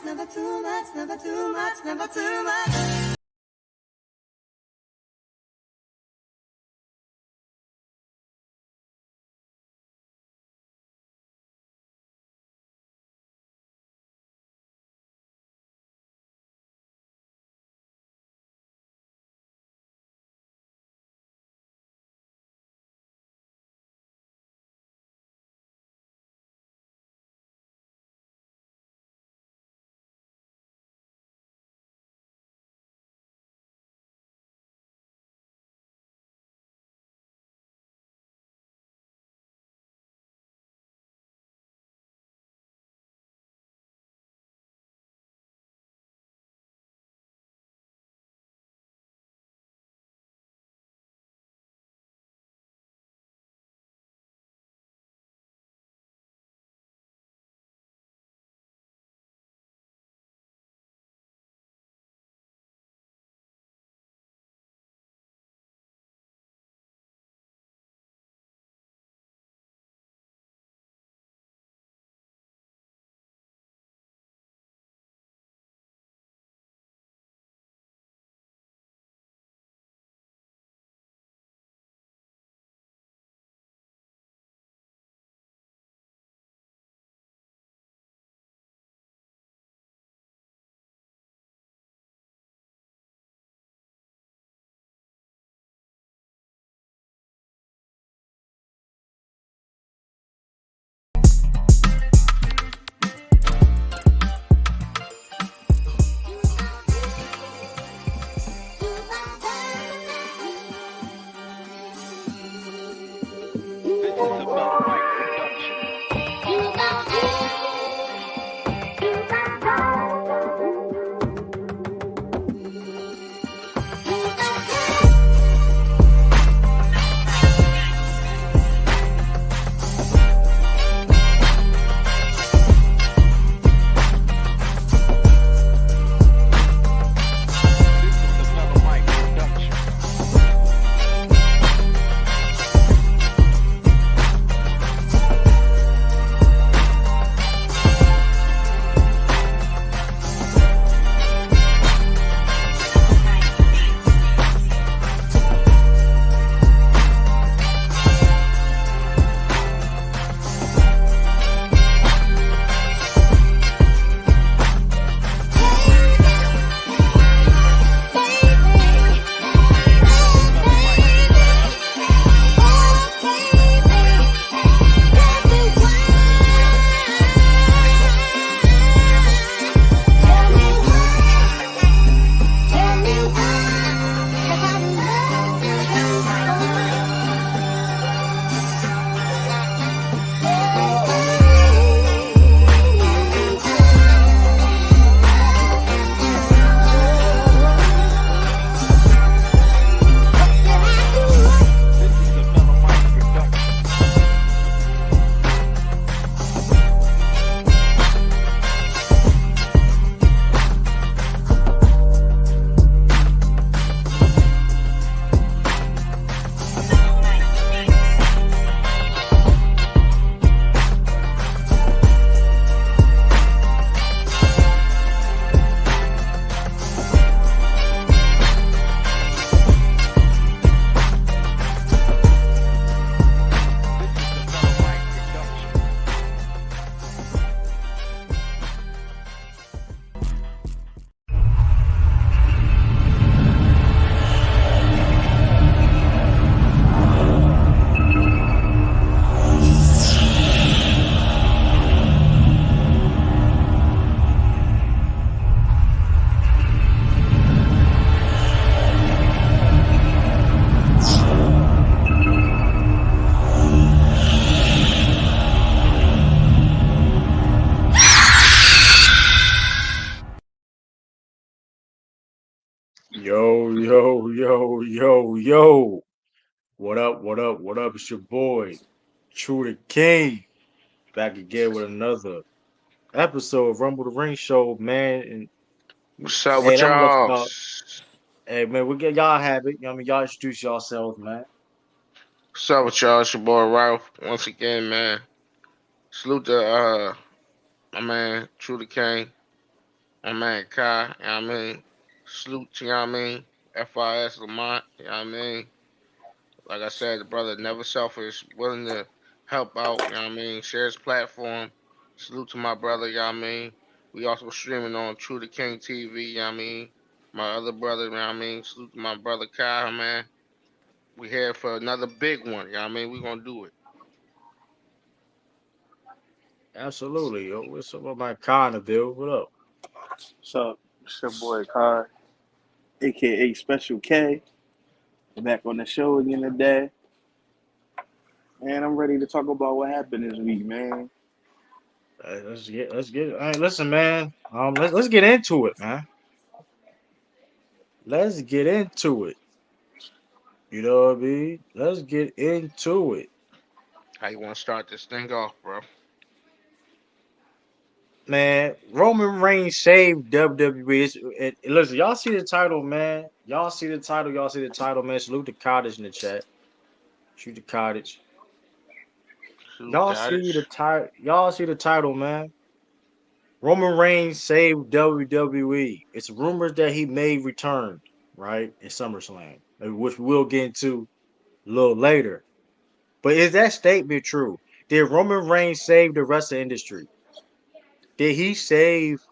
never too much, never too much, never too much. Yo. What up, what up, what up? It's your boy, True the King, back again with another episode of Rumble the Ring Show, man. And What's up hey, with I'm gonna let y'all? y'all, hey, man, we get y'all have it. You know what I mean? Y'all introduce yourselves, man. What's up with y'all? It's your boy Ralph. Once again, man. Salute to my man, True the King. My man Kai, you know what I mean? Salute to, you know what I mean? FIS Lamont, you know what I mean? Like I said, the brother never selfish, willing to help out, you know what I mean? Share his platform. Salute to my brother, you know what I mean? We also streaming on True to King TV, you know what I mean? My other brother, you know what I mean? Salute to my brother Kai, man. We here for another big one, you know what I mean? We gonna do it. Absolutely. Yo, what's up with my Connor, What up? So, it's your boy Kai, aka Special K, back on the show again today. And I'm ready to talk about what happened this week, man. Let's get. All right, listen, man. Let's get into it, man. Let's get into it. You know what I mean? Let's get into it, How you wanna start this thing off, bro? man. Roman Reigns saved WWE. Listen, y'all see the title, man. Y'all see the title. Y'all see the title, man. Salute the cottage in the chat. Shoot the cottage. Shoot Y'all see the Cottage. title. Y'all see the title, man. Roman Reigns saved WWE. It's rumors that he may return, right, in SummerSlam, which we'll get into a little later. But is that statement true? Did Roman Reigns save the rest of the industry? Did he save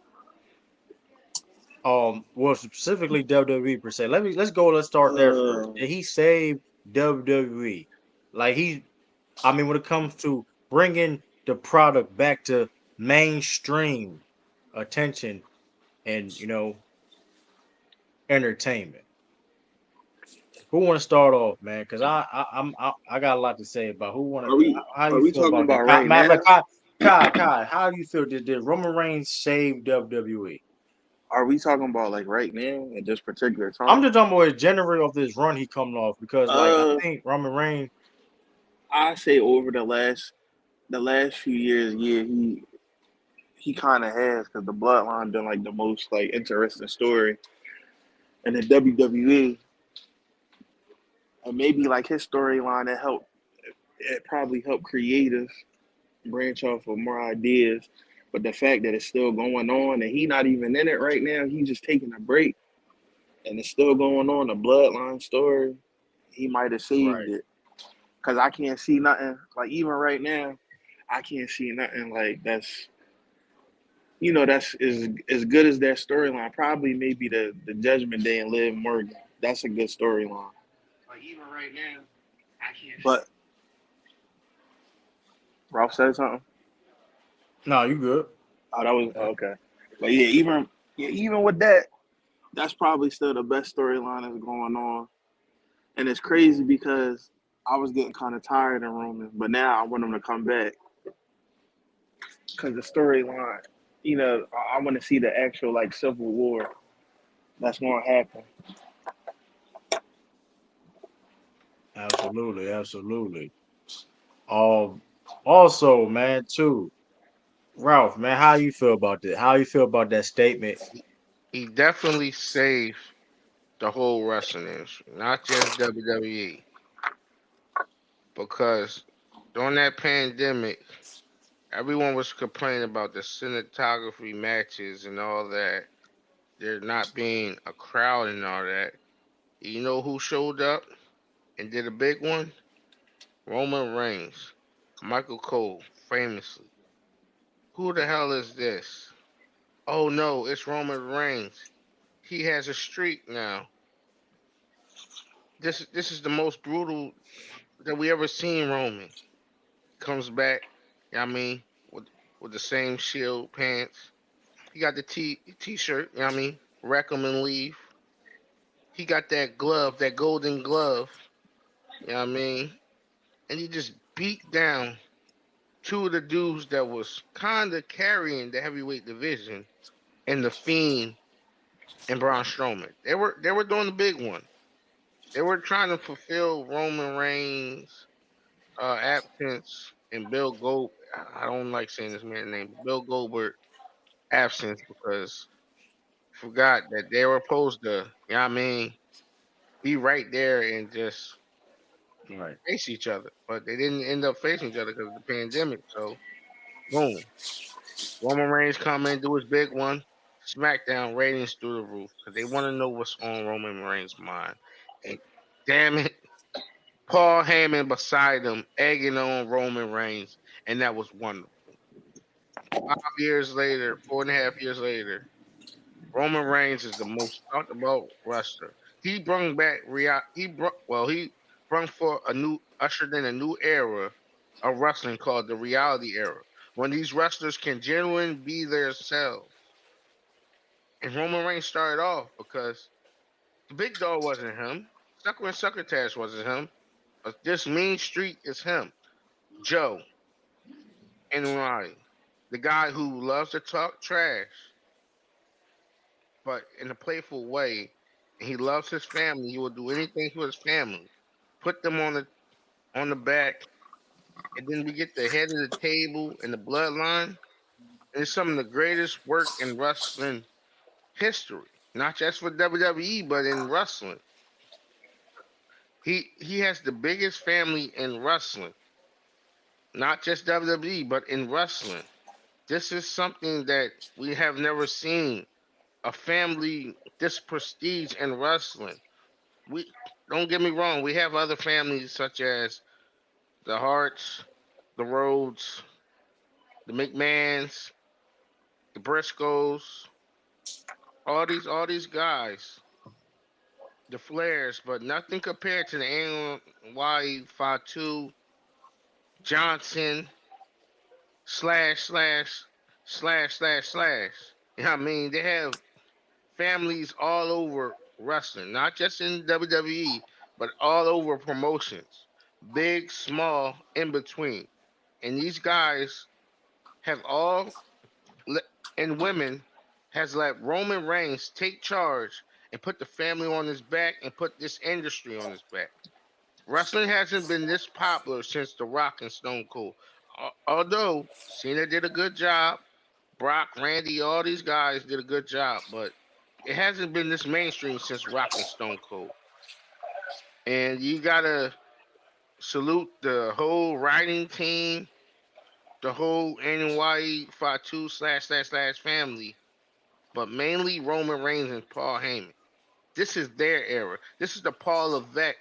well specifically WWE per se? Let's start there first. Uh, Did he save WWE? Like when it comes to bringing the product back to mainstream attention and entertainment. Who want to start off, man? Because I got a lot to say about who want are to. we How do are you we feel talking about that? about right Matter of now? fact, Kai, how do you feel? Did Roman Reigns save WWE? Are we talking about like right now at this particular I'm time? just talking about the general of this run he coming off because, like, I Uh, think Roman Reigns. I say over the last few years, yeah, he kind of has because the Bloodline been like the most like interesting story in the WWE, and maybe like his storyline that helped it probably helped creators branch off of more ideas. But the fact that it's still going on and he not even in it right now, he's just taking a break and it's still going on, the bloodline story, he might have saved Right. it. Cause I can't see nothing like even right now, I can't see nothing like that's as good as that storyline. Probably maybe the Judgment Day and Liv Morgan. That's a good storyline. Like even right now, I can't. But Ralph said something. No, you good. Oh, that was okay. But yeah, even with that, that's probably still the best storyline that's going on. And it's crazy because I was getting kind of tired of Roman, but now I want him to come back because the storyline, I want to see the actual like civil war that's going to happen. Absolutely, absolutely. Um, Also, man, too, Ralph, man, how you feel about that? How you feel about that statement? He definitely saved the whole wrestling industry, not just WWE. Because during that pandemic, everyone was complaining about the cinematography matches and all that. There not being a crowd and all that. You know who showed up and did a big one? Roman Reigns. Michael Cole, famously. Who the hell is this? Oh no, it's Roman Reigns. He has a streak now. This is the most brutal that we ever seen Roman. Comes back, you know what I mean, with the same shield pants. He got the t-shirt, you know what I mean, wreck 'em and leave. He got that glove, that golden glove, you know what I mean? And he just beat down two of the dudes that was kind of carrying the heavyweight division and the Fiend and Braun Strowman. They were doing the big one. They were trying to fulfill Roman Reigns' absence and Bill Gold. I don't like saying this man's name, Bill Goldberg absence because I forgot that they were supposed to, you know what I mean, be right there and just Right. face each other, but they didn't end up facing each other because of the pandemic. So, boom, Roman Reigns come in, do his big one. SmackDown ratings through the roof because they want to know what's on Roman Reigns' mind. And damn it, Paul Heyman beside him, egging on Roman Reigns, and that was wonderful. 5 years later, 4.5 years later, Roman Reigns is the most talked about wrestler. He brought back Rhea. He brought for a new ushered in a new era of wrestling called the reality era, when these wrestlers can genuinely be themselves. And Roman Reigns started off because the big dog wasn't him. Sucker and Succotash wasn't him. This mean street is him. Joe and Ryan, the guy who loves to talk trash, but in a playful way. And he loves his family. He will do anything for his family. Put them on the back, and then we get the head of the table and the bloodline. And it's some of the greatest work in wrestling history, not just for WWE, but in wrestling. He has the biggest family in wrestling, not just WWE, but in wrestling. This is something that we have never seen. A family this prestige in wrestling. We don't get me wrong. We have other families such as the Harts, the Rhodes, the McMahons, the Briscoes, all these guys, the Flairs, but nothing compared to the NY Fatu Johnson slash slash slash. You know what I mean? They have families all over wrestling, not just in WWE, but all over promotions, big, small, in between. And these guys have all le- and women has let Roman Reigns take charge and put the family on his back and put this industry on his back. Wrestling hasn't been this popular since The Rock and Stone Cold. Although Cena did a good job, Brock, Randy, all these guys did a good job, but it hasn't been this mainstream since Rock and Stone Cold. And you gotta salute the whole writing team, the whole NY Fatu slash family, but mainly Roman Reigns and Paul Heyman. This is their era. This is the Paul Levesque,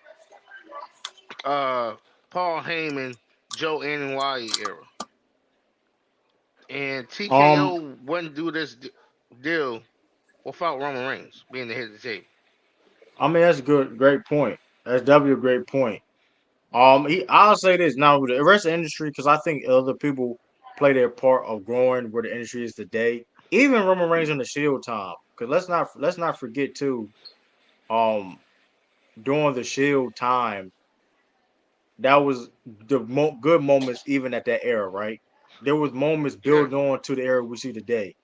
uh, Paul Heyman, Joe NY era. And Um, TKO wouldn't do this deal without Roman Reigns being the head of the table. I mean that's a great point. That's definitely a great point. I'll say this now with the rest of the industry because I think other people play their part of growing where the industry is today. Even Roman Reigns in the Shield time, because let's not forget too. Um, during the Shield time, that was the good moments even at that era, right? There was moments Yeah, building on to the era we see today,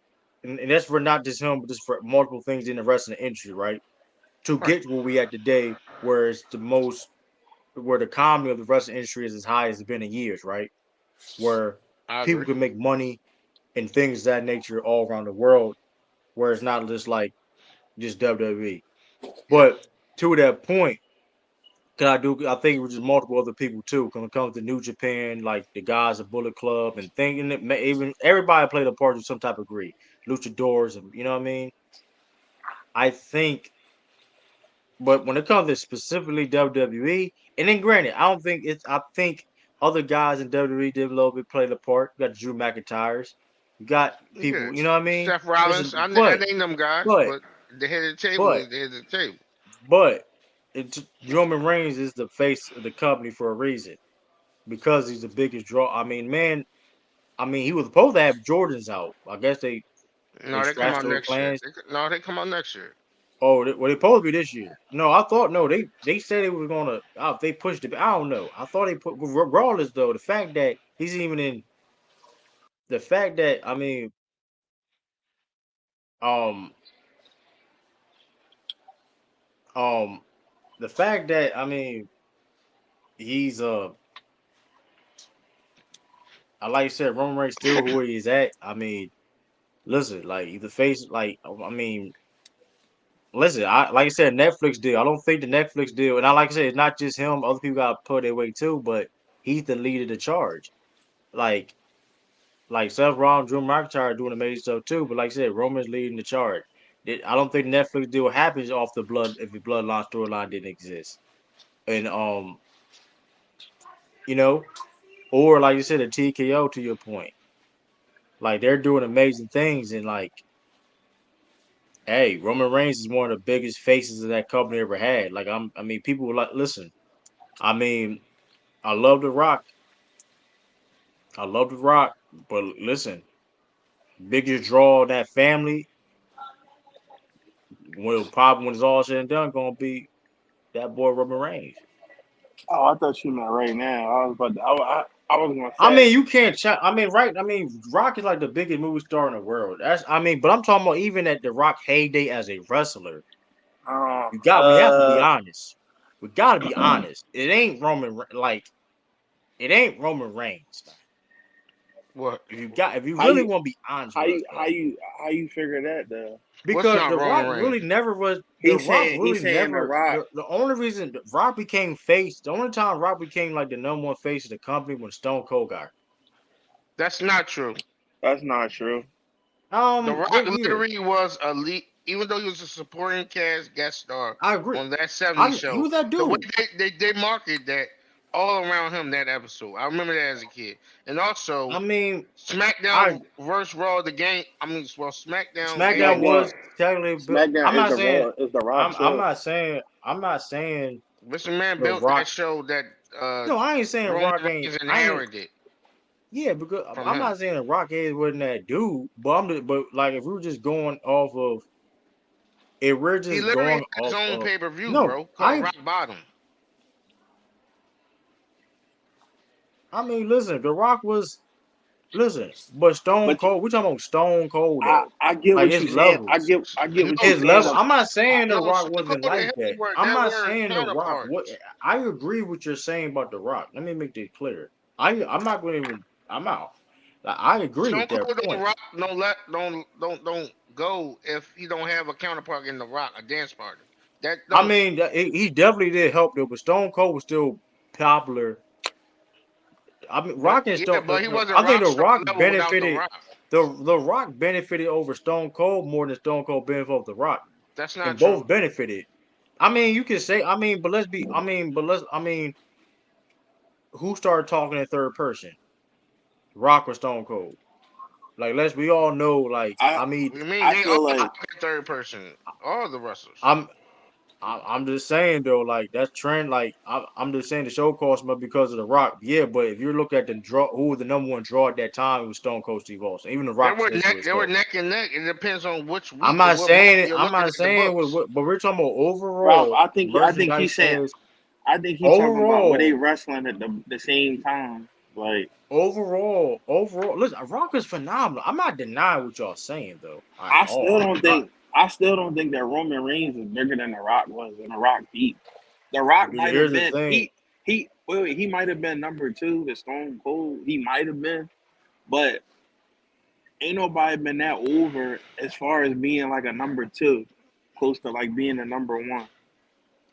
and that's for not just him, but just for multiple things in the rest of the industry, right? To right. get to where we at today, where it's the most, where the economy of the wrestling industry is as high as it's been in years, right? Where I people agree. can make money and things of that nature all around the world, where it's not just like just WWE. Yeah, But to that point, I think it was just multiple other people too. When it comes to New Japan, like the guys at Bullet Club, and thinking it even everybody played a part to some type of degree. Luchadors, and you know what I mean. I think, but when it comes to specifically WWE, and then granted, I don't think it's. I think other guys in WWE did a little bit played a part. You got Drew McIntyres, you got yeah. people. You know what I mean. Seth Rollins. Listen, I named them guys, but but the head of the table but is the head of the table. but it's Roman Reigns is the face of the company for a reason because he's the biggest draw. I mean, man, I mean, he was supposed to have Jordans out. I guess they No, they come scratched out those next year. plans. No, they come out next year. Oh, well, they supposed to be this year. No, I thought no. They said they was gonna. They pushed it. I don't know. I thought they put regardless though. The fact that he's even in the fact that I mean, um, um, the fact that I mean he's I like you said Roman Reigns still who he is at. I mean, listen, like the face, like I mean, listen, I like I said, Netflix deal. I don't think the Netflix deal, and I like I said, it's not just him. Other people got to put their weight too, but he's the lead of the charge. Like Like Seth Rollins, Drew McIntyre are doing amazing stuff too. But like I said, Roman's leading the charge. I don't think Netflix deal happens off the blood if the bloodline storyline didn't exist. And you know, or like you said, a TKO to your point. Like they're doing amazing things, and like, hey, Roman Reigns is one of the biggest faces of that company ever had. Like I mean, people were like, listen, I mean, I love The Rock. I love The Rock, but listen, biggest draw of that family, well, probably when it's all said and done, gonna be that boy Roman Reigns. Oh, I thought you meant right now. I was about to, I was gonna I say. mean, you can't. I mean, right? I mean, Rock is like the biggest movie star in the world. That's. I mean, but I'm talking about even at the Rock heyday as a wrestler. Um, We have to be uh, honest. We got to be honest. It ain't it ain't Roman Reigns. What? If you how really you want to be honest how with us you how though, you how you figure that though? What's because not Roman Reigns? He's saying the Rock. The only reason Rock became face, the only time Rock became like the number one face of the company when Stone Cold got. That's not true. That's not true. The Rock What year? literally was a lead, even though he was a supporting cast guest star I agree. on that '70s He show. was that The way dude. they marketed that all around him that episode, I remember that as a kid. And I also mean, I SmackDown versus Raw, the game. I mean, well, SmackDown SmackDown gave SmackDown was technically built. I'm SmackDown not saying Is the Rock show. I'm not saying Mr. Man the built Rock. that show that No, I ain't saying Roman Rock ain't. Reigns I ain't. inherited Yeah, because from I'm him. not saying the Rock Edge wasn't that dude, but like if we were just going off of if we're He just literally going had his off own of pay-per-view, no, bro, called Rock Bottom. I mean listen, the Rock was listen, but Stone But Cold, we talking about Stone Cold though. I get Like what his you're saying. levels. I get what No, you're His saying. level. I'm not saying the no, Rock Stone wasn't Cold like and that. him were I'm they not were saying the Rock. What counterparts. I agree what you're saying about the Rock. Let me make that clear. I'm not going to even. I'm out. Like, I agree Stone with that Cold don't point. rock, don't go if he don't have a counterpart in the Rock, a dance partner. That I don't. mean, he definitely did help though, but Stone Cold was still popular. I mean, But Rock and yeah, Stone. but he wasn't I think rock the star Rock level without the benefited. Rock. The Rock benefited over Stone Cold more than Stone Cold benefited over the Rock, That's not and true. both benefited. I mean, you can say. I mean, but let's be. I mean, but let's. I mean, who started talking in third person? Rock or Stone Cold? Like, we all know. Like, I I mean, I mean, I they all feel like talk in third person. All the wrestlers. I'm I'm just saying though, like that trend. Like, I'm just saying the show cost me because of the Rock. Yeah, but if you look at the draw, who was the number one draw at that time? It was Stone Cold Steve Austin. Even the Rock says so They were himself. neck and neck. It depends on which I'm week or not what month saying it. you're I'm looking not at the saying books. but we're talking about Ralph. overall I think merchandise he's saying. sales. I think he's talking about were they Overall, wrestling at the same time? Like overall. Listen, Rock is phenomenal. I'm not denying what y'all saying though at I all. still I'm don't not. think I still don't think that Roman Reigns is bigger than The Rock was, and The Rock beat. The Rock Because might have here's the been thing. he might have been number two to Stone Cold. He might have been, but ain't nobody been that over as far as being like a number two, close to like being a number one.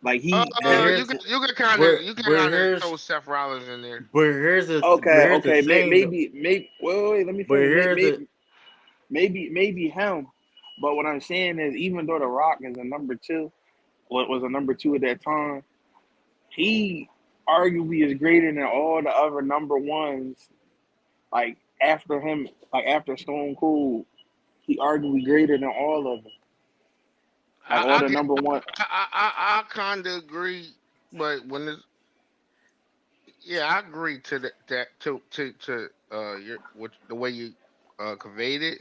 Like he But him. here's the, You can but kind of here's throw Seth Rollins in there. Okay, here's the okay, thing though. maybe. Wait, let me But finish. here's the Maybe him. But what I'm saying is, even though The Rock is a number two, what was a number two at that time, he arguably is greater than all the other number ones. Like after him, like after Stone Cold, he arguably greater than all of them. Like all I the can number one. I kind of agree, but when it's yeah, I agree to that to your what the way you conveyed it.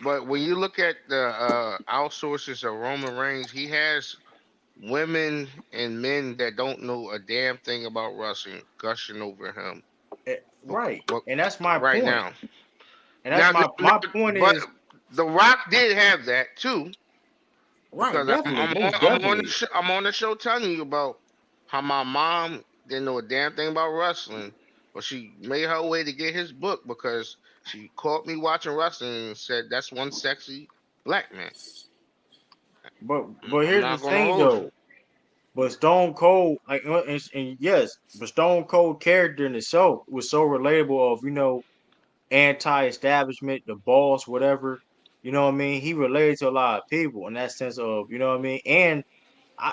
But when you look at the outsources of Roman Reigns, he has women and men that don't know a damn thing about wrestling gushing over him. right, But and that's my right point. now, And that's my point but is The Rock did have that too, right, because definitely, most definitely. I'm on the show telling you about how my mom didn't know a damn thing about wrestling, but she made her way to get his book because she caught me watching wrestling and said that's one sexy black man. But I'm here's the not gonna thing hold you. though. But Stone Cold, like, and yes, but Stone Cold character in itself was so relatable. Of anti-establishment, the boss, whatever. You know what I mean? He related to a lot of people in that sense of, you know what I mean? And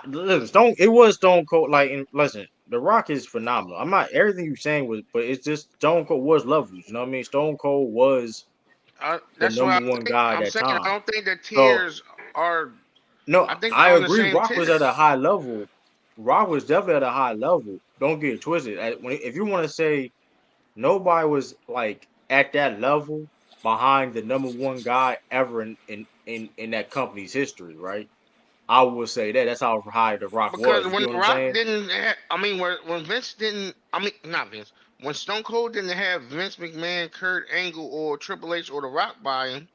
listen, it was Stone Cold. Like, and listen, The Rock is phenomenal. I'm not everything you're saying was, but it's just Stone Cold was levels. You know what I mean? Stone Cold was the That's why number one guy at I'm that saying I time. don't think the So tiers are. no, I think I they're on the agree. same Rock was tier. at a high level. Rock was definitely at a high level. Don't get it twisted. If you want to say nobody was like at that level behind the number one guy ever in that company's history, right? I would say that that's how high The Rock Because was. You when get what The I'm Rock saying? didn't, when Vince didn't, not Vince, when Stone Cold didn't have Vince McMahon, Kurt Angle, or Triple H or The Rock by him,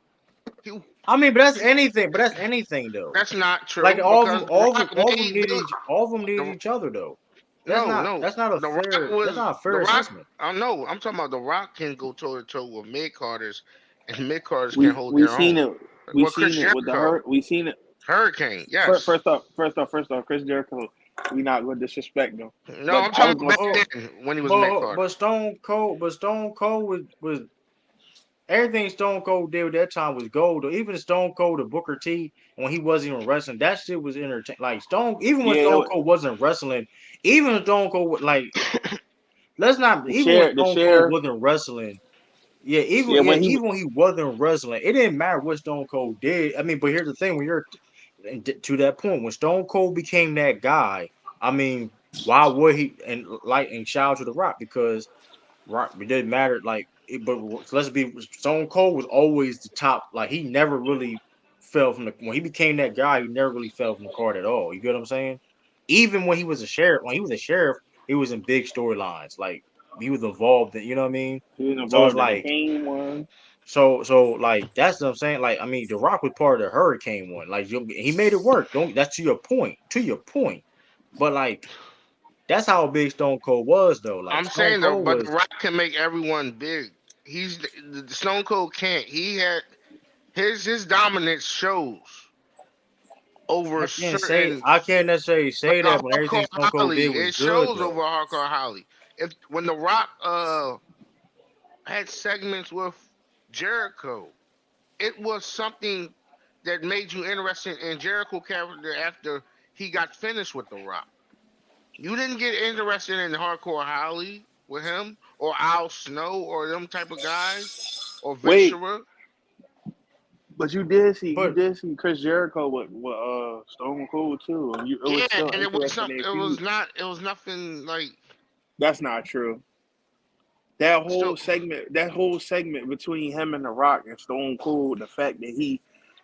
he, I mean, but that's anything. But that's anything though. that's not Like true because The Rock all of them made needed Bill. all of them needed The, each other though. no, no, That's not a The Rock fair that's was not a The fair Rock. assessment. I know. I'm talking about The Rock can go toe to toe with mid Carters, and mid Carters can We hold we their seen own. it. We Well, Chris seen it with the Jericho, hurt. We seen it. Hurricane, yes. First off, Chris Jericho. We not going to disrespect him, No, but I'm I talking was about going. Oh, back then when he was mid Carter. Stone Cold was everything Stone Cold did at that time was gold. Though. Even Stone Cold to Booker T when he wasn't even wrestling, that shit was entertaining. Like even when Yeah, Stone Cold wasn't wrestling, even Stone Cold like let's not even when the Stone Cold share. wasn't wrestling. Yeah, when he Even when he wasn't wrestling, it didn't matter what Stone Cold did. I mean, but here's the thing: when you're to that point, when Stone Cold became that guy, I mean, why would he? And shout out to The Rock because Rock it didn't matter. But let's be Stone Cold was always the top. Like he never really fell from the when he became that guy. He never really fell from the card at all. You get what I'm saying? Even when he was a sheriff, he was in big storylines. Like he was involved in. You know what I mean? was So it's involved in the like Kane one. like that's what I'm saying. Like I mean, The Rock was part of the Hurricane one. Like he made it work. Don't that's to your point. To your point. But like that's how big Stone Cold was though. Like I'm Stone saying though, Cold but The was. Rock can make everyone big. The Stone Cold can't. He had his dominance shows over certain I can't necessarily like say a that when hardcore everything Stone Cold Holly. did was It good shows over though. hardcore Holly. If when The Rock had segments with Jericho, it was something that made you interested in Jericho character after he got finished with The Rock. You didn't get interested in hardcore Holly with him or Al Snow or them type of guys or Wait, Viscera. but you But did see Chris Jericho with Stone Cold too, and it was Yeah, still and it was interesting some. in It was feud. not. It was nothing like. That's not true. So That whole segment between him and The Rock and Stone Cold, the fact that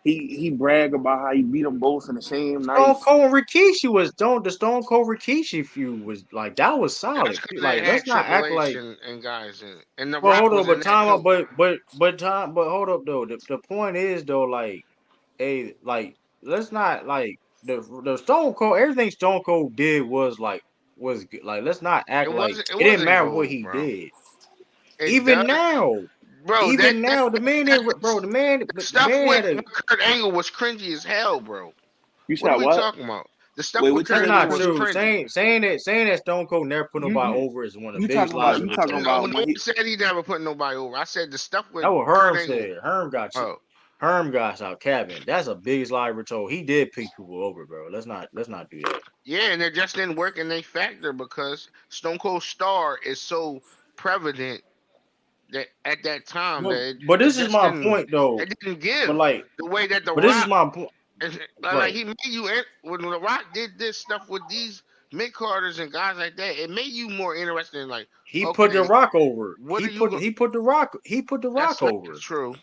he bragged about how he beat them both in the same night. Stone Cold and Rikishi was don't the Stone Cold Rikishi feud was like that was that's solid. because it Like had let's not Triple act H like and guys in it, and The but Rock hold was up, in but that time out, too. but hold up though. The point is though, like let's not like the Stone Cold everything Stone Cold did was good. Like let's not It act like wasn't. It it didn't wasn't matter what gold, he bro. did. It Even does, now, bro. the That stuff man with had a Kurt Angle was cringy as hell, bro. You What said are we what? talking about? The stuff Wait, with what you that's Kurt say? Angle not was true. cringy. Saying that Stone Cold never put nobody You over is one of the biggest lies you ever talking told. No, about no when one he? said he never put nobody over. I said the stuff with That what Kurt Herm Angle. said. Oh, Herm got out Cabin. That's the biggest lie ever told. He did pick people over, bro. Let's not do that. yeah, and it just didn't work in their factor because Stone Cold Star is so prevalent that at that time that But it this is just my didn't point though. it didn't But give like, the way that The but this is Rock my point. like Right. he made you when The Rock did this stuff with these mid Carters and guys like that. It made you more interested in like, He put the okay, Rock over. what are you? He put the Rock That's over. true.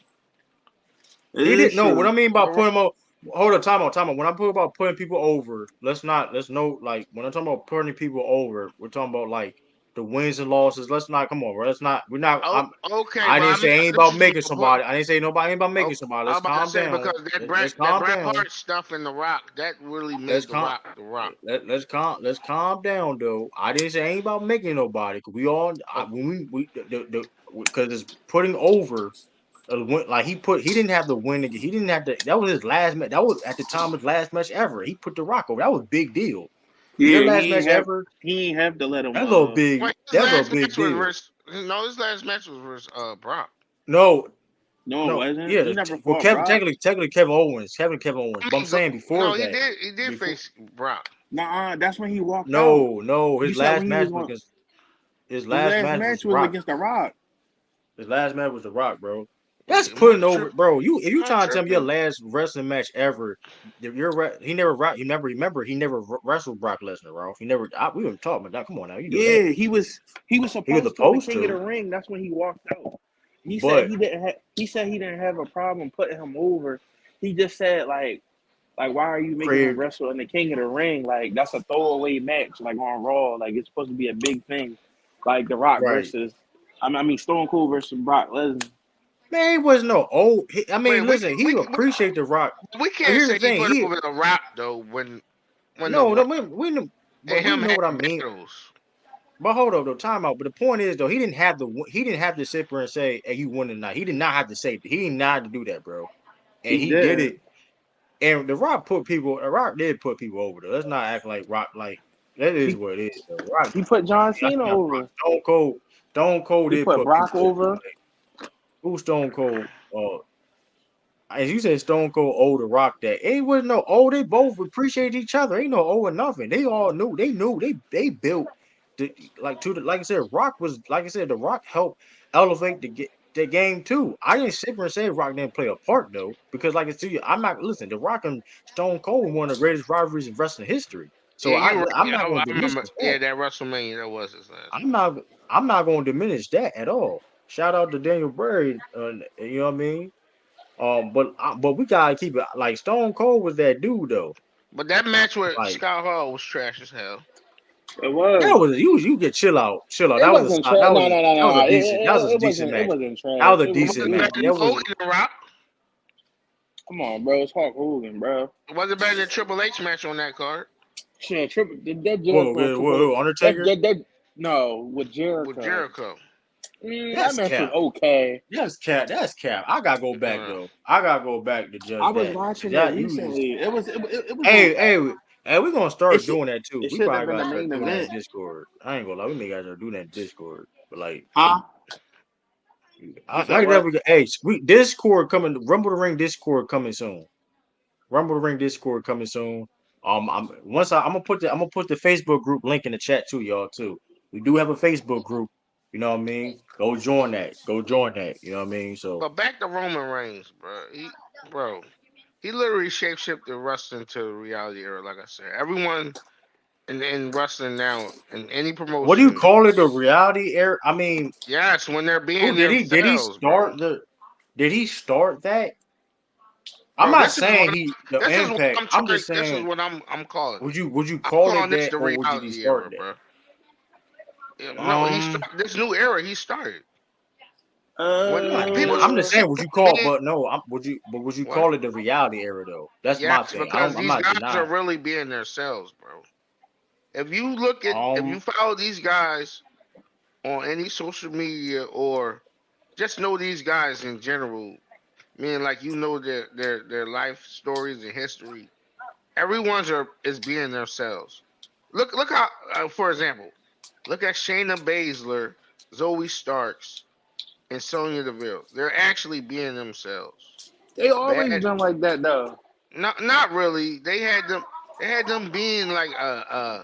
It He is didn't know what I true. mean by The Rock, putting him on. Hold on, time out. When I put about putting people over, let's know like when I'm talking about putting people over, we're talking about like the wins and losses. Let's not come on, bro. Let's not. We're not. oh, okay, I but didn't I mean say ain't this about is making my point. somebody. I didn't say nobody ain't about making Oh, somebody. I'm Let's about to calm say down. because Let's That calm Bret down. Hart stuff in The Rock that really Let's made The calm. Rock The Rock. Let's calm down though. I didn't say ain't about making nobody. Cause we all Oh, when we the because it's putting over. Like he didn't have the win. He didn't have to. That was his last match. That was at the time his last match ever. He put the Rock over. That was a big deal. Your Yeah, last match ever. he ain't have to let him. wait, his That's a last big match was deal. versus no, his last match was versus Brock. No, No, it no, wasn't. yeah. He never Well, fought Brock. technically Kevin Owens, Kevin Owens. But I'm Mm, saying before No, he that, did. He did before face Brock. Nah, that's when he walked out. no, You his said when last he was match was going. against his His last last match was match The was Rock. against The Rock. His last match was The Rock, bro. That's Am I putting over, tripping? bro. If you Am I trying to tell me your tripping? last wrestling match ever, he never remember he never wrestled Brock Lesnar, Ralph. He never. We were talking about that. Come on now, you know that. Yeah, he was He was supposed to in the supposed King of the to, Ring. That's when he walked out. He said but he didn't have. He said he didn't have a problem putting him over. He just said like why are you making him created wrestle in the King of the Ring? Like that's a throwaway match. Like on Raw, like it's supposed to be a big thing. Like The Rock right. versus, I mean Stone Cold versus Brock Lesnar. Man, he was no old. I Wait, mean, listen, he appreciate The Rock. we But can't here's say the he thing, put over the Rock though when the no, no, Rock but and we him know had what I mean. battles. But hold up, though, time out. But the point is, though, he didn't have to sit there and say, "Hey, you won tonight." He did not have to say. He did not have to do that, bro. And He he did did. it. And The Rock The Rock did put people over, though. Let's not act like Rock like that is He what it is. Though. Rock, he put John that's Cena not Rock. over. Stone Cold He did put put Brock people over. over. Like, who Stone Cold? As you said, Stone Cold owed The Rock that. It wasn't no They both appreciate each other. Ain't no or nothing. They all knew. They knew. They built like I said, Rock was like I said, The Rock helped elevate the game too. I didn't sit there and say Rock didn't play a part though, because like I said to you, I'm not listen. The Rock and Stone Cold were one of the greatest rivalries in wrestling history. So Yeah, you're I'm right. not going I to diminish remember. that. Yeah, that WrestleMania that was his last I'm one. not I'm not going to diminish that at all. Shout out to Daniel Bryan. You know what I mean? But we gotta keep it like Stone Cold was that dude though. But that match with Like Scott Hall was trash as hell. It was. that was you get chill out, chill out. It That was a wasn't trash. No, no, no, that was a no. decent It decent wasn't. It match. wasn't That trash. was a It was. decent Was It it was match. better than That decent. was Hogan and Rock? Come on, bro. It's Hulk Hogan, bro. Was it better than Triple H match on that card Shit, triple. That Jericho triple. Undertaker. That. No, with with Jericho. Jericho? That That's match was cap. okay. That's cap. That's cap. I gotta go back Uh, though. I gotta go back to I judge was that. watching it That you just recently. It was hey okay. hey hey. We're gonna It start should. doing that too. It We should have probably been gotta the start main doing that in event. Discord. I ain't gonna lie. We may gotta start doing that in Discord. But like. Huh? You said I what? never get. Hey, we Discord coming. Rumble the Ring Discord coming soon. Rumble the Ring Discord coming soon. I'm gonna put the Facebook group link in the chat too, y'all too. We do have a Facebook group. You know what I mean? Go join that. Go join that. You know what I mean? So but back to Roman Reigns, bro. He literally shapeshifted wrestling to the reality era. Like I said, everyone in wrestling now in any what do you promotion, call it? The reality era? I mean, yes, when they're who being did he themselves, bro. start the? Did he start that? I'm Bro, not saying the this is what impact. I'm I'm trying. just This is saying. what I'm calling it. Would you I'm call it calling this that, the or did he reality start era, that? bro. Yeah, no, he Um. started this new era. He started when I people I'm just saying, people would you were call? being But no, would you what? call it the reality era though? That's my Yes, thing. because I'm these not guys are denying. really being themselves, bro. If you Um, follow these guys on any social media or just know these guys in general, meaning like you know their life stories and history. Is being themselves. Look how for example, look at Shayna Baszler, Zoe Starks, and Sonya Deville. They're actually being themselves. They always Bad, been like that though. not really. They had them being like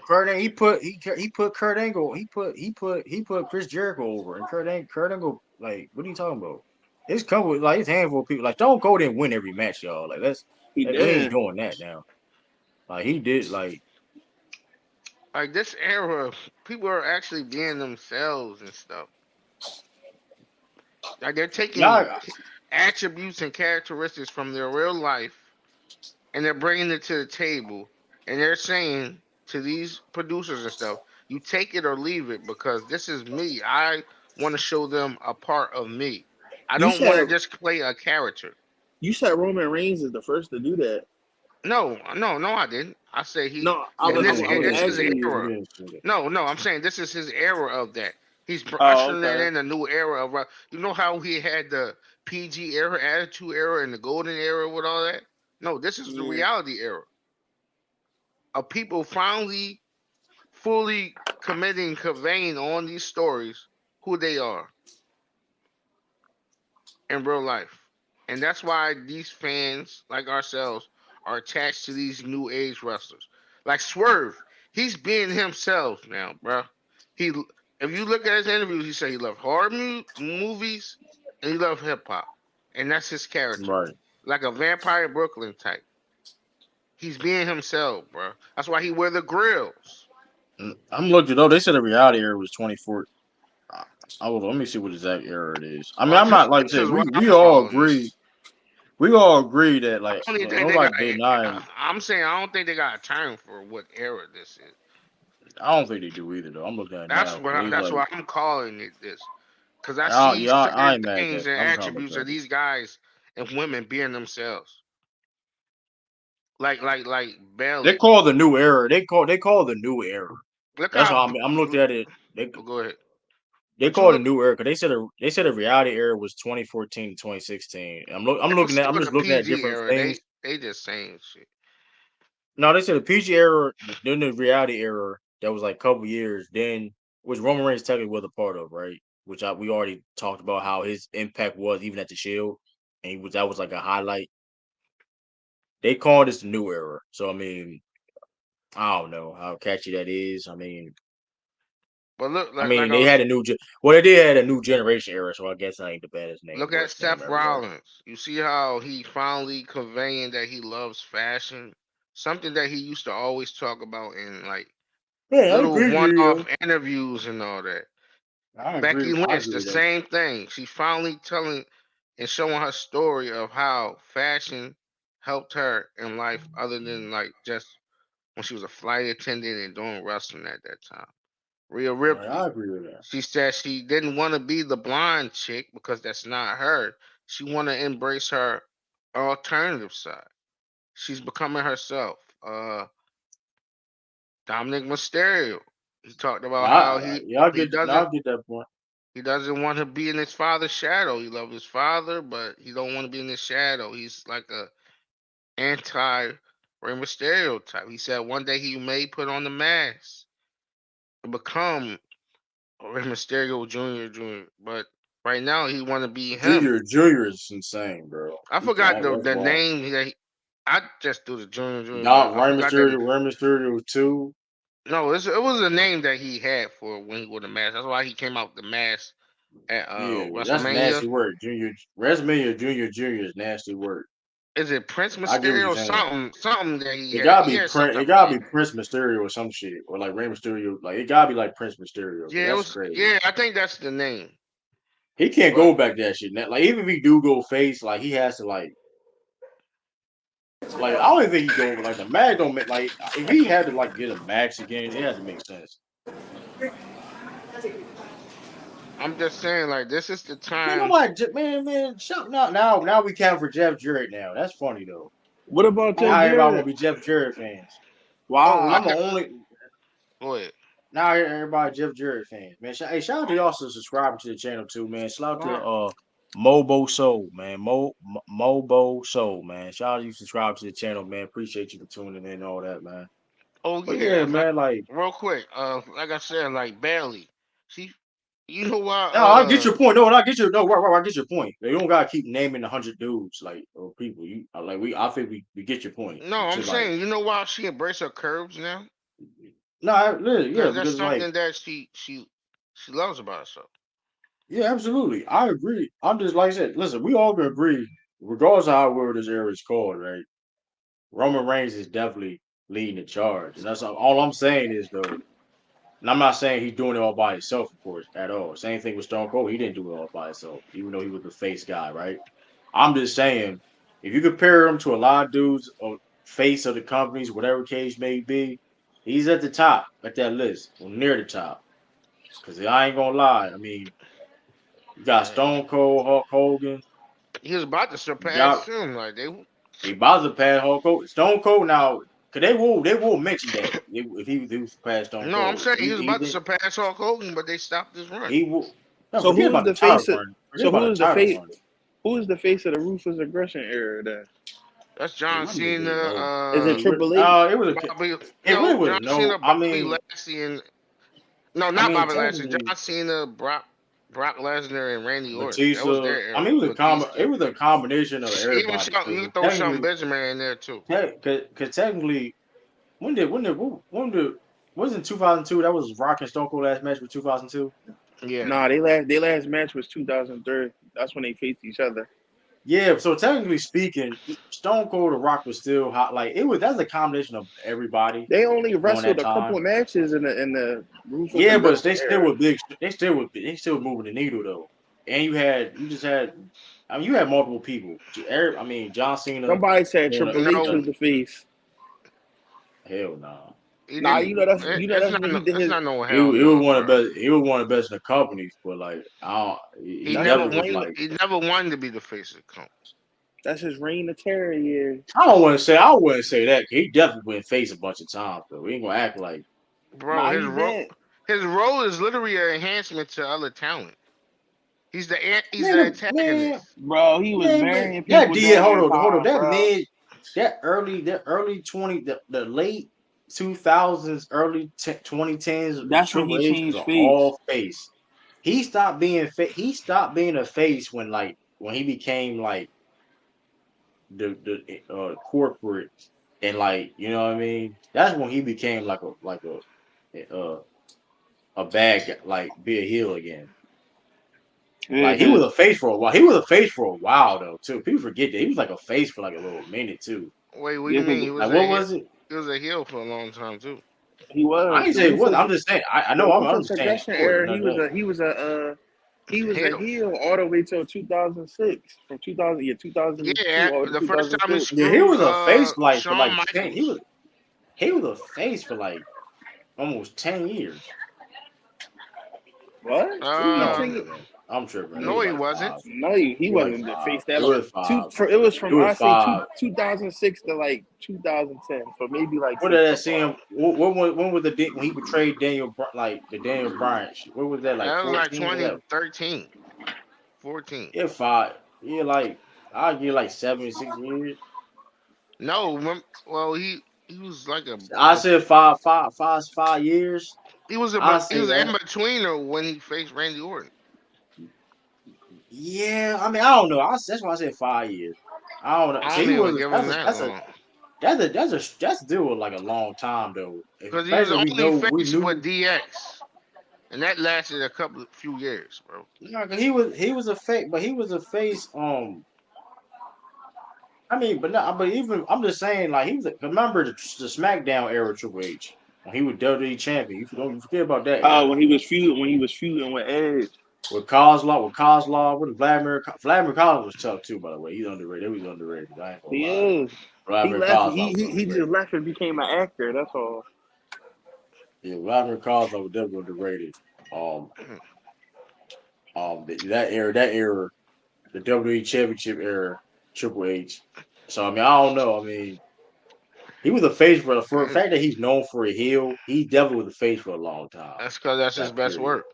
Kurt Angle, he put Kurt Angle, he put Chris Jericho over, and Kurt Angle, like, what are you talking about? It's come with like it's a handful of people. Like Stone Cold didn't win every match, y'all. He We ain't did. doing that now. Like he did, like this era. People are actually being themselves and stuff. Like they're taking y'all. attributes and characteristics from their real life and they're bringing it to the table and they're saying to these producers and stuff, you take it or leave it because this is me. I want to show them a part of me. I You don't want said to just play a character. you said Roman Reigns is the first to do that. No, I didn't. I say he No, Yeah, no, I was this is his asking you. era. No, I'm saying this is his era of that. He's Oh, ushering okay. in a new era of you know how he had the PG era, Attitude era, and the Golden era with all that. No, this is the Yeah. reality era of people finally fully committing, conveying on these stories who they are. in real life. And that's why these fans, like ourselves, are attached to these new age wrestlers. Like Swerve, he's being himself now, bro. He, if you look at his interviews, he said he loved horror movies and he loved hip hop, and that's his character, Right. like a vampire Brooklyn type. He's being himself, bro. That's why he wear the grills. I'm looking though. They said the reality era was 24. Let me see what exact era it is. I mean, Well, I'm not like I this said. is why We I'm all calling agree. this. We all agree that I like don't even think they got. nobody denying. I'm saying I don't think they got a term for what era this is. I don't think they do either though. I'm looking at it now. They That's like, why I'm calling it this, because I see I certain ain't mad at things that. and I'm trying to look attributes of at it. these guys and women being themselves, like They Bailey. call the new era. They call the new era. Look That's how. how I'm looking at it. Oh, go ahead. They But you call it a look. new era because they said the reality era was 2014 to 2016. That's I'm still just the looking at PG different era. things. They just saying shit. No, they said the PG era, then the reality era that was like a couple years, then which Roman Reigns technically was a part of, right? We already talked about how his impact was even at the Shield, and that was like a highlight. They call this the new era, so I mean, I don't know how catchy that is. But look, I like mean, I they was. had a well, they did had a new generation era, so I guess that ain't the baddest name, Look at worst name Seth ever though. Rollins. You see how he finally conveying that he loves fashion, something that he used to always talk about in like Yeah, I little agree with one-off you. interviews and all that. I agree. Becky I Lynch, agree the with that. same thing. She finally telling and showing her story of how fashion helped her in life, other than like just when she was a flight attendant and doing wrestling at that time. Rhea Right, I Ripley, agree with that. she said she didn't want to be the blonde chick because that's not her. She want to embrace her alternative side. She's becoming herself. Dominic Mysterio, he talked about how Yeah, I get that point. he doesn't want to be in his father's shadow. He loves his father, but he don't want to be in his shadow. He's like a anti Rey Mysterio type. He said one day he may put on the mask to become Rey Mysterio Jr. But right now he want to be him. Junior is insane, bro. I forgot That's the wild. name that I just do the Junior, but Dom I forgot that. Rey Mysterio 2. No, it was a name that he had for when he wore the mask. That's why he came out with the mask at Yeah, that's WrestleMania. nasty work. WrestleMania Junior is nasty work. Is it Prince I get what you're Mysterio? saying. Something that he It had. gotta He be had some It type of gotta name. be Prince Mysterio or some shit, or like Rey Mysterio. Like it gotta be like Prince Mysterio. Yeah, it That's was. crazy. Yeah, I think that's the name. He can't But go back to that shit. Like even if he do go face, like he has to like I don't even think he go like the mag don't make like if he had to like get a max again, it has to make sense. I'm just saying, like, this is the Man, time. nobody, shut now we count for Jeff Jarrett now. That's funny though. What about Oh, Jeff Now everybody want Jarrett? to be Jeff Jarrett fans. oh, Why? I'm look the at. only Go ahead. now everybody Jeff Jarrett fans. Man, hey, shout out to y'all for subscribing to the channel too, man. Shout out to Mobo Soul, man. Mobo Soul, man. Shout out to you subscribe to the channel, man. Appreciate you for tuning in and all that, man. Oh But yeah, yeah, like man, like real quick. Like I said, like Bailey. She, you know what? no, I get your point. No, I get your I get your point. You don't gotta keep naming 100 dudes like or people. You like I think we get your point. No, I'm To like saying, you know why she embraced her curves now? no, yeah, Because that's because like something that she loves about herself. yeah, absolutely. I agree. I'm just like I said, listen, we all can agree, regardless of how word this era is called, right? Roman Reigns is definitely leading the charge. And that's all I'm saying is though, and I'm not saying he's doing it all by himself, of course, at all. Same thing with Stone Cold. He didn't do it all by himself, even though he was the face guy, right? I'm just saying, if you compare him to a lot of dudes or face of the companies, whatever case may be, he's at the top at that list, or near the top. Because I ain't gonna lie. I mean, you got Yeah. Stone Cold, Hulk Hogan. He was about to You surpass got him. Like he about to pass Hulk Hogan. Stone Cold now, cause they will mention that if he was past Stone no, I'm Cold. saying he was He about to did surpass Hulk Hogan, but they stopped his run. he will. No, So forget who is about the the title face of? run. Forget So about who the is the title face? run. Who is the face of the ruthless aggression era? Then That's It John really was Cena. no. is it It really, Triple H? it was a. Bobby. It really No, was John no. Cena, Bobby Lashley, and no, I not mean, Bobby Lashley. technically, John Cena, Brock, Brock Lesnar and Randy Orton. That was Batista. their I era. mean, Batista. it was a combination of Even everybody. you Because can throw Sean technically, Benjamin in there too. because technically, when did wasn't 2002? That was Rock and Stone Cold last match with 2002. Yeah. Nah, they last match was 2003. That's when they faced each other. Yeah, so technically speaking, Stone Cold and Rock was still hot. Like it was, that's a combination of everybody They only during wrestled that a couple time. of matches in the Ruthless Yeah, but Aggression they still era. were big. They still moving the needle though. And you just had, I mean, you had multiple people. I mean, John Cena Somebody said doing Triple H No, was the face. hell no. he Nah, didn't. you know that's when he did It's his. not no He hell he was no, one of bro. the best. He was one of the best in the companies, but like I don't. He That's his never was reign. like. He never wanted to be the face of the company. That's his reign of terror year. I wouldn't say that. He definitely been faced a bunch of times though. We ain't gonna act like. Bro, Nah, he did. his role is literally an enhancement to other talent. He's the Man, man, antagonist. Bro, he was man, burying that people did during that hold on. time, That bro. man, that early 20, the late 2000s, early 2010s, That's when Triple he H was changed an face. all face. He stopped being a face when he became like the corporate and like you know what I mean. That's when he became a a bad guy, like be a heel again. Yeah, Like he was cause a face for a while. He was a face for a while though too. People forget that he was like a face for like a little minute too. Wait, what do yeah, you mean? 'cause Like what was it? He was a heel for a long time too. he I was ain't the say it was. ruthless I'm just saying. I the know. I'm ruthless just saying aggression story. era. No, no. He was a Heel. heel all the way till 2006. From 2002 Yeah, all to the first time he 2006. Yeah, he screwed was a face for Shawn like 10. Michaels. He was a face for like almost 10 years. What? He No, was I'm Uh, singing. tripping. I'm tripping. It no, was he like wasn't. 5. No, he It was like wasn't the 5. face that It long. was 5. It was It from was I say 5. 2006 to like 2010, so maybe like What did 6 I or see 5. him? When was when he betrayed like the Daniel Bryan shit? What was that like That was like 14? Was that 2013, 14. yeah 5? Yeah, like I'll give like 7, 6 years. No, well, he was like I said 5 years. I he say was an in that. betweener when he faced Randy Orton. Yeah, I mean I don't know. That's why I said 5 years. I don't know. I So don't he even was. give him that long That's still like a long time though. because he was Especially only we faced with knew. DX, and that lasted few years, bro. Yeah, 'cause he was a fake, but he was a face. I mean, but not. But even I'm just saying, like he was. Remember the SmackDown era Triple H when he was WWE champion. You don't forget about that era When he was feuding with Edge. with Vladimir Kozlov was tough too. By the way, he's underrated. He was underrated. I ain't gonna He lie. is. He Vladimir left. Kozlov was He just underrated. left and became an actor. That's all. Yeah, Vladimir Kozlov was definitely underrated. Um, that era, the WWE Championship era, Triple H. So I mean, I don't know. I mean, he was a face for the And fact that he's known for a heel. He definitely was a face for a long time. that's because that's his That best period. work.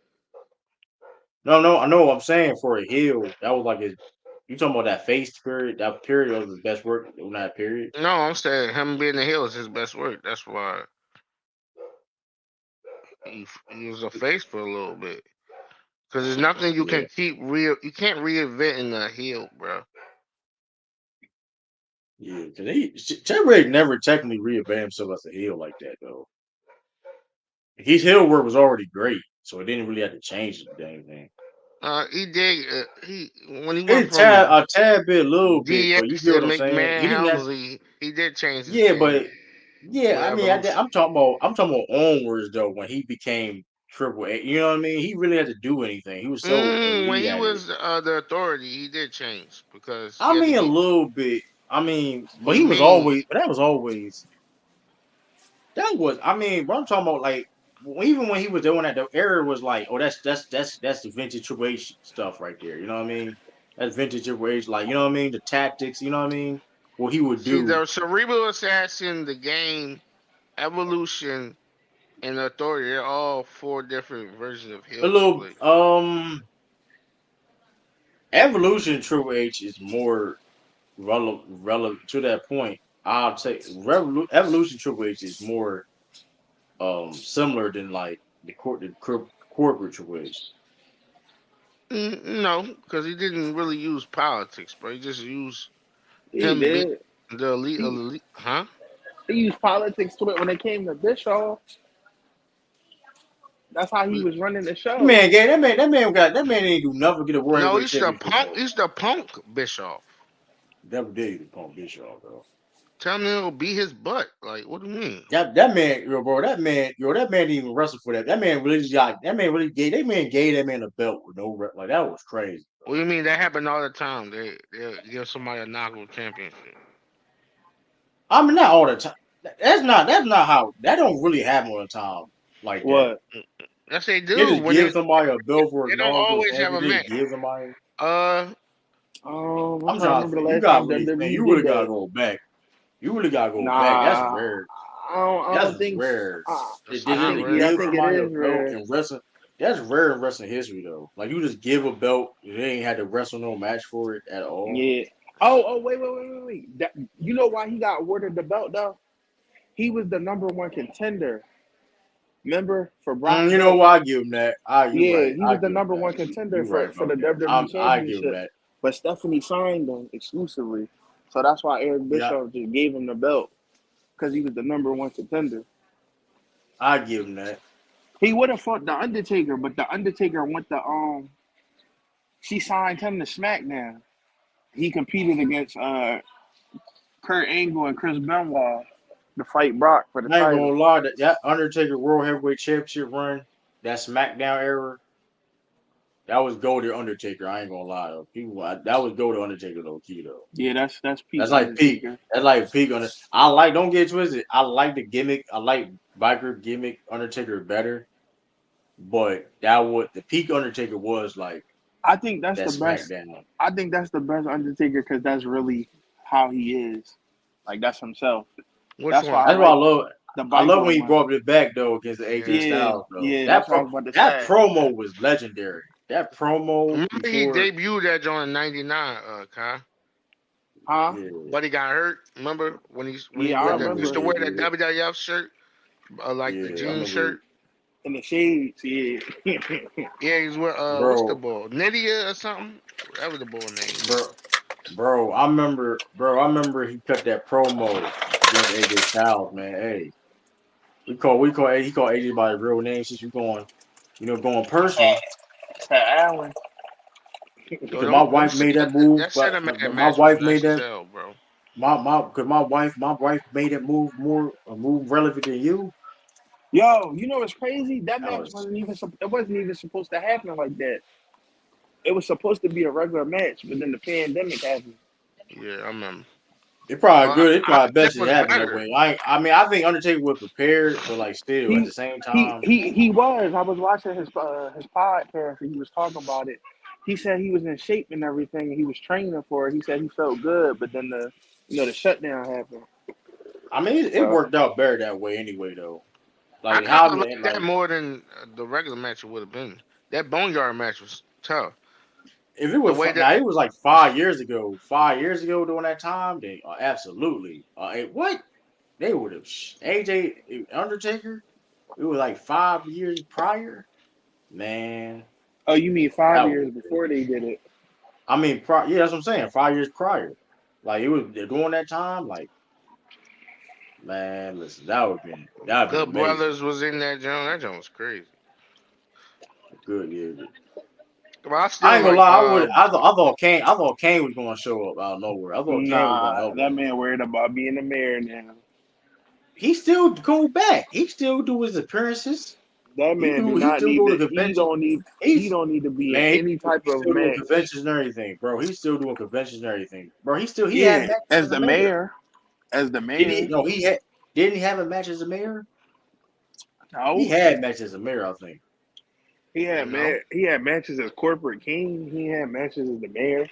No, I know what I'm saying for a heel. That was like his. You talking about that face period? That period was his best work in that period. No, I'm saying him being the heel is his best work. That's why he was a face for a little bit. Because there's nothing you Yeah, can keep real. You can't reinvent in a heel, bro. yeah. Because Triple H never technically reabandoned himself as a heel like that though. His heel work was already great, so it didn't really have to change anything. He did. He when he went It from a tad bit, a little bit, but you DX get to what I'm saying. McMahon He didn't have, Helmsley, he did change his yeah, game but yeah, with I mean, Evolution. I'm talking about onwards though. When he became Triple H, you know what I mean? He really had to do anything. He was so When elite he at it. was the authority, he did change because he I had to mean, a be. little bit. I mean, but What do you mean? but that was always, that was. I mean, what I'm talking about, like, even when he was doing that, the era was like, oh, that's the vintage Triple H stuff right there. You know what I mean? That's vintage Triple H, like, you know what I mean? The tactics, you know what I mean? What he would See, do. the Cerebral Assassin, the game, Evolution, and Authority, they're all four different versions of A heel Triple little H. Evolution Triple H is more relevant to that point. I'll say Evolution Triple H is more similar than like the corporate Triple H. No, because he didn't really use politics, bro. He just used He him being did. the elite, He, elite, huh? he used politics to it when it came to Bischoff. That's how he was running the That show. man, gay. That man didn't do nothing to get a world No, heavyweight he's the championship punk. though. He's the punk Bischoff. That did the punk Bischoff though. Tell him he'll beat his butt. Like, what do you mean? That man, bro, that man didn't even wrestle for that. That man really gave that man a belt with no like that was crazy. What do you mean? That happened all the time. They give somebody a knockout championship. I mean, not all the time. That's not how that don't really happen all the time like that. What? Yes, they They do. just When they give somebody a belt for they as don't long as always have a they match. give somebody. Uh, I'm I'm trying to trying to remember the think. You last got time really, man. WWE You did really gotta that. go back. You really gotta go back. That's Nah, rare. I That's don't think. rare. it's They not just rare. I give think it somebody a is belt rare. in wrestling. That's rare in wrestling history, though. Like you just give a belt, they ain't had to wrestle no match for it at all. Yeah. Oh, wait. You know why he got awarded the belt though? He was the number one contender. Remember for Brock's You know belt? what? I give him that. You're Yeah, right. he I was the give him number that. one contender You're right for about the that. WWE I give him Championship. that. But Stephanie signed him exclusively, so that's why Eric Yeah, Bischoff just gave him the belt because he was the number one contender. I give him that. He would have fought the Undertaker, but the Undertaker went to She signed him to SmackDown. He competed against Kurt Angle and Chris Benoit to fight Brock for the I ain't gonna title. lie. That Undertaker World Heavyweight Championship run, that SmackDown era, that was golded Undertaker. I ain't gonna lie though. That was golded Undertaker though, key though. Yeah, that's peak That's like peak. Undertaker. That's like peak on it. I like. Don't get it twisted. I like the gimmick. I like biker gimmick Undertaker better. But that what the peak Undertaker was like I think that's that the best. SmackDown. I think that's the best Undertaker because that's really how he is. Like that's himself. which That's why I one? That's why I like love. the I love biker when he one. brought it back though against the AJ Yeah. Yeah, Styles though. yeah, that's what I was about to That say. promo was legendary. That promo Remember he before. debuted that joint in '99, Kai. Huh? Yeah, But he got hurt. Remember when he Yeah, I wore I that remember used remember. to he wear that did it. WWF shirt, like the Yeah, I jean remember. shirt. In the shades, yeah. Yeah, he's with what's the Bro, ball? Nydia or something? Whatever the ball name bro, is. I remember he cut that promo against AJ Styles, man. Hey, he called AJ by his real name since you going personal. Pat Allen. Yo, Because my wife don't say made that that. move, That but cinematic my match was wife made nice as that hell, bro. because my wife made that move more a move relevant than you. Yo, you know what's crazy? That That match was it wasn't even supposed to happen like that. It was supposed to be a regular match, but then the pandemic happened. Yeah, I remember. it probably Well, good. It I probably think that best it was happened that better. way. I think Undertaker was prepared, but like still at the He same time, he was. I was watching his podcast and he was talking about it. He said he was in shape and everything. And he was training for it. He said he felt good, but then the shutdown happened. I mean it So worked out better that way anyway though. I Like kind how of like like that more than the regular match it would have been. That Boneyard match was tough. if it The was way that now it was like 5 years ago. 5 years ago during that time, then absolutely. What they would have AJ Undertaker. It was like 5 years prior. Man, oh, you mean that 5 years would. before they did it? I mean, yeah, that's what I'm saying. 5 years prior, like it was during that time. Like, man, listen, that'd been the amazing. brothers was in that joint. That joint was crazy. Good, yeah. But I I still ain't gonna like lie. I thought Kane was gonna show up out of nowhere. I thought Kane was gonna Nah, help that him. man worried about being the mayor now. He still go back. He still do his appearances. That man do He not still need go to. to conventions. He He's don't need to be in man. any type He's of still doing match. conventions and everything, bro. He's still doing conventions and everything, bro. He had Yeah, matches as as a the mayor. mayor, as the Did he? mayor. No, he had. Didn't he have a match as a mayor? He No, had matches as a mayor, I think. no. He had matches as corporate king. He had matches as the mayor.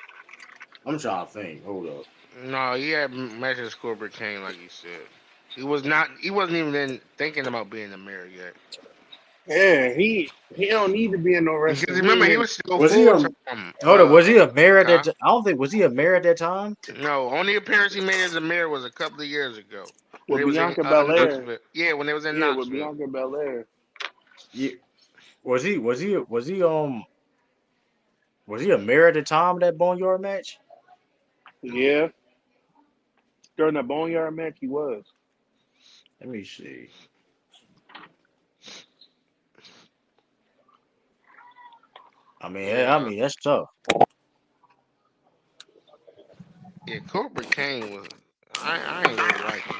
I'm trying to think. Hold up. No, he had matches Corbett Kane, like he said. He was not. He wasn't even then thinking about being the mayor yet. Yeah, he don't need to be in no Because wrestling. He remember, ain't he in. was still Was he full a time. hold up? Was he a mayor at that? Kai. I don't think was he a mayor at that time. No, only appearance he made as a mayor was a couple of years ago when With they was in Bianca Belair. Knoxville. Yeah, when they was in Yeah, with Knoxville. Bianca Belair. Yeah. Was he? Was he a mayor at the time of that Boneyard match? Yeah, during the Boneyard match, he was. Let me see. Yeah, That's tough. yeah. Cobra Kane was. I ain't really like him.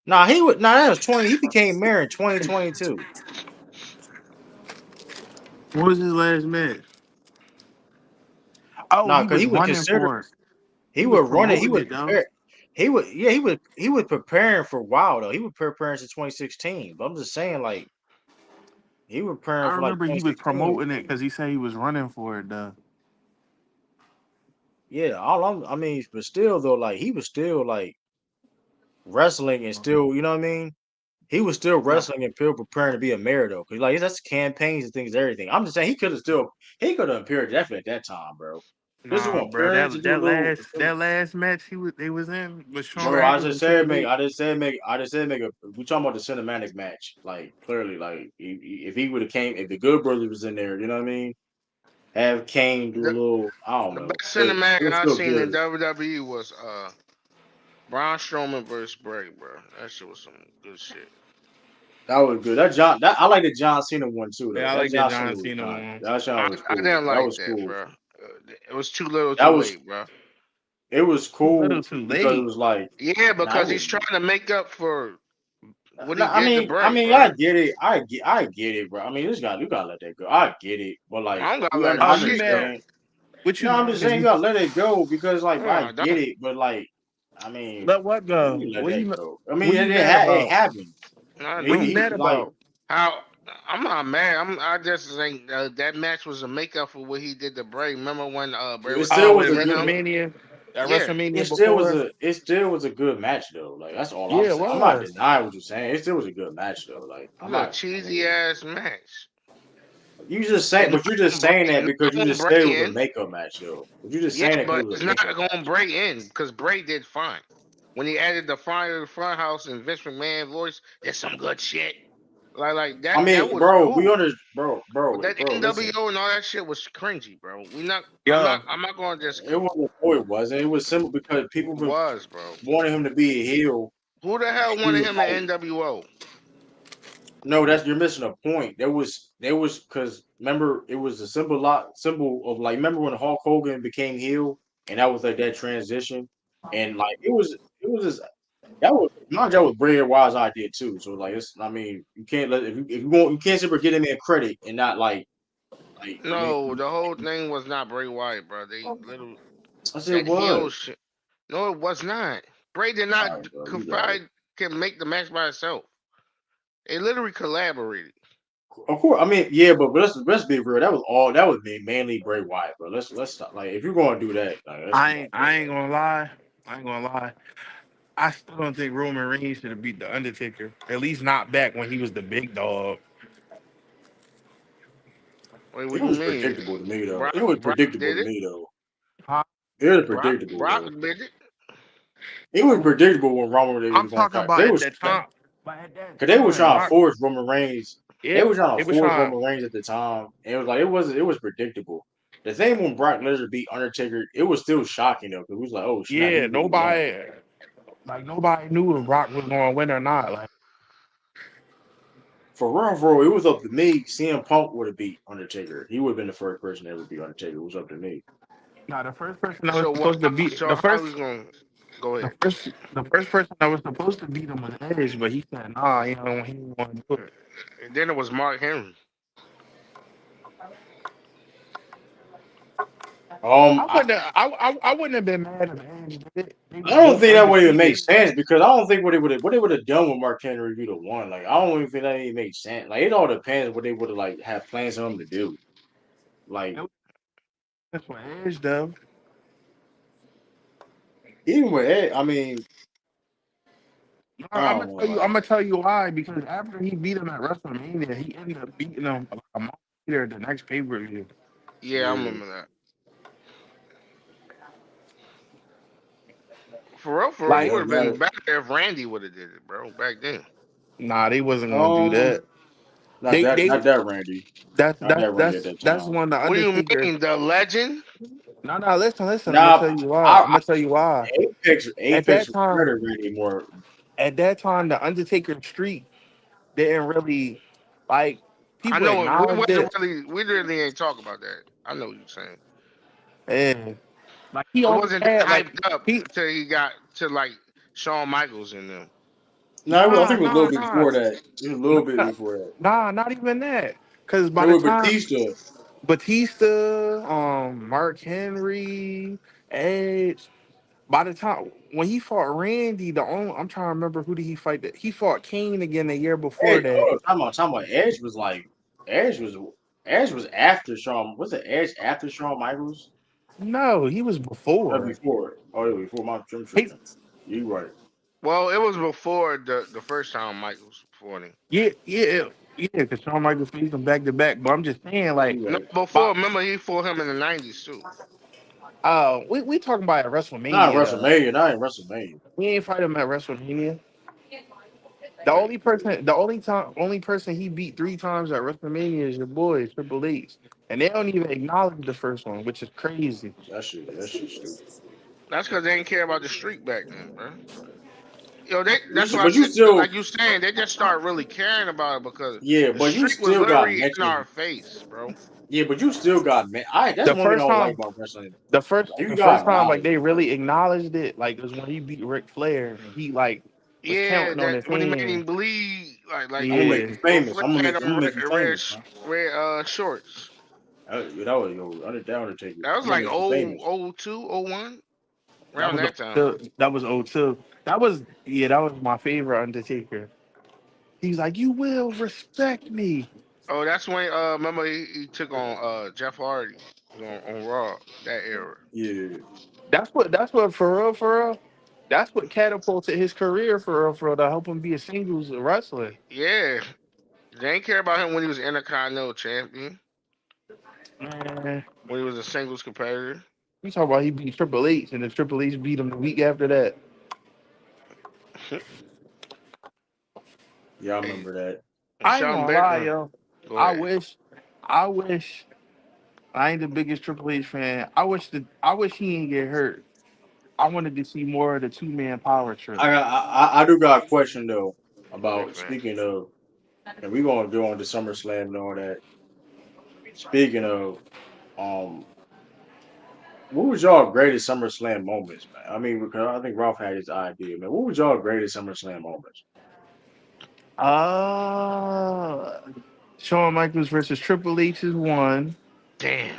That was 20. He became mayor in 2022. What was his last match? Oh, Nah, he because was he was running considered. for it. He He was was running. He promoting was it though. prepared. He was preparing for a while though. He was preparing since 2016. But I'm just saying, like, he was preparing I for like remember he was 2016. promoting it because he said he was running for it though. Yeah, I mean, but still though, like he was still like wrestling and still, you know what I mean? He was still No, wrestling and still preparing to be a mayor though. Cause like that's campaigns and things, everything. I'm just saying he could have appeared definitely at that time, bro. This is nah, what bro. appearance to do a little. That last match they was in was Shawn Bro, Michaels and Triple H. I just said make a. We talking about the cinematic match, like clearly, like if he would have came, if the Good Brothers was in there, you know what I mean? Have Kane do a The, little, I don't the know, best but it cinematic was I still seen in good. WWE was Braun Strowman versus Bray, bro. That shit was some good shit. That was good. I like the John Cena one too, though. Yeah, I That like that John Cena John was Cena kind. one. That John was I cool. didn't That like was that, cool. bro. It was too little, That too was late, bro. it was Too little, cool too because it late. was like, Yeah, nah, it because was. he's trying to make up for what he Nah, did to I Bray, mean, bro. I get it. I get it, bro. I mean, you gotta let that go. I get it, but like, I don't gotta you let Oh, no you shit go. mad? understand. What you No, I'm mad? just saying you gotta let it go because like I Oh, get don't. it, but like I mean, Let what you go? can let that go. I mean, What you mad it about? happened. I What you don't. mad Like about? How? I'm not mad. I just think that match was a makeup for what he did to Bray. Remember when Bray it was still Oh, trying was to at a hit good. him? WrestleMania, Yeah. before. It still was a good match though. Like that's all I'm Yeah, it saying. I'm not was. denying what you're saying. It still was a good match though. Like It I'm was a not. I cheesy mean, ass match. you just saying, It's but you're not just gonna saying break. that Not because you gonna just said it break was a in. makeup match though. But you're just Yeah, saying that because but it was it's a not makeup gonna match. break in because Bray did fine. When he added the fire to the front house and Vince McMahon voice, that's some good shit. Like I that mean, was cool. bro, But that bro. Listen, NWO and all that shit was cringy, bro. We not. Yo, I'm not gonna just. it wasn't. No, it wasn't. It was simple because people It been was, bro. wanting him to be a heel. Who the hell He wanted was him like, in NWO? no, that's you're missing a point. There was because remember it was a symbol of like remember when Hulk Hogan became heel and that was like that transition and like it was just that was not that was Bray Wyatt's idea too. So like it's I mean you can't let if you want you can't simply get him in credit and not like I mean No, the whole thing was not Bray Wyatt, bro. They little I said that heel was shit. No, it was not. Bray did all not right, bro, you got it. confide can make the match by itself. They literally collaborated. Of course, I mean, yeah, but let's be real. That was mainly Bray Wyatt, bro. Let's stop. Like, if you're gonna do that, like, let's come on, I ain't gonna lie. I ain't gonna lie. I still don't think Roman Reigns should have beat the Undertaker. At least not back when he was the big dog. Wait, what it do you was mean? predictable to me though. It was Brock predictable did to it. me though. Huh? It was Brock predictable Brock though. did it. It was predictable when Roman Reigns I'm was going talking to. about They at was that time. But at that because they were time, trying to Brock, force Roman Reigns. They yeah, were trying they to was force trying. Roman Reigns at the time, and it was like it was predictable. The thing when Brock Lesnar beat Undertaker, it was still shocking though because it was like, oh snap, he Yeah, really won. nobody knew if Brock was going to win or not. Like, For real, it was up to me. CM Punk would have beat Undertaker. He would have been the first person to ever beat Undertaker. It was up to me. nah, the first person that was supposed to beat So how we gonna go ahead? the first person that was supposed to beat him was Edge, but he said nah, he didn't want to do it. And then it was Mark Henry. I wouldn't have been mad if Edge did it. They I was don't both think that would even make undefeated. sense because I don't think what they would have done with Mark Henry if he'd have won. Like I don't even think that even made sense. Like it all depends what they would have like had plans on him to do. Like That's what Edge though. even with Ed, I mean, I don't know. I'm Like gonna tell you why. Because after he beat him at WrestleMania, he ended up beating him a month later at the next pay per view. Yeah, I yeah, remember that. For real, it yeah, Like, would have that been better if Randy would have did it, bro, back then. nah, they wasn't gonna do um, that. Not They that, they not that Randy, that's not that's that Randy at that's that that's time. when the What do you Undertaker. mean, the legend? No, listen. I'm gonna Nah, tell you why. I, I'm gonna tell you why. At Apex that was time, better Randy more. the Undertaker streak didn't really like I people know it. We acknowledged wasn't it, really. We really ain't talk about that. I know what you're saying. and like he It only wasn't that had like hyped up he until he got to like Shawn Michaels in them. No, I think nah it was a little nah bit nah before that. It was a little bit nah before that. not even that. Because by It the was time Batista. Batista, Mark Henry, Edge. By the time when he fought Randy, I'm trying to remember who did he fight. That he fought Kane again the year before Edge, that. talking about Edge was like Edge was Edge was after Shawn. Was it Edge after Shawn Michaels? No, he was before. Before. Oh, yeah, before my trim He, tripping. You right. Well, it was before the first time Michaels fought him. yeah, because Shawn Michaels faced him back to back. But I'm just saying, like, You No, right. before. my, Remember, he fought him in the '90s too. we talking about at Not WrestleMania though. WrestleMania. Not in WrestleMania. We ain't fight him at WrestleMania. Right. Only person he beat 3 times at WrestleMania is your boy Triple H, and they don't even acknowledge the first one, which is crazy. That shit stupid. That's because they didn't care about the streak back then, bro. They. That's why I But you said, still, like you saying, they just started really caring about it because yeah, the but you streak was still got literally in matches. our face, bro. Yeah, but you still got man. That's The one thing I first don't like time about wrestling. the first Like, you the got first time acknowledge like they it. Like, really acknowledged it, like, was when he beat Ric Flair and he like was Yeah, counting on that his when he made hand. him bleed, like I'm gonna make Yeah, you when famous. Flair had I'm them gonna make you red, famous, man. red shorts. That was yo that Undertaker. That was I'm gonna like make you oh famous. oh 02, oh 01, that around was that time. that was '02. That was my favorite Undertaker. He's like, you will respect me. Oh, that's when remember he took on Jeff Hardy on Raw that era. Yeah. That's what for real. That's what catapulted his career for real to help him be a singles wrestler. Yeah, they didn't care about him when he was Intercontinental Champion, Man, when he was a singles competitor. you talk about he beat Triple H and then Triple H beat him the week after that. Yeah, I Hey, remember that. and I ain't Sean gonna lie, Benton, yo. go I ahead. wish, I wish I ain't the biggest Triple H fan. I wish he didn't get hurt. I wanted to see more of the 2-man power trip. I do got a question though Big about fan. speaking of, and we're gonna go on to SummerSlam and all that. Speaking of, um, what was y'all greatest SummerSlam moments, man? I mean, because I think Ralph had his idea, man. What was y'all greatest SummerSlam moments? Uh Shawn Michaels versus Triple H is one. Damn.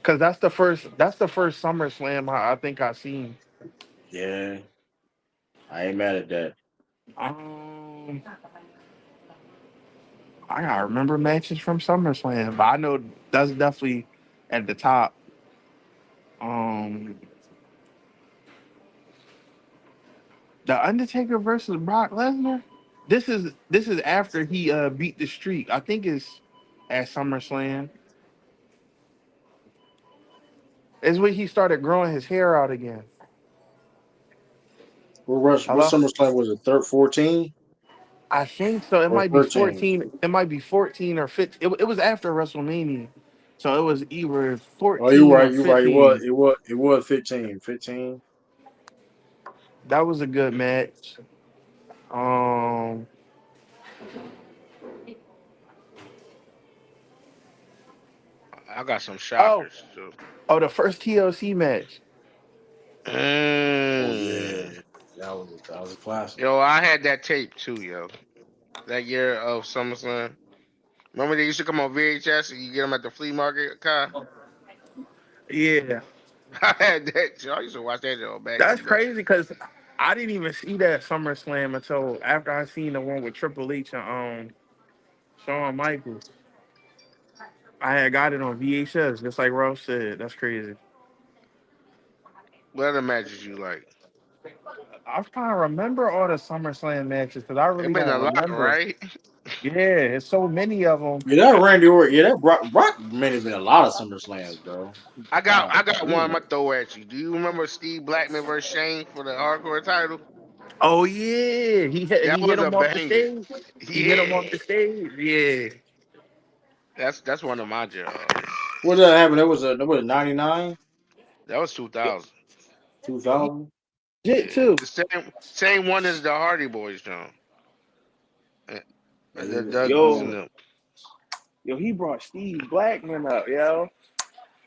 Cause that's the first SummerSlam I think I seen. Yeah, I ain't mad at that. Um I gotta remember matches from SummerSlam, but I know that's definitely at the top. Um The Undertaker versus Brock Lesnar. This is after he beat the streak. I think it's at SummerSlam. It's when he started growing his hair out again. What Hello? SummerSlam was it? 14 I think so. It or might be 13? 14. It might be 14 or 15. It was after WrestleMania. So it was either Oh, you're 14 right. or You're right. It was 15. it was it was 15. 15. That was a good match. Um I got some oh, shockers too. the first TLC match. Oh yeah, Mm. that was a classic. Yo, I had that tape too, yo. That year of SummerSlam. Remember they used to come on VHS and you get them at the flea market, Kai? Yeah. I had that. I used to watch that show back in That's the day. crazy because I didn't even see that SummerSlam until after I seen the one with Triple H and Shawn Michaels. I had got it on VHS, just like Ralph said. That's crazy. What other matches you like? I'm trying to remember all the SummerSlam matches because I It really been don't a lot, remember. right? Yeah, it's so many of them. Yeah, that Randy Orton. Yeah, that Brock man has been a lot of SummerSlams, bro. God, I got one I'm damn. gonna throw at you. Do you remember Steve Blackman versus Shane for the hardcore title? Oh yeah, he That hit was a him off the banger. stage. He hit him off Yeah, the stage. Yeah. that's one of my jobs. What did that happen? That was 99, That was 2000. Yo, he 2000. legit Yeah, too. the same one as the Hardy Boys, John. And that's in Yo, the he brought Steve Blackman up, yo.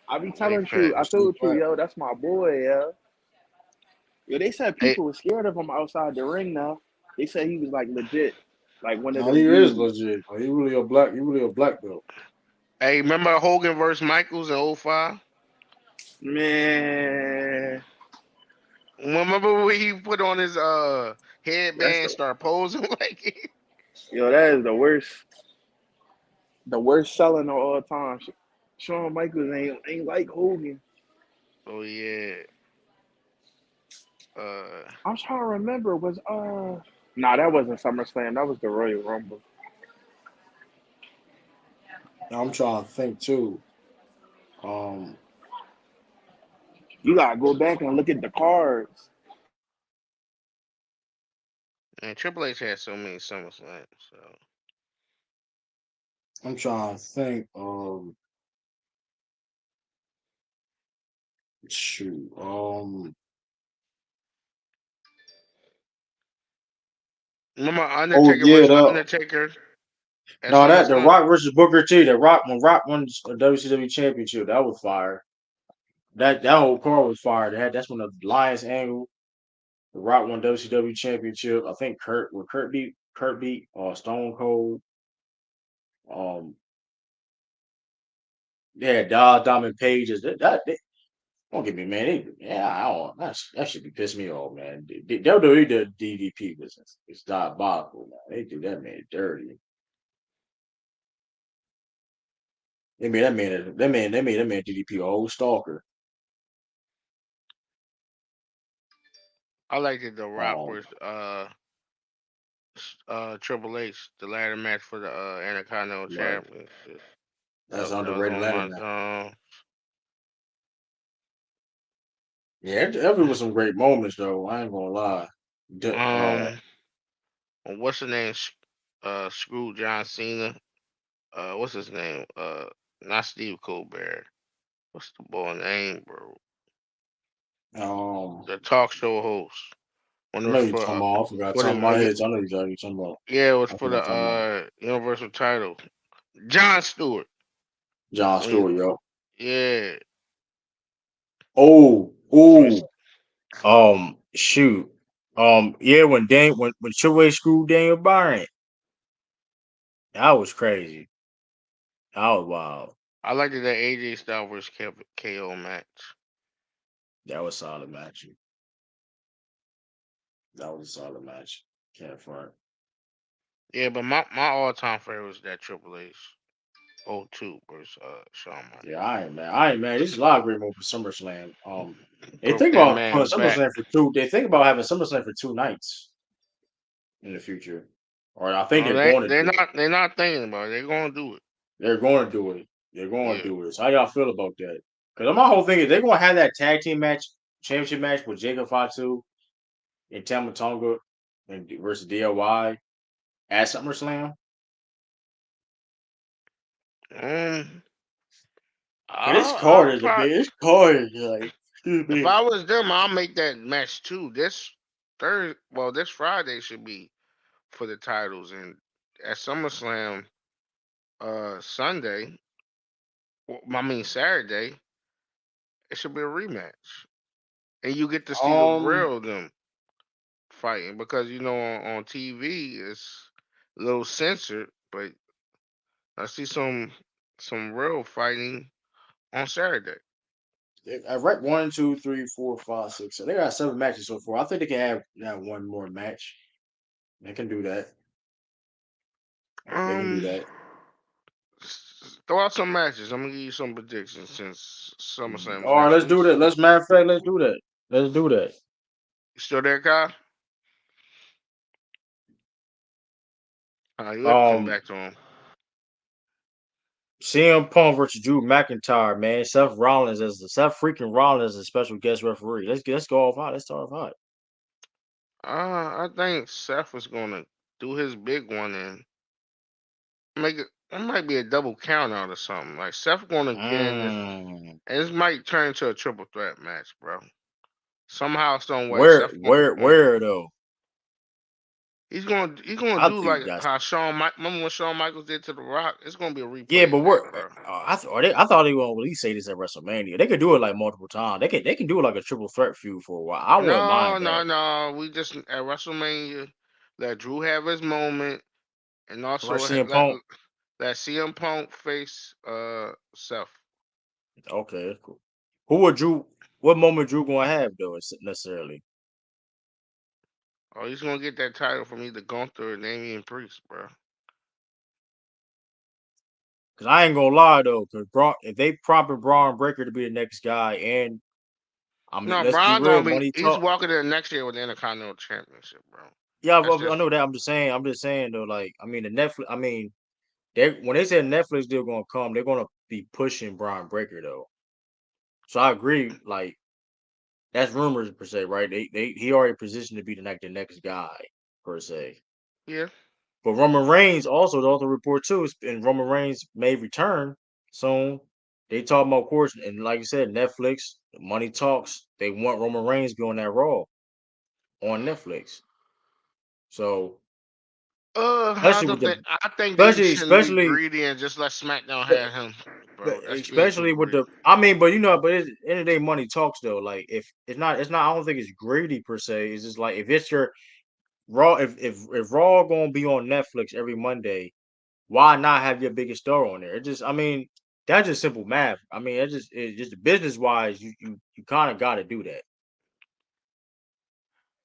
I be big telling you, I facts. Steve told you, Black. yo, that's my boy, yo. Yo, they said Hey, people were scared of him outside the ring now. They said he was like legit, like one of No, he them is dudes. legit. He really a black. He really a black belt. hey, remember Hogan versus Michaels in '05? Man, Remember when he put on his that's headband, and the start posing like it? yo, that is the worst selling of all time. Shawn Michaels ain't like Hogan. Oh yeah. Uh, I'm trying to remember. Was nah, that wasn't SummerSlam. That was the Royal Rumble. I'm trying to think too. Um, You gotta go back and look at the cards. and Triple H had so many SummerSlams. So I'm trying to think. Shoot. remember Oh Undertaker yeah, versus the Undertaker at no that the SummerSlam? Rock versus Booker T. The Rock when Rock won a WCW championship, that was fire. That whole card was fire. That's when the Lions angle. The Rock won WCW championship. I think Kurt beat Stone Cold. Um, yeah, Diamond Pages. Don't get me, man. I don't. That should be pissing me off, man. WWE the DDP business. It's diabolical, man. They do that man dirty. They made that man DDP a whole stalker. I liked it. The Rock Um, versus Triple H, the ladder match for the Intercontinental right. Championship. That's That was underrated one of ladder my man. songs. Yeah, it was some great moments though. I ain't gonna lie. Um, what's the name? Screw John Cena. What's his name? Not Steve Colbert. What's the boy name, bro? Um, The talk show host. When it I was know you're talking about. I forgot. for Top the of my head. I know you're talking about. yeah, it was I for forgot the talking about Universal title. John Stewart. John When Stewart, yo. yeah, Oh, when it's, oh. Shoot. Yeah, when Triple H screwed Daniel Bryan, that was crazy. That was wild. I liked it that AJ Styles versus KO match. That was a solid match. That was a solid match. Can't front. Yeah, but my all time favorite was that Triple H '02 versus Shawn Michaels. Yeah, I ain't mad. There's a lot of great moments for SummerSlam. They Broke think that about putting man back. SummerSlam for two. They think about having SummerSlam for 2 nights in the future, or I think No, they're going to they're do it. not thinking about it. They're gonna do it. They're going to do it. They're going to Yeah. do it. So how y'all feel about that? Because my whole thing is they're going to have that tag team match, championship match with Jacob Fatu and Tama Tonga and versus DIY at SummerSlam. Um, Because this I'll card is a probably big. This card is like, excuse if me. I was them, I'll make that match too. This Friday should be for the titles, and at SummerSlam, Sunday, I mean Saturday, it should be a rematch, and you get to see the Um, real them fighting because on TV it's a little censored, but I see some real fighting on Saturday. I rank 1, 2, 3, 4, 5, 6. So they got 7 matches so far. I think they can have one more match. They can do that. They can do Um, that. throw out some matches. I'm gonna give you some predictions since SummerSlam is All right, next let's week. do that. Let's matter of fact, let's do that. Let's do that. You still there, Kyle? You have to come Um, back to him. CM Punk versus Drew McIntyre, man. Seth freaking Rollins as a special guest referee. Let's go off hot. Let's start off hot. I think Seth is gonna do his big one and make it. It might be a double count out or something. Like Seth gonna get in this, Mm. and this might turn into a triple threat match, bro. Somehow, some way, Seth gonna. Where though? He's gonna I do think like that's how remember what Shawn Michaels did to The Rock? It's gonna be a yeah, replay but of that, where? bro. I thought they were gonna at least say this at WrestleMania. They could do it like multiple times. They can do it like a triple threat feud for a while. I wouldn't No, mind no, that. no. We just at WrestleMania let Drew have his moment, and Like also CM Punk. let CM Punk face Seth. Okay, that's cool. Who would Drew? What moment Drew gonna have though? Necessarily? Oh, he's gonna get that title from either Gunther or Damian Priest, bro. Cause I ain't gonna lie though. Cause if they proper Braun Breaker to be the next guy, and I mean No, let's be Braun real, gonna be. money He's talk. walking in the next year with the Intercontinental Championship, bro. Yeah, That's I just know that. I'm just saying. I'm just saying though. Like I mean, the Netflix. I mean, they when they said Netflix deal gonna come, they're gonna be pushing Braun Breaker though. So I agree. Like that's rumors per se, right? He already positioned to be the next guy per se. yeah. But Roman Reigns also the other report too is and Roman Reigns may return soon. They talking about of course, and like you said, Netflix, money talks. They want Roman Reigns to be on that Raw on Netflix. So I especially with don't think. the I think they shouldn't be especially greedy and just let SmackDown but have him, but bro. That's being too especially with greedy. the I mean, but you know, but at the end of the day, money talks though. Like if it's not I don't think it's greedy per se. It's just like if it's your Raw if Raw gonna be on Netflix every Monday, why not have your biggest star on there? It just I mean, that's just simple math. I mean, it's just business wise, you kind of gotta do that.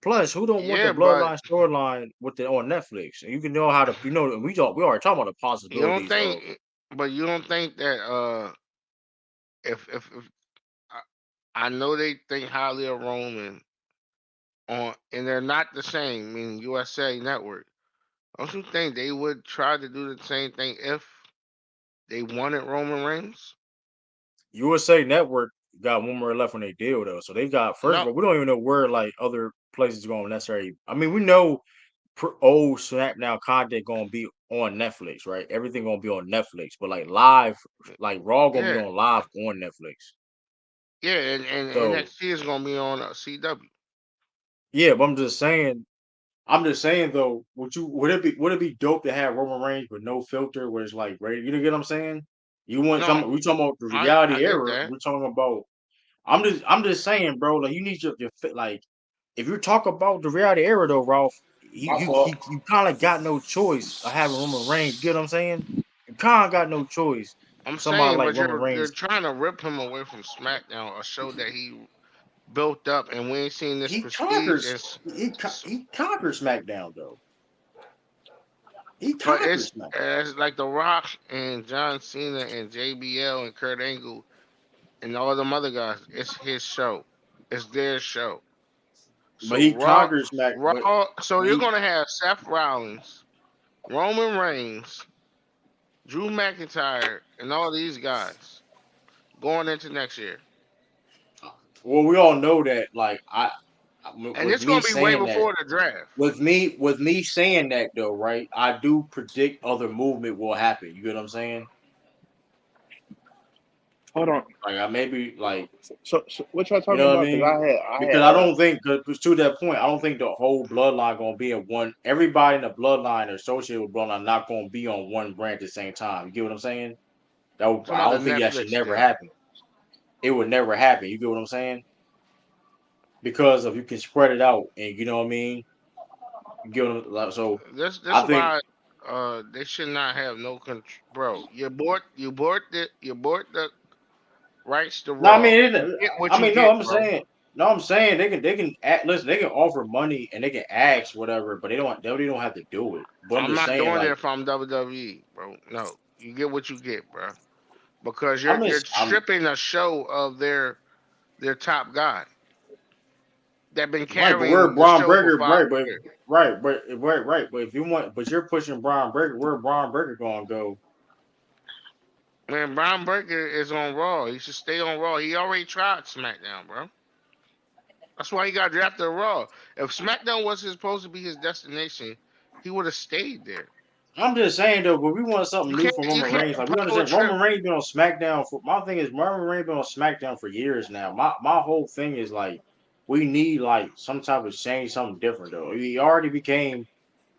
Plus, who don't want the Yeah, but bloodline storyline with the on Netflix? And you can know how to you know we already talking about the you don't possibilities of think. But you don't think that if I know they think highly of Roman on, and they're not the same. Meaning USA Network. Don't you think they would try to do the same thing if they wanted Roman Reigns? USA Network got one more left on their deal though. So they got first of No, all, we don't even know where like other places going to necessarily. I mean, we know old SmackDown content gonna be on Netflix, right? Everything gonna be on Netflix, but like live, like Raw gonna be yeah, on live on Netflix. yeah, and So NXT is gonna be on CW. yeah, but I'm just saying though, would it be dope to have Roman Reigns with no filter, where it's like, right? You know what I'm saying? You want No, some? We talking about the I reality get era. that. We're talking about. I'm just saying, bro. Like you need your fit. Like if you talk about the reality era though, Ralph, My fault. you kind of got no choice of having Roman Reigns. You get what I'm saying? You kind of got no choice. I'm Somebody saying, like but Roman you're Reigns, trying to rip him away from SmackDown, a show that he built up, and we ain't seen this he prestige. And conquers. He conquers SmackDown though. He but conquers SmackDown. it's like The Rock and John Cena and JBL and Kurt Angle and all them other guys. It's his show. It's their show. But So he conquers Smack. Raw. So But you're he gonna have Seth Rollins, Roman Reigns, Drew McIntyre, and all these guys going into next year, well, we all know that. Like and with it's me gonna be way saying that. before the draft. With me saying that though, right? I do predict other movement will happen. You get what I'm saying? Hold on. Like I maybe like So what y'all you talking know what I about? Because mean? I Because had I don't think cause to that point, I don't think the whole bloodline gonna be in one. Everybody in the bloodline or associated with bloodline not gonna be on one brand at the same time. You get what I'm saying? Some I other don't think that should Netflix never deal. happen. It would never happen. You get what I'm saying? Because of you can spread it out and you know what I mean. You get what so This I think. why they should not have no control, bro. You bought the rights to No, I Raw. mean, You get what I you mean, no, get, I'm bro. saying, no, I'm saying they can act, listen, they can offer money and they can ask whatever, but they don't have to do it. But I'm I'm just not saying, doing it like, if I'm WWE, bro. No, you get what you get, bro. Because I'm you're just, I'm stripping a show of their top guy that been right, but we're carrying the Braun show for Breaker, 5 years. but if you want, but you're pushing Braun Breaker, where Braun Breaker gonna go? Man, Brian Breaker is on Raw. He should stay on Raw. He already tried SmackDown, bro. That's why he got drafted to Raw. If SmackDown was supposed to be his destination, he would have stayed there. I'm just saying though, but we want something new from You Roman can't Reigns. Like we power understand trip. Roman Reigns been on SmackDown for my thing is Roman Reigns been on SmackDown for years now. My whole thing is like we need like some type of change, something different though. He already became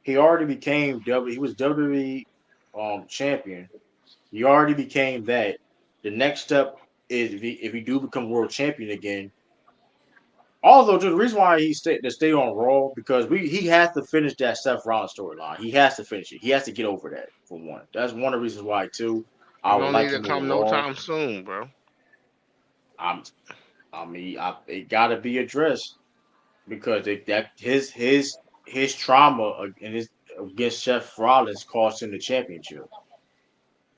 he was WWE champion. He already became that. The next step is if he do become world champion again. Although the reason why he stay on Raw because he has to finish that Seth Rollins storyline. He has to finish it. He has to get over that for one. That's one of the reasons why too. I It would don't need like to him on come no Raw. time soon, bro. I'm, it got to be addressed because his trauma and his against Seth Rollins cost him the championship,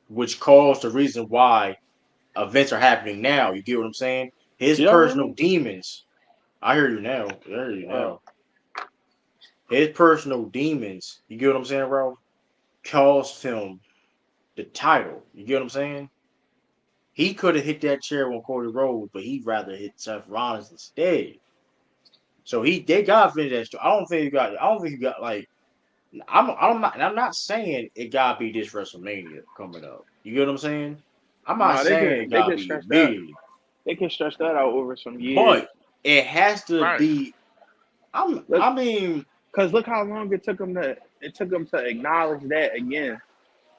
which caused the reason why events are happening now. You get what I'm saying? His Y'all hear personal me? demons. I hear you now. I hear you Uh, now. His personal demons, you get what I'm saying, bro? Cost him the title. You get what I'm saying? He could have hit that chair on Cody Rhodes, but he'd rather hit Seth Rollins instead. So they gotta finish that story. I don't think you got like I'm not saying it gotta be this WrestleMania coming up. You get what I'm saying? I'm not no, saying it they gotta could be stretch that. immediately. They could stretch that out over some years. But it has to Right. be Look, I mean cause look how long it took them to acknowledge that again.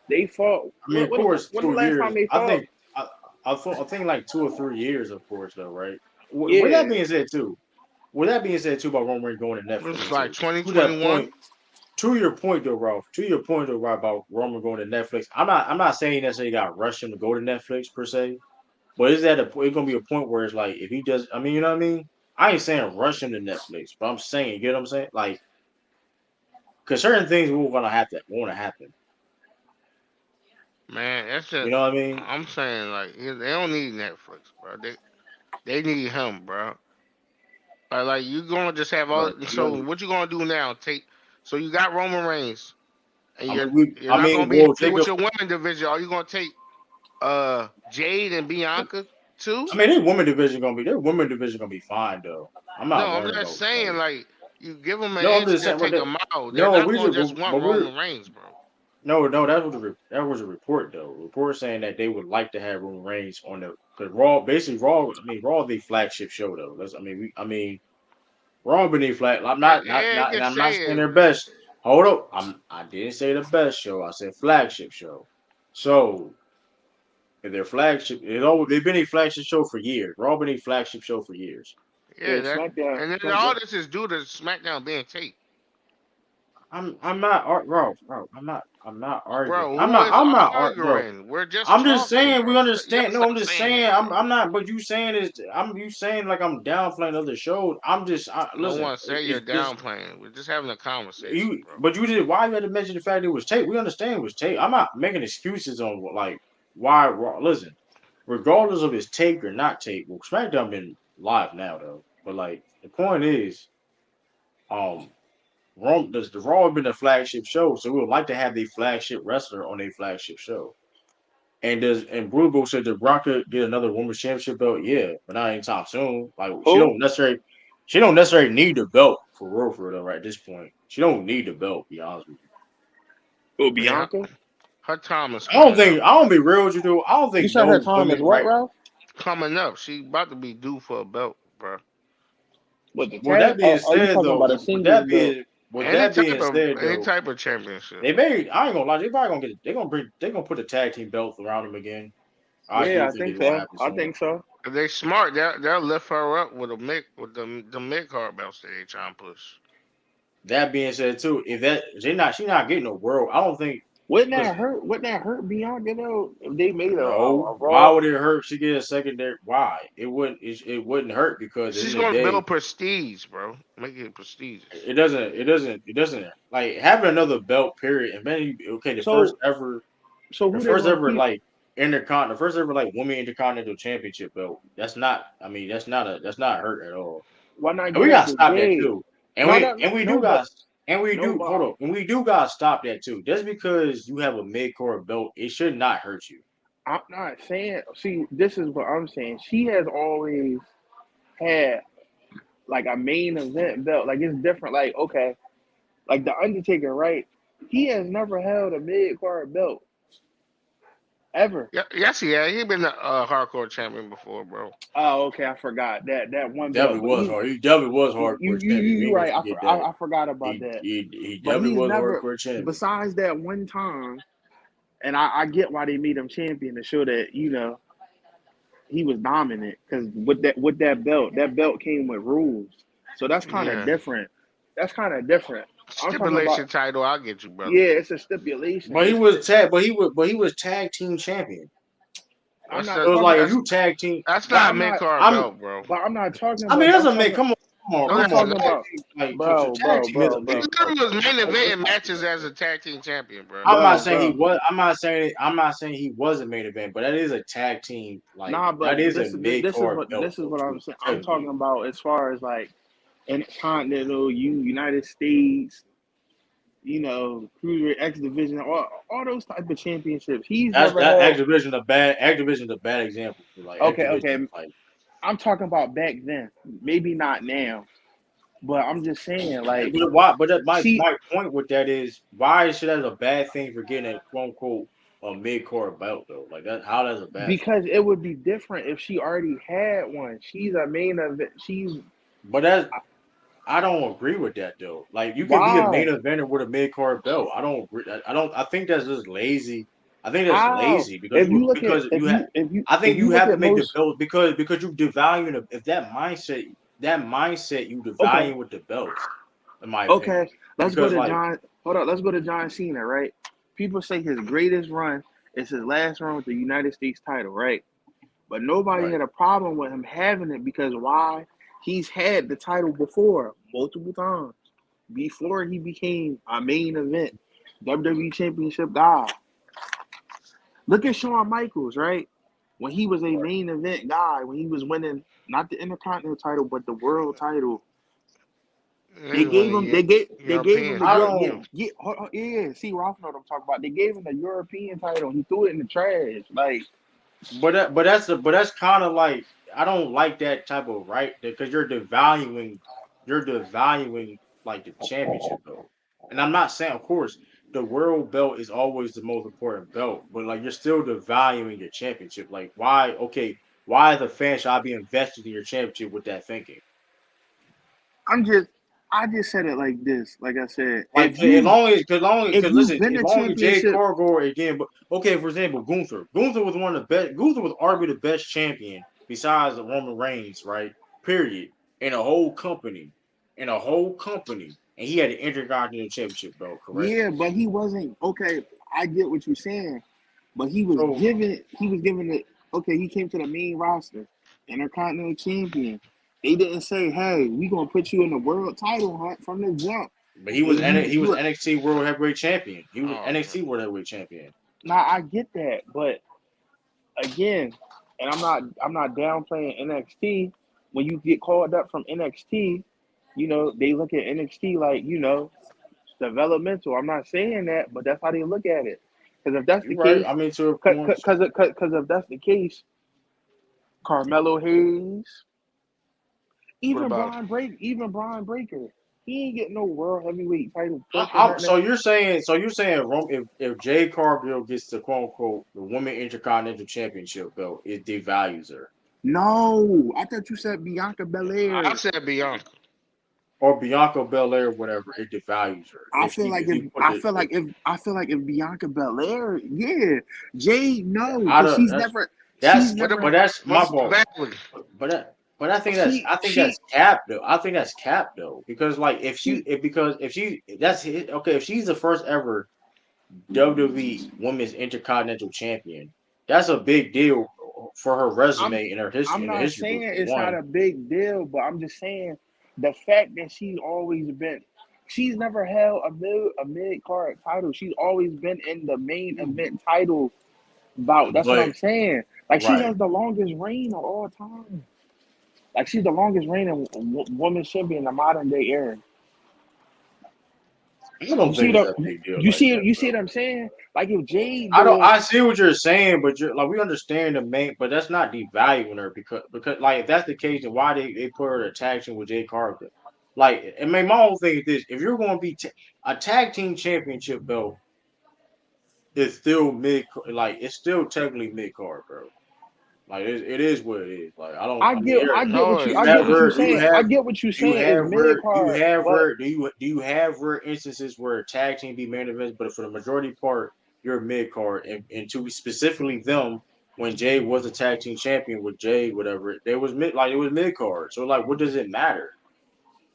They fought. of course When the 2 last time years. they fought? I think like 2 or 3 years, of course, though, right? With that Yeah. being said, too, about Roman Reigns going to It's Netflix like too. To that 2021. point, to your point though, Ralph. To your point though, Ralph, about Roman going to Netflix. I'm not saying necessarily got to rush him to go to Netflix per se, but it's gonna be a point where it's like if he does, I mean, you know what I mean? I ain't saying rush him to Netflix, but I'm saying, you get what I'm saying? Like, because certain things will gonna have to want to happen. Man, that's You just. know what I mean? I'm saying like they don't need Netflix, bro. They need him, bro. Like you gonna just have all. But you So know, what you gonna do now? So you got Roman Reigns, and I mean, you're not gonna be we'll happy take a. with your women division. Are you gonna take Jade and Bianca too? I mean, their women division gonna be fine though. I'm No, not I'm worried just about saying like. like you give them an No, I'm inch, just they'll saying. take a mile. They're No, not gonna just but want we're Roman Reigns, bro. no, that was a report though. A report saying that they would like to have Roman Reigns on the because Raw, basically Raw. I mean, Raw the flagship show though. Raw been the flag. Yeah, you can And I'm not say saying it. their best. Hold up, I didn't say the best show. I said flagship show. So if their flagship, they've been a flagship show for years. Raw been a flagship show for years. Yeah, Yeah, that SmackDown. and then all SmackDown. this is due to SmackDown being taped. I'm not Raw. I'm not arguing. Bro, who is I'm not bro. arguing? We're just I'm just talking, saying we bro. You understand. gotta No, I'm stop just saying saying that, bro. I'm not. But you saying is you saying like I'm downplaying other shows. I don't Listen. want to say you're It's just downplaying. We're just having a conversation, you. bro. But you did. Why you had to mention the fact it was tape? We understand it was tape. I'm not making excuses on like why. Listen, regardless of it's tape or not tape, well, SmackDown been live now though. But like the point is, um, does the Raw been a flagship show? So we would like to have the flagship wrestler on a flagship show. And Bruno said that Bronca get another women's championship belt? Yeah, but not anytime soon. Like Who? she don't necessarily need the belt for real though, right at this point. She don't need the belt, to be honest with you. Oh, I mean, Bianca. her time is coming up, I don't bro. be real with you, dude. I don't You think said her no time is women what, right. Ralph? Coming up, she about to be due for a belt, bro. What the With tag? that being Are you said talking about though, a singles belt? Any type of championship. I ain't gonna lie, they probably gonna get they're gonna put the tag team belts around them again. I Yeah, do I think think it's gonna so. happen I soon. think so. If they smart, they'll lift her up with the mid card belts that they trying to push. That being said too, if that she not getting a world, I don't think Wouldn't that listen. hurt? Wouldn't that hurt Bianca though? If they made No, a why Raw. would it hurt? She get a secondary. Why it wouldn't hurt because at the She's end of the gonna day, build prestige, bro. Make it prestigious. it doesn't like having another belt. Period. And then okay, So the who they first gonna ever keep? like the first ever like women intercontinental championship belt. That's not. I mean, that's not hurt at all. Why not And we get it gotta to stop that Jade? too. No, no, And we do no, but guys and we no, do but hold on and we do gotta stop that too. Just because you have a mid core belt, it should not hurt you. I'm not saying. See, this is what I'm saying. She has always had like a main event belt. Like it's different. Like okay, like the Undertaker, right? He has never held a mid card belt ever. Yeah, yes, he been a hardcore champion before, bro. Oh, okay, I forgot that He one belt. definitely But was hard. He definitely was hardcore champion. We you ain't gonna right. forget that. I forgot about that. He But definitely he's was never, hardcore champion. besides that one time, and I get why they made him champion to show that he was dominant. Because that belt came with rules, so that's kind of Yeah. different. That's kind of different. I'm talking about Stipulation title, I'll get you, brother. yeah, it's a stipulation. But he was tag team champion. I'm That's not So it's talking, like if you tag team, that's but not a I'm mid not, card I'm. belt, bro. but I'm not talking I mean, about. that's I'm a man. talking. Come on, No, I'm come that's on. talking not. Tag about, team, like to tag bro, team is a He mid card was belt. main event matches as a tag team champion, bro. I'm not saying he bro. was. I'm not saying he wasn't main event, but that is a tag team. Like Nah, that but is a mid card belt, this is though. what I'm saying. I'm talking Technically. about as far as like in continental United States, cruiser X division, all those type of championships. He's That's never that held. Activision a bad Activision a bad example for like Okay. Activision like. I'm talking about back then. Maybe not now, but I'm just saying like But why? But that, see my point with that is why should that a bad thing for getting a quote unquote a mid card belt though? Like that, how that's a bad thing? because it would be different if she already had one. She's a main event. She's But that's I don't agree with that though. Like you can be a main wow. eventer with a mid card belt. I don't agree. I don't. I think that's just lazy. I think that's How? lazy If you look at because you have. I if think you you look have to at make the most belt because you devalue if that mindset you okay. devalue with the belts, in my Okay, opinion. let's go Because to like John. Hold on, let's go to John Cena, right? People say his greatest run is his last run with the United States title, right? But nobody right, had a problem with him having it because why? He's had the title before, multiple times, before he became a main event WWE Championship guy. Look at Shawn Michaels, right? When he was a right. main event guy, when he was winning not the Intercontinental title, but the world title. They He gave won him. the They gave him European the I Europe. title Yeah, too. don't. yeah. Yeah. See, Ralph know what I'm talking about. They gave him the European title. He threw it in the trash. Like, But that's kind of like I don't like that type of right because you're devaluing like the championship though. And I'm not saying, of course, the world belt is always the most important belt, but like you're still devaluing your championship. Like why? Okay, why as a fan should I be invested in your championship with that thinking? I'm just. I just said it like this. Like I said, Like as long as if because you've listen, been as a long as Jay championship, Cargo again, but okay, for example, Gunther was one of the best. Gunther was arguably the best champion besides Roman Reigns, right? Period. In a whole company, and he had the Intercontinental Championship belt, correct? yeah, but he wasn't okay. I get what you're saying, but he was So, given. He was given it. Okay, he came to the main roster, Intercontinental Champion. They didn't say, "Hey, we gonna put you in the world title hunt from the jump." but And he was NXT World Heavyweight Champion. He was Oh man. NXT World Heavyweight Champion. now I get that, but again, and I'm not downplaying NXT. When you get called up from NXT, they look at NXT like developmental. I'm not saying that, but that's how they look at it. Because if that's the You're right. case, I mean, to a point. because if that's the case, Carmelo Hayes, What about Even Brian Breaker, he ain't getting no world heavyweight title push or So nothing. you're saying if Jade Cargill gets the quote unquote the Women Intercontinental Championship belt, it devalues her, No, I thought you said Bianca I Belair. said Bianca. or Bianca Belair, whatever, it devalues her. I feel like If if you put I the feel like if I feel like if Bianca Belair, yeah, Jade, no, out because of she's What never but about that's my fault. Bagley? But she I think she that's capped though. I think that's capped though because like she if she that's okay if she's the first ever WWE Women's Intercontinental Champion, that's a big deal for her I'm resume I'm in the not history book saying for it's not one. a big deal, but I'm just saying the fact that she's never held a mid card title. She's always been in the main event title bout. That's what But I'm saying. Like she right. has the longest reign of all time. Like she's the longest reigning woman champion in the modern day era. I You don't see think it's the that big deal you like see that, you see bro. what I'm saying? Like if Jade I don't. doing, I see what you're saying, but you're like we understand the main, but that's not devaluing her because like if that's the case, then why they put her in a tag team with Jay Carter? Like, I mean, my whole thing is this: if you're going to be a tag team championship belt, it's still mid, like it's still technically mid card, bro. Like it is what it is. Like I don't. I mean, I know you it. I get have what you her. You saying. have I get what you you saying is have mid her. You card, have but her. Do you have her instances where a tag team be main events, but for the majority part, you're mid card, and to specifically them when Jay was a tag team champion with Jay, whatever, they was mid like it was mid card. So like, what does it matter?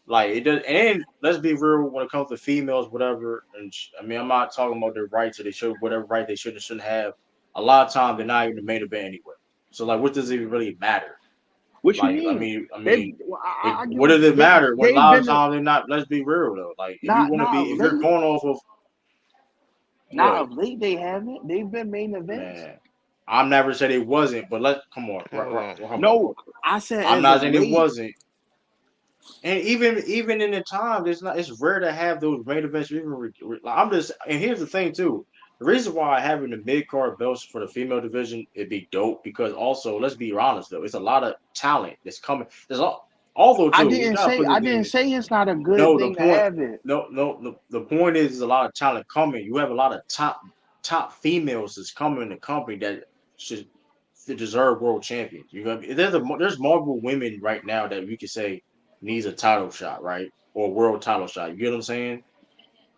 Like it does, and let's be real when it comes to females, whatever. And I mean, I'm not talking about their rights or they should whatever right they should and shouldn't have. A lot of times they're not even the main event anyway. So like, what does it even really matter? what you Like, mean? I They, mean, well, it, I get what what does it matter when a they've lot of been times they're not? Let's be real though. Like, if you not want to not be, of if you're late, going off of not what of late. They haven't. They've been main events. man, I'm never said it wasn't, but let's come on, Hold on. come on. No, I said I'm as not of saying it late. wasn't. And even in the time, it's rare to have those main events. Like, I'm just and here's the thing too. The reason why having the mid card belts for the female division it'd be dope because also let's be honest though, it's a lot of talent that's coming. Although too we gotta put this I thing didn't in. say it's not a good No, the thing to point. have it. The point is, there's a lot of talent coming. You have a lot of top females that's coming in the company that should deserve world champions. You know, what I mean? There's multiple women right now that we could say needs a title shot, right, or a world title shot. You get what I'm saying?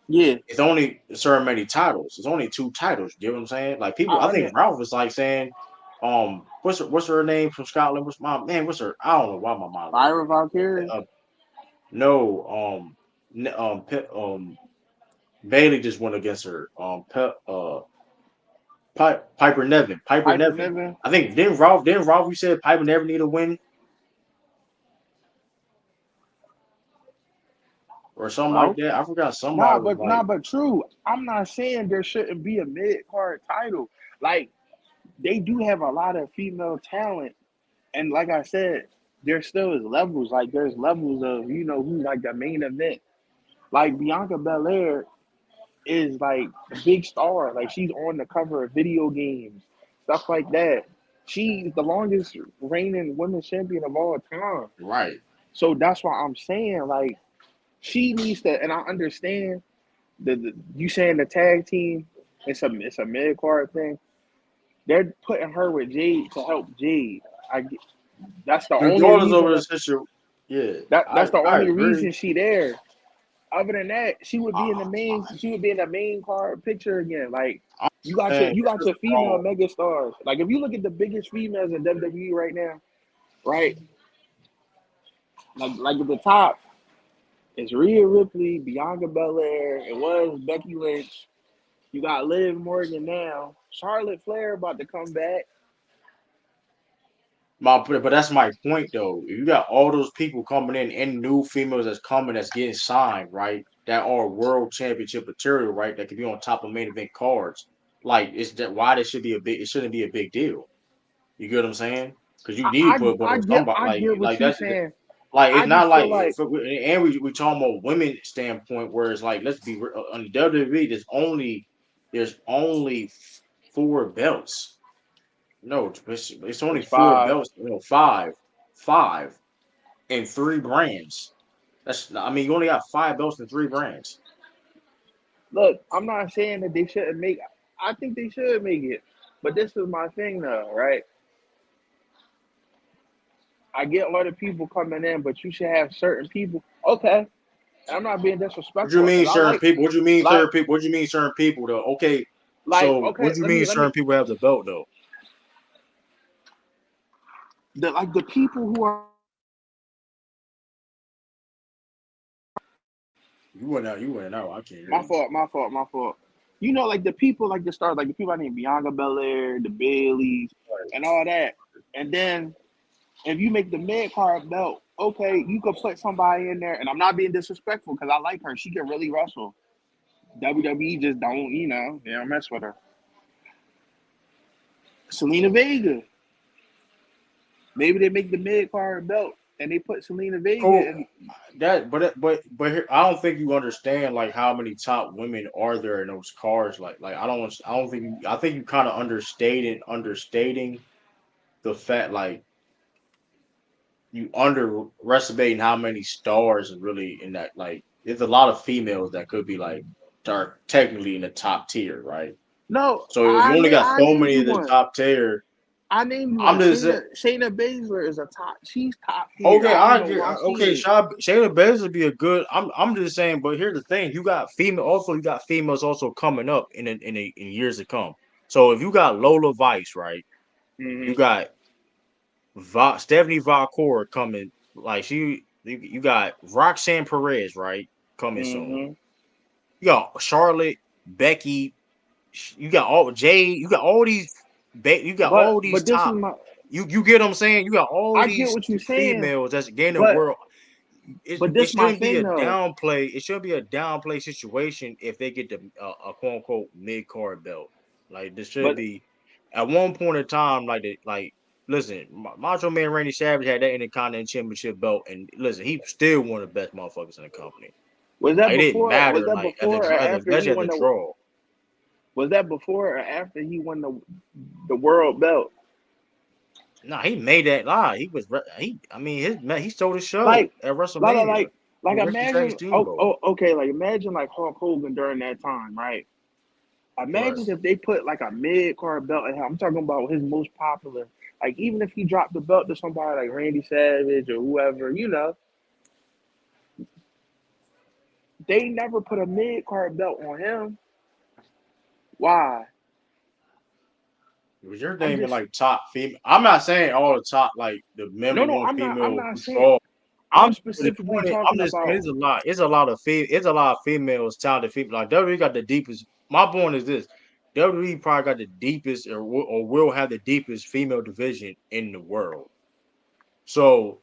Yeah, It's only so many titles. It's only two titles. You get what I'm saying? Like people, I I think under Ralph was like saying, what's her name from Scotland? What's my man? What's her? I don't know why my mind like Byron Valkyrie. no, Bailey just went against her. Piper Nevin. Piper Piper Nevin. Niven. I think didn't Ralph you said Piper never need a win or something like Ralph. that. I forgot somebody was Nah, like, but true. I'm not saying there shouldn't be a mid card title. Like they do have a lot of female talent, and like I said, there still is levels. Like there's levels of who's like the main event. Like Bianca Belair is like a big star. Like she's on the cover of video games, stuff like that. She's the longest reigning women's champion of all time. right. So that's why I'm saying like she needs to. And I understand the you saying the tag team. It's a mid card thing. They're putting her with Jade to help Jade. I get, that's the Their only daughters reason over the that sister. Yeah, that's the I only agree. reason she there. Other than that, she would be in the main. She would be in the main card picture again. Like I'm you saying got here's your the female problem. mega stars. Like if you look at the biggest females in WWE right now, right? Like at the top, it's Rhea Ripley, Bianca Belair. It was Becky Lynch. You got Liv Morgan now. Charlotte Flair about to come back. But that's my point though. If you got all those people coming in and new females that's coming that's getting signed, right? That are world championship material, right? That could be on top of main event cards. Like, is that why this should be a big? It shouldn't be a big deal. You get what I'm saying? Because you need to put a butt on somebody. I get what Like you that's saying. like it's I not just feel like like and we talking about women standpoint where it's like let's be on the WWE. There's only four belts. No, it's only it's four five. belts. Five, and three brands. I mean, you only got five belts and three brands. Look, I'm not saying that they shouldn't make. I think they should make it, but this is my thing though, right? I get a lot of people coming in, but you should have certain people. Okay, and I'm not being What do you disrespectful mean because I certain people? What do you mean like certain people? What do you mean certain people though? Okay, so what okay. do you mean Let me certain people have the belt though? the people who are You went out. I can't hear my you. fault, my fault, my fault. Like the people like the stars, like the people I named Bianca Belair, the Baileys, and all that. And then if you make the mid card belt, okay, you could put somebody in there, and I'm not being disrespectful because I like her. She can really wrestle. WWE just don't, they don't mess with her. Selena Vega. Maybe they make the mid card belt and they put Selena Vega Cool. in. but here, I don't think you understand like how many top women are there in those cars. Like I don't think I think you kind of understating the fact like you underestimating how many stars are really in that. Like there's a lot of females that could be like are technically in the top tier, right? No, So if you only got I so named many you of the one. top tier, I named you one. I'm just Shayna Baszler is a top. She's top tier. okay, I don't I know get why she okay. is. Shayna Baszler would be a good. I'm just saying, but here's the thing: you got female. Also, you got females also coming up in years to come. So if you got Lola Vice, right? You Mm-hmm. got Stephanie Valcour coming. Like you got Roxanne Perez, right? Coming soon. Mm-hmm. You got Charlotte, Becky. You got all Jade. You got all these. You got all these But this is top. my. You get what I'm saying? You got all I get these what you're saying, females that's gaining but world. It this my shouldn't be thing a though. downplay. It shouldn't be a downplay situation if they get the a quote unquote mid card belt. Like this should But be at one point in time. Listen, Macho Man Randy Savage had that Intercontinental Championship belt, and listen, he still one of the best motherfuckers in the company. was that Like it didn't before? Was matter. that Like as a before or after he especially as won a the? draw. Was that before or after he won the world belt? Nah, he made that lie. He was he. I mean, he stole the show Like, at like, like, WrestleMania like, like with Ricky Shane imagine. Oh, Steamboat. oh, okay. Like, imagine like Hulk Hogan during that time, right? Right. Imagine if they put like a mid card belt in him. I'm talking about his most popular. Like, even if he dropped the belt to somebody like Randy Savage or whoever, they never put a mid card belt on him. Why? Was your I'm name in just like top female? I'm not saying all the top like the number no. one I'm female not saying. draw. I'm But the specifically point is, I'm talking just saying about. it's a lot. It's a lot of females, talented female. Like WWE got the deepest. My point is this: WWE probably got the deepest, or will have the deepest female division in the world. So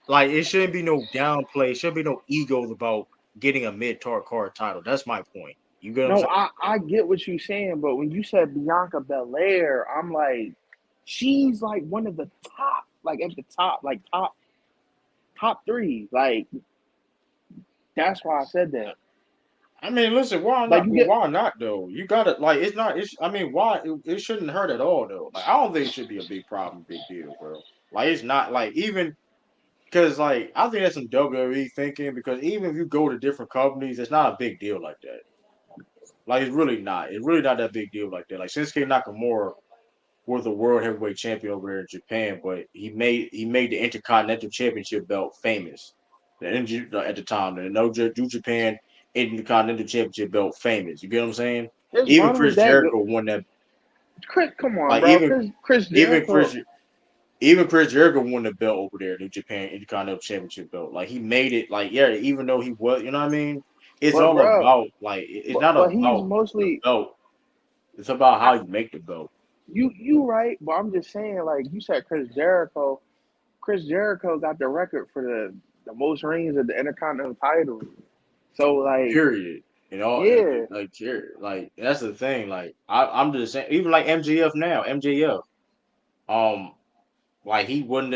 like, it shouldn't be no downplay. It shouldn't be no egos about getting a mid-card title. That's my point. You get what I'm No, saying? I get what you're saying, but when you said Bianca Belair, I'm like, she's like one of the top, like at the top, like top three. Like that's why I said that. I mean, listen, why Like not? you Well, get why not though? You got to like it's not. It's I mean, why it shouldn't hurt at all though. Like I don't think it should be a big problem, big deal, bro. Like it's not like even because like I think that's some WWE thinking because even if you go to different companies, it's not a big deal like that. Like it's really not. It's really not that big deal like that. Like Shinsuke Nakamura was the world heavyweight champion over there in Japan, but he made the Intercontinental Championship belt famous. At the time, the New Japan Intercontinental Championship belt famous. You get what I'm saying? his Even run was Chris that good. Jericho won that. Chris, come on, Like bro. Chris even Jericho. Chris even Chris Jericho won the belt over there, New Japan Intercontinental Championship belt. Like he made it. Like yeah, even though he was, you know what I mean? It's But all bro, about like it's not but he's about the mostly. belt. It's about I, how you make the belt. you right, but I'm just saying, like you said, Chris Jericho. Chris Jericho got the record for the most reigns of the Intercontinental title. So like, Period. You know, yeah, like period. Like that's the thing. Like I'm just saying, even like MJF now, MJF, um, like he won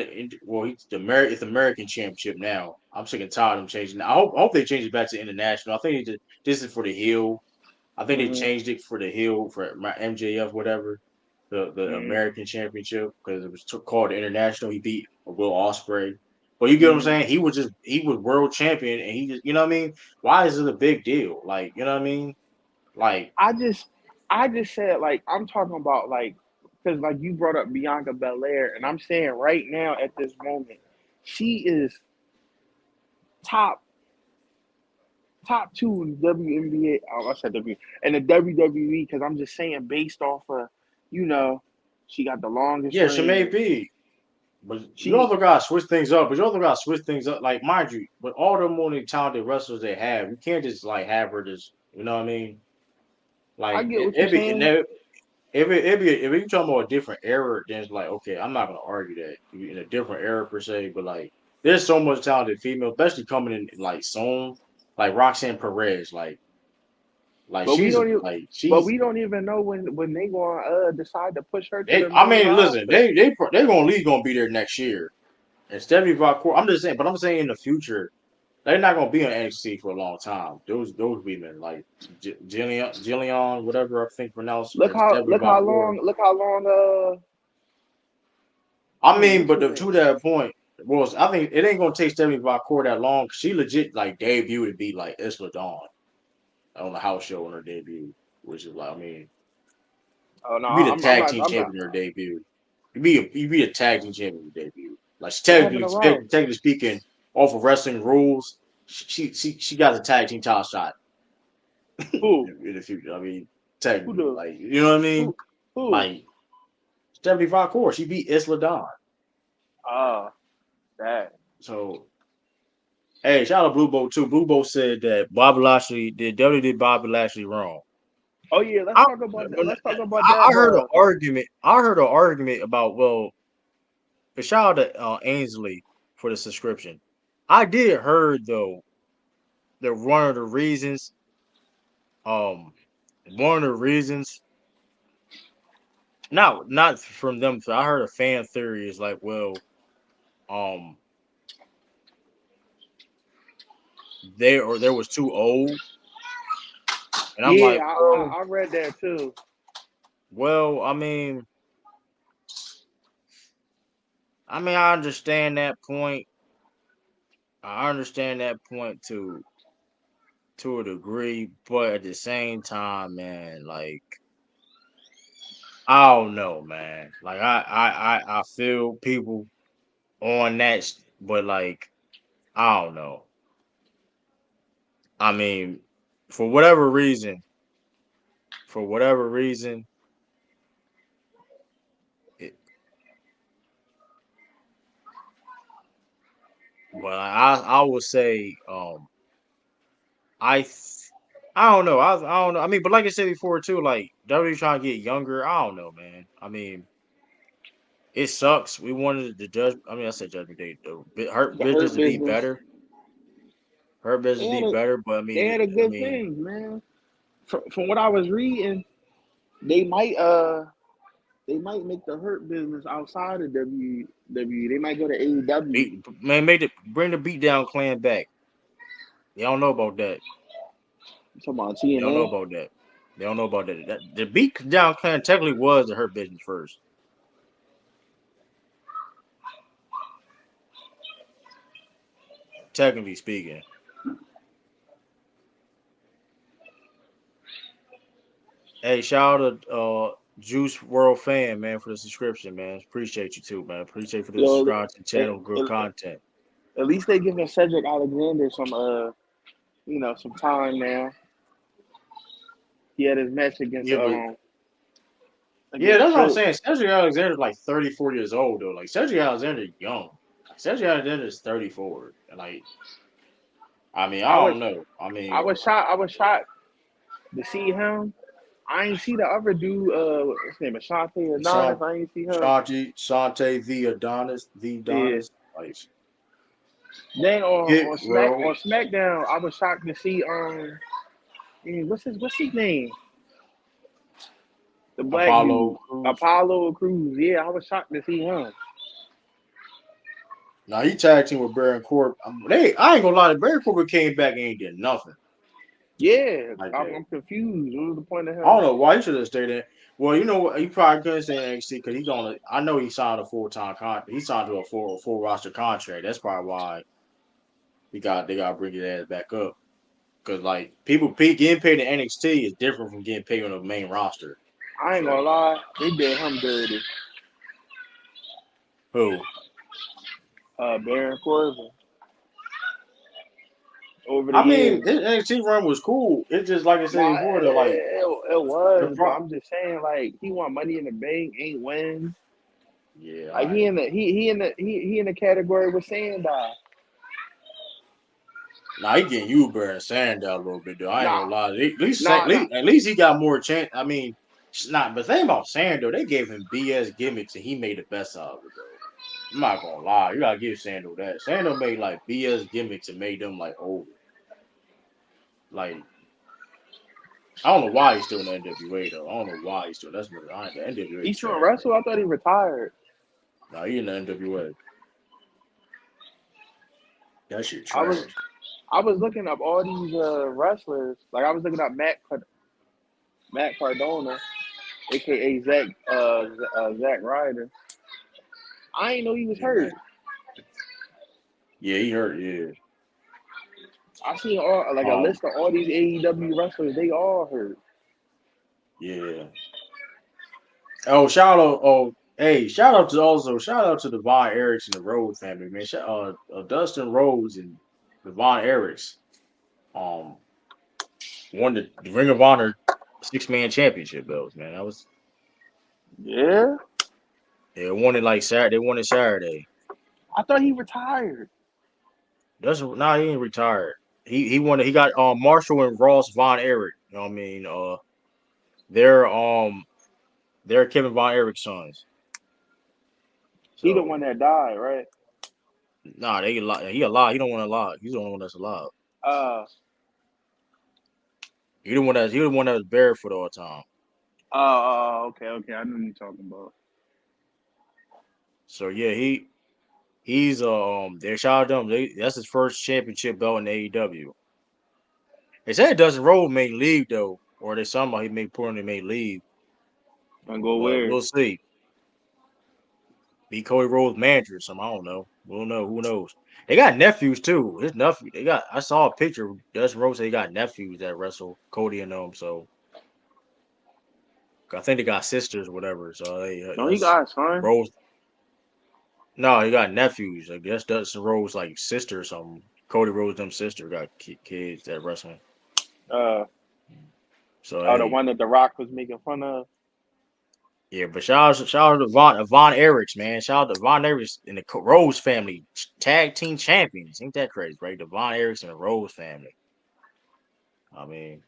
well, it's the American Championship now. I'm sick and tired of them changing. I hope they change it back to international. I think this is for the heel. I think they hmm changed it for the heel for my MJF whatever the hmm American Championship because it was called the international. He beat Will Ospreay. But you get what I'm hmm saying? He was world champion and he just you know what I mean? Why is it a big deal? Like, you know what I mean? Like, I just, I just said like I'm talking about like because like you brought up Bianca Belair, and I'm saying right now at this moment, she is top top two in the WNBA. Oh, I said W and the WWE because I'm just saying based off of you know she got the longest yeah, she may reign. be. But you She also gotta switch things up. But you also gotta switch things up. Like, mind you, with all the more talented wrestlers they have, you can't just like have her just you know what I mean? I Like get it, what you're it'd be and saying, then if you talking about a different era, then it's like okay, I'm not gonna argue that in a different era per se, but like there's so much talented female, especially coming in like soon, like Roxanne Perez, like but we she's a don't even. like But she's we don't even know when they gonna decide to push her to they. the I main mean, listen, roster. they're gonna leave gonna be there next year, and Stephanie Valcour. I'm just saying, but I'm saying in the future, they're not gonna be on NXT for a long time. Those women like Jillian, whatever I think pronounced, or Stephanie Valcour. Look how long. I mean, What's but her name? to that point, well, I think it ain't gonna take Stephanie Valcour that long. She legit like debuted to be like Isla Dawn on the house show on her debut, which is like, I mean, Oh no, you be the I'm tag not. team I'm not. champion in her debut. You be a tag team champion in her debut. Like she What happened to Rollins? technically speaking, off of wrestling rules, she got a tag team title shot Who? in the future. I mean, Who technically, the? like you know what I mean? Who? Who? Like Stephanie Valcour, she beat Isla Dawn. Ah, that. So hey, shout out to Blue Boat too. Blue Boat said that Bobby Lashley did Bobby Lashley wrong. Oh yeah, let's I, talk about that. Let's talk about that. I heard an argument. I heard an argument about shout out to Ainsley for the subscription. I did heard though that um, one of the reasons, not from them. So I heard a fan theory is like, well, um, there was too old, and I'm Yeah, like, well, I read that too. I mean, I understand that point. I understand that point to a degree, but at the same time, man, like I don't know, man. Like I feel people on that, but like I don't know. I mean, for whatever reason, for whatever reason, it, but I would say I th- I don't know. I don't know. I mean, but like I said before too, like WWE trying to get younger. I don't know, man. I mean, it sucks. We wanted the judge. I mean, I said Judgment Day. Her The business Hurt to be Business. better. Her business They to had be a better. But they had a good thing, man. From what I was reading, they might make the Hurt Business outside of WWE. They might go to AEW. Man, bring the beatdown clan back. They don't know about that. I'm talking about They don't know TNA. about that. They don't know about that. The beatdown clan technically was the Hurt Business first. Technically speaking. Hey, shout out to Juice World Fan, man, for the subscription, man. Appreciate you too, man. Appreciate for the Yo, subscribe to the at, channel. Good content. at least they giving Cedric Alexander some time now. He had his match Yeah, but yeah, against that's what I'm Trill. saying. Cedric Alexander's like 34 years old though. Like Cedric Alexander's young. Cedric Alexander is 34. And like, I mean, I I was don't know. I I mean, was shocked. I was shocked to see him. I ain't see the other dude. What's his name? Ashante Adonis. Sean, I ain't see him. Shante, the Yeah. Adonis, like Then Hit Row, on SmackDown, I was shocked to see what's his name? The black dude, Apollo Cruz. Apollo Cruz. Yeah, I was shocked to see him. Now he tag team with Baron Corbin. I ain't gonna lie, Baron Corbin came back and ain't did nothing Yeah, like that. I'm confused. What was the point of I don't him? know why he should have stayed there. Well, you know what? He probably couldn't stay in NXT because I know he signed a full-time contract. He signed to a full roster contract. That's probably why they got to bring his ass back up. Because like getting paid in NXT is different from getting paid on the main roster. I ain't gonna So lie, they did him dirty. who? Baron Corbin over the I mean, years. his NXT run was cool. It's just like I said Nah, before, though. Like it the was, but pro. I'm just saying, like, he won Money in the Bank, ain't wins. Yeah, Like I. he in the category with Sandow. Now he getting Uber and Sandow a little bit though. I ain't Nah, gonna lie. nah, nah. At least he got more chance. I mean, it's not. But the thing about Sandow, they gave him BS gimmicks and he made the best out of it though. I'm not gonna lie. You gotta give Sandow that. Sandow made like BS gimmicks and made them like over. Like I don't know why he's still in the NWA though. I don't know why he's still. That's what the NWA He's still in trash, bro. wrestle. I thought he retired. Nah, he in the NWA. That shit I was trash. I was looking up all these wrestlers. Like I was looking up Matt Cardona, aka Zack Ryder. I ain't know he was Yeah, hurt. man. Yeah, he hurt. Yeah, I seen all like a um, list of all these AEW wrestlers. They all hurt. yeah. Oh, shout out to the Von Erichs and the Rhodes family, man. Dustin Rhodes and the Von Erichs, um, won the Ring of Honor 6-man championship belts, man. That was Yeah, they won it like Saturday. They won it Saturday. I thought he retired. He ain't retired. He won it. He got Marshall and Ross Von Erich. You know what I mean? They're they're Kevin Von Erich's sons. He the So one that died, right? nah, he alive. He don't want to lie. He's the only one that's alive. Uh, He the one that was barefoot all the time. okay. I know what you're talking about. So yeah, he's they shout out to him. That's his first championship belt in AEW. They said Dustin Rhodes may leave though, or they somebody may put may leave, Gonna go but where? we'll see. Be Cody Rhodes' manager or something. I don't know. We'll know. Who knows? They got nephews too. His nephew. They got. I saw a picture. Of Dustin Rhodes. They got nephews that wrestle Cody and them. So I think they got sisters or whatever. So No, he that's got a son. Rhodes. No, he got nephews. I guess Dustin Rhodes like sister or something. Cody Rhodes them sister got kids that wrestling. Uh, So the hey, one that The Rock was making fun of. yeah, but shout out to Von Erichs, man. Shout out to Von Erichs and the Rose family, tag team champions. Ain't that crazy, right? The Von Erichs and the Rose family. I mean,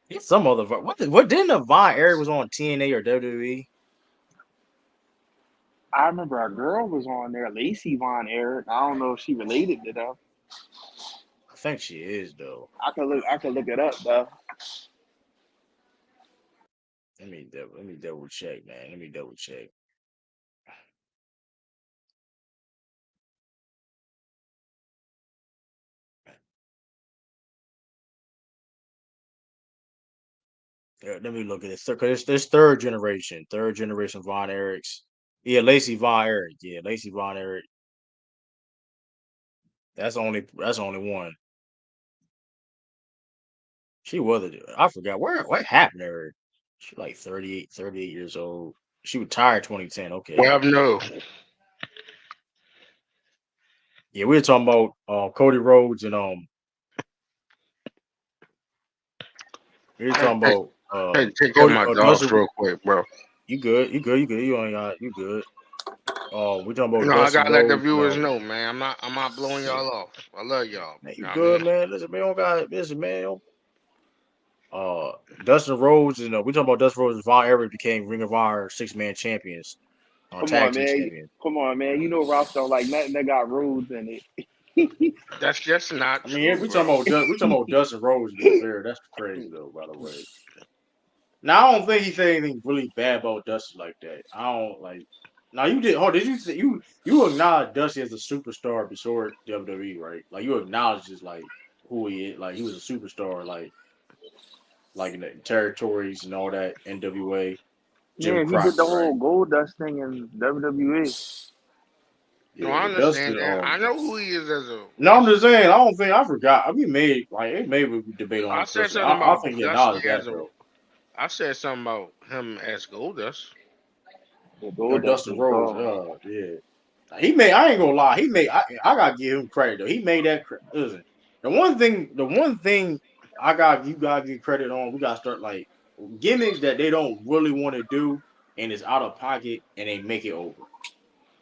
it's some other what didn't the Von Erich was on TNA or WWE? I remember a girl was on there, Lacey Von Erich. I don't know if she related to them. I think she is though. I could look it up though. Let me double check, man. Let me double check. Yeah, let me look at this because it's third generation Von Erichs. Yeah, Lacey Von Erich. Yeah, Lacey Von Erich. That's only one. She was I forgot what happened to her. She like 38 years old. She retired 2010. Okay. Well, no. Yeah, we were talking about Cody Rhodes and we were I talking had about to take care of Cody my dogs Dustin. real quick, bro. You good. You ain't got you good. We talking You about know, I Dustin gotta let the Rhodes, viewers know, man. I'm not blowing yeah, y'all off. I love y'all. man, You you know what I mean? good, man. Listen, man, don't got listen, man. Dustin Rhodes and we talking about Dustin Rhodes and Von Erich became Ring of Honor 6-man champions, Come tag on, team man. champions. Come on, man. You know Ross don't like nothing that got rules in it. That's just not I mean, true, bro. we talking about Dustin Rhodes to be fair. That's crazy though, by the way. Now I don't think he said anything really bad about Dusty like that. I don't like. Now you did. Oh, did you say you acknowledge Dusty as a superstar before WWE, right? Like you acknowledge just like who he is. Like he was a superstar, like in the territories and all that. NWA, Jim Man, he did the Crockett, right? whole gold dust thing in WWE. No, Yeah, I but Dusty. understand that. I know who he is as a No, I'm just wrestler. saying. I don't think I forgot. I mean, maybe we debate on I this said person. something I about think he Dusty acknowledged as that a. though. I said something about him as Goldust. The No, gold dust Dustin was Rhodes. gone. Yeah. He made. I ain't gonna lie. He made. I gotta give him credit though. He made that. Listen, the one thing you gotta give credit on. We gotta start like gimmicks that they don't really want to do and it's out of pocket and they make it over.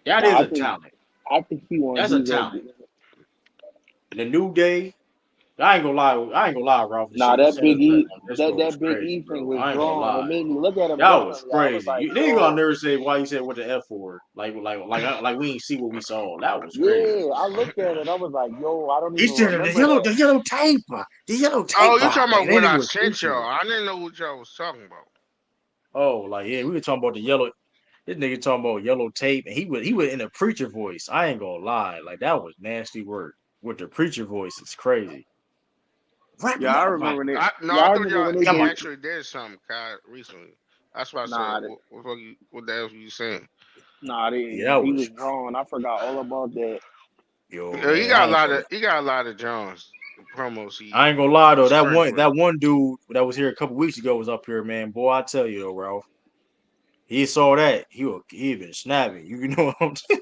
That is Nah, a talent. I think he want That's to a do talent. that. The New Day. I ain't gonna lie. I ain't gonna lie, Ralph. The Nah, shit you that said Big E, on this that was that Big crazy, E thing bro. was I ain't gonna drawn. It lie. made me look at him That was differently. I was crazy. like, You ain't gonna yo, never say why you said what the F for. Like we ain't see what we saw. That was crazy. yeah. I looked at it. I was like, yo, I don't He even said remember that. the yellow tape Oh, you box, talking about and then what it I was sent picture. y'all? I didn't know what y'all was talking about. Oh, like yeah, we were talking about the yellow. This nigga talking about yellow tape, and he was in a preacher voice. I ain't gonna lie, like that was nasty work with the preacher voice. It's crazy. Rap Yeah, I y'all remember like when they. No, Yeah, I I thought remember y'all when they yeah, he my, did. actually did something, Kai, recently. That's why I said, Nah, what the hell were you saying? nah, yeah, they, that he was was drawn. I forgot all about that. yo Yeah, man. I ain't gonna he got a lot of Johns promos. I ain't gonna lie He though. That sprint one for. that one dude that was here a couple weeks ago was up here, man. Boy, I tell you though, Ralph. He saw that he been snapping. You know what I'm saying?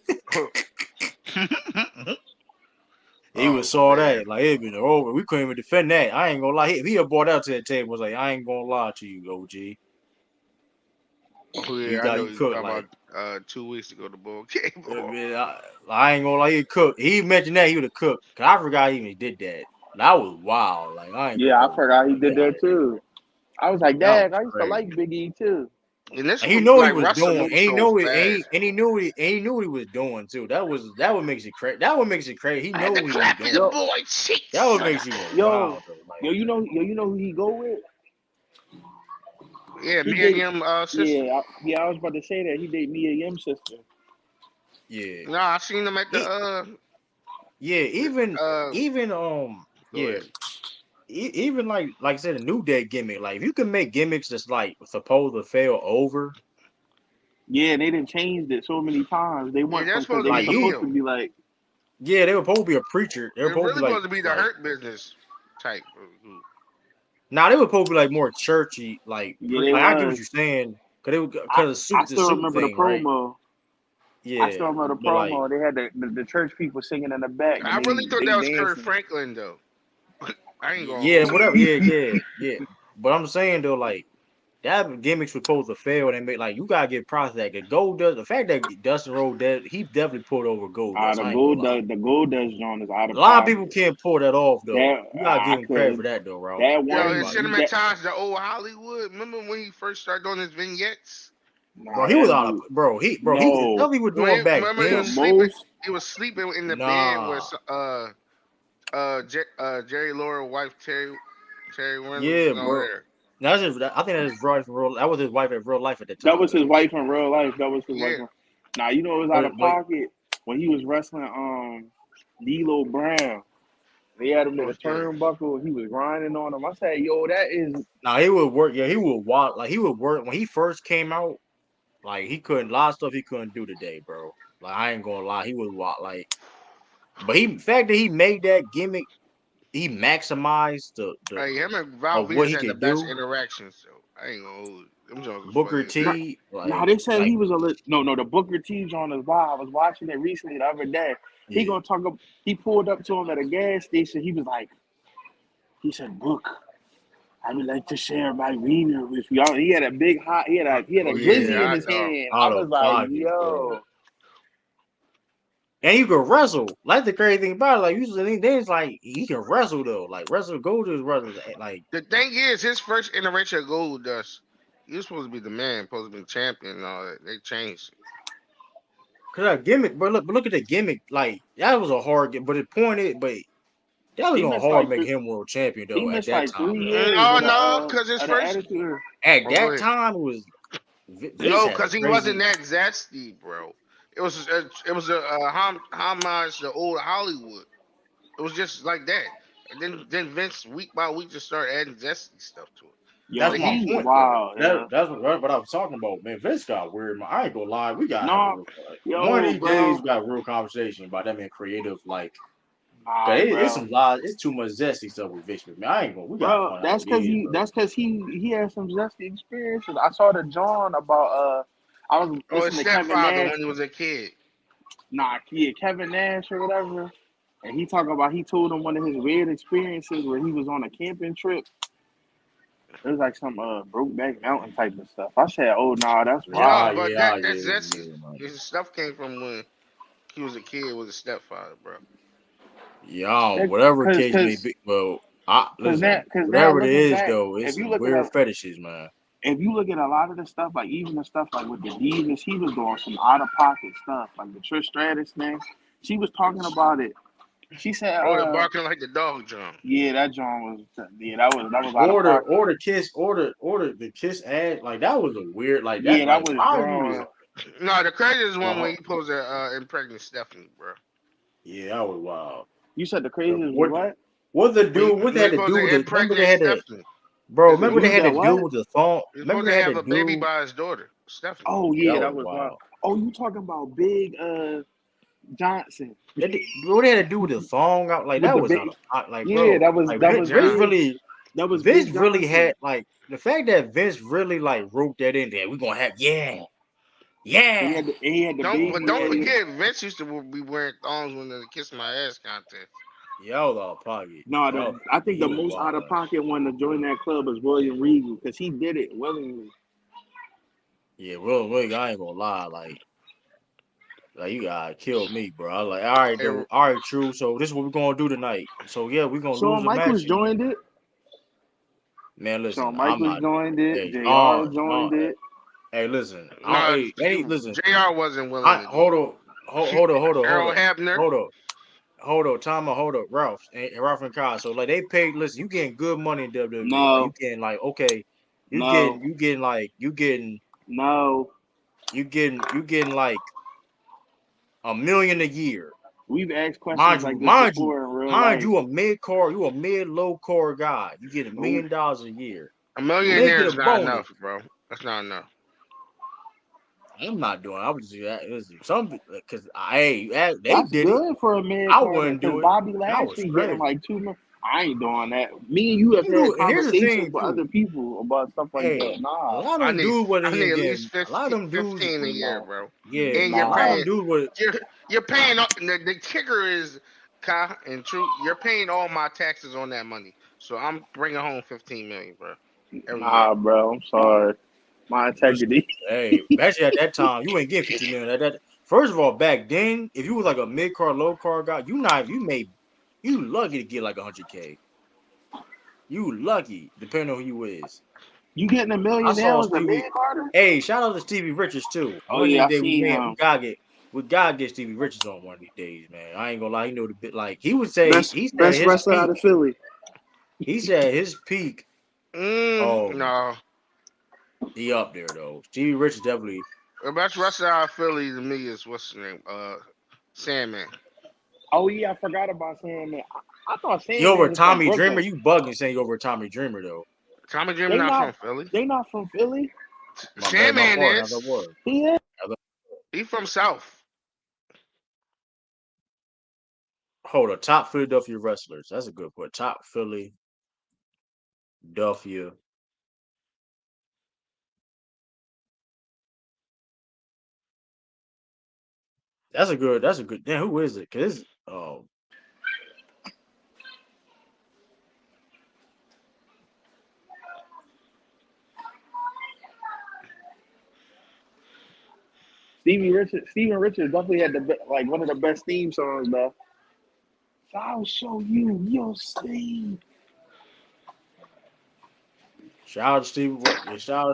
He was Oh saw man, that like it been over. We couldn't even defend that. I ain't gonna lie. He had brought out to that table was like, I ain't gonna lie to you, OG. oh You yeah, I got know you you cooked talking like. about 2 weeks ago the bull came off. Man, I ain't gonna lie. He cooked. He mentioned that he would have cooked. Cause I forgot he even did that. That was wild. Like I ain't gonna Yeah, I hold you. forgot he Like did that too. I was like, that was Dad, I used to like crazy. Big E too. And this And he was know he like was Russell doing, and moves he so know it, fast. and he knew what he was doing too. That what makes it crazy. That what makes it crazy. He I had know to what he was clap in the doing. Yo, boy That cheeks. what makes it even yo, wild though. Like you know who he go with? Yeah, He me and did. him sister. Yeah, I was about to say that he did Mia Yim's sister. yeah, No, I seen him at he, yeah, uh even go yeah, ahead. even like I said, a New Day gimmick. Like if you can make gimmicks that's like supposed to fail over, Yeah, they didn't change it so many times. They Yeah, went they're from because supposed to they were like be you, supposed to heel. be like, yeah, they were supposed to be a preacher. They were They're supposed to really be supposed to be the hurt business type of group. nah, they were supposed to be like more churchy. yeah, they Like I get what was. you're saying, I cause I the still suit remember the thing, right? promo. I Yeah, still remember the but like. promo. They had the church people singing in the back and I really thought they that was Kurt dancing. Franklin though. I ain't gonna Yeah, hold you. whatever. Yeah. But I'm saying though, like that gimmicks were supposed to fail, and make like you gotta give props to that. Cause Gold does the fact that Dustin Rhodes he definitely pulled over Gold Dust. I ain't gonna lie. The gold dust John is out A of lot of people pocket. can't pull that off though. That You gotta I give him credit for could that though, Ralph. that Yo, his Everybody, one that cinematized the old Hollywood. Remember when he first started doing his vignettes? bro. nah He was that out of dude he the no stuff he was When doing back remember the then. most he was sleeping in the bed with Nah, Jerry Lawler wife Terry Reynolds yeah, and all bro. there. That's just I think that's his wife in real. That was his wife in real life at the that time was his though. wife in real life. That was his wife. Yeah, Now you know it was out of But pocket when he was wrestling D'Lo Brown. They had him in oh the shit. turnbuckle. He was grinding on him. I said, "Yo, that is now he would work. Yeah, he would walk. Like he would work when he first came out. Like he couldn't a lot of stuff he couldn't do today, bro. Like I ain't gonna lie, he was like, but he fact that he made that gimmick, he maximized the Hey, him and Val of what Venus he had the could best do. interactions, so I ain't gonna hold it. Them Jones was Booker funny as hell. T, Nah, they said he like was no. The Booker T John is wild. I was watching it recently the other day. He yeah. gonna talk up. He pulled up to him at a gas station. He was like, he said, "Book, I would like to share my wiener with you." He had a big hot. He had a Oh yeah, glizzy yeah, in I his know. hand. I out was of like, pocket, bro. "Yo, And you can wrestle. Like the crazy thing about it, like usually there's like he can wrestle though. Like wrestle go to his wrestlers like The thing is, his first iteration of Gold Dust, he was supposed to be the man, supposed to be the champion and all that. They changed it. cause that gimmick, but look at the gimmick. Like that was a hard but the point is, but that was he gonna missed hard like make him world champion he though at missed that like time three though. years No, no, because his of the first attitude." At oh go that ahead. time, it was Vince No, had a because he wasn't crazy. that zesty, bro. It was a homage to old Hollywood. It was just like that. And then Vince week by week just started adding zesty stuff to it. Yo, That's Like my he he's point, though. wild, yeah. That's what I was talking about, man. Vince got weird. Man. I ain't gonna lie. We gotta have a No, real one of yo, these days. bro, We got a real conversation about that man creative. Like, cause nah, it's bro. some lies. It's too much zesty stuff with Vince McMahon. I ain't gonna. We gotta Bro, call it how it is, bro. that's cause he had some zesty experiences. I saw the John about I was oh his listening to Kevin stepfather Nash, when he was a kid. nah, yeah, Kevin Nash or whatever, and he talking about he told him one of his weird experiences where he was on a camping trip. It was like some Brokeback Mountain type of stuff. I said, oh nah, that's No, Yeah, wild. but yeah, that's yeah, zesty. yeah, man. His stuff came from when he was a kid with his stepfather, bro. Y'all, That, whatever cause case may cause be. Well, I listen. cause now Whatever it looking is, back, though, it's some weird fetishes, man. if you look at a lot of the stuff, like even the stuff like with the Divas, he was doing some out of pocket stuff, like the Trish Stratus thing. She was talking about it. She said, Oh, the barking like the dog drum. yeah, that John was, yeah, that was out of Order, pocket. order, kiss, order the kiss ad. Like that was a weird, like that. Yeah, that Like was why you just drawn. No, the craziest one when he supposed to impregnate Stephanie, bro. Yeah, that was wild. You said the craziest was what? What the dude? What they had to supposed do with to it? Remember they impregnate had that, Stephanie. bro. Is the Remember they Dude had that to do what? with the phone. He's Remember supposed to they had have to a baby do. by his daughter, Stephanie. Oh Yeah, yeah, that that was was wild. wild. Oh, you talking about Big Johnson What they had to do with the phone? Like with that the was big? out of like, Yeah, bro. that was Like that was Vince big. really, That was Vince Big really Johnson. had like the fact that Vince really like wrote that in there. We gonna have He yeah. had the But baby. don't forget, Vince used to be wearing thongs when the Kiss My Ass contest. Y'all out of pocket. No, I think He the was most out of wild. pocket one to join that club is William Regal because he did it willingly. Yeah, real, I ain't gonna lie, like you gotta kill me, bro. I like, all right, though, all right, true. So this is what we're gonna do tonight. So yeah, we're gonna lose Shawn a match. Michaels joined it. Man, listen, Shawn I'm Michaels not. joined it. Hey, JR joined it. hey, listen, No, listen. JR wasn't willing to do Hold it. on, hold Earl on, Hebner. time out, hold up, Ralph and Kyle. So like they paid. Listen, you getting good money in WWE. Like you No, getting like okay, no, you getting like no. you getting like $1 million a year. We've asked questions Mind like you, this before in real life. you a mid core, you a mid low core guy. You get $1 million a year. A And they millionaire get a is not bonus. enough, bro. That's not enough. I'm not doing. I would just listen, some because they That's did it. good for a mid I Carter wouldn't because do it. Bobby That was Lashley getting crazy. like 2 million. I ain't doing that. Me and you have had And here's the conversations thing with too. other people about stuff like that. Hey, a Nah, lot of I them need dudes wasn't I even need at getting. least A lot of 15, them dudes. 15 a year, nah, bro. Yeah, And a you're lot of them nah. paying dudes would. you're paying the kicker is Kai and True. You're paying all my taxes on that money, so I'm bringing home 15 million, bro, every year. Nah, bro. I'm sorry. My Listen, integrity. hey, actually at that time, you ain't getting 50 million. First of all, back then, if you was like a mid card, low card guy, you lucky to get like 100K. You lucky, depending on who you is. You getting $1 I million saw now as a Stevie. mid Carter? Hey, shout out to Stevie Richards too. Oh One of these yeah, I days seen him. we gotta get Stevie Richards on one of these days, man. I ain't gonna lie, he know the bit like he said Best his wrestler out peak. of Philly. He said his peak. Oh, No. he up there though. Stevie Richards definitely. The best wrestler out of Philly to me is what's the name? Sandman. Oh yeah, I forgot about Sandman. I thought You over Sandman was from Tommy Dreamer? Brooklyn. You bugging saying you over Tommy Dreamer though. Tommy Dreamer They not not from Philly. they not from Philly. My bad, my Sandman fault. How's is. that word? He is. He from South. Hold on, top Philadelphia wrestlers. That's a good point. Top Philadelphia. That's a good. Damn, who is it? Cause Steven Richards definitely had like one of the best theme songs though. So I'll show you, you'll see. shout out to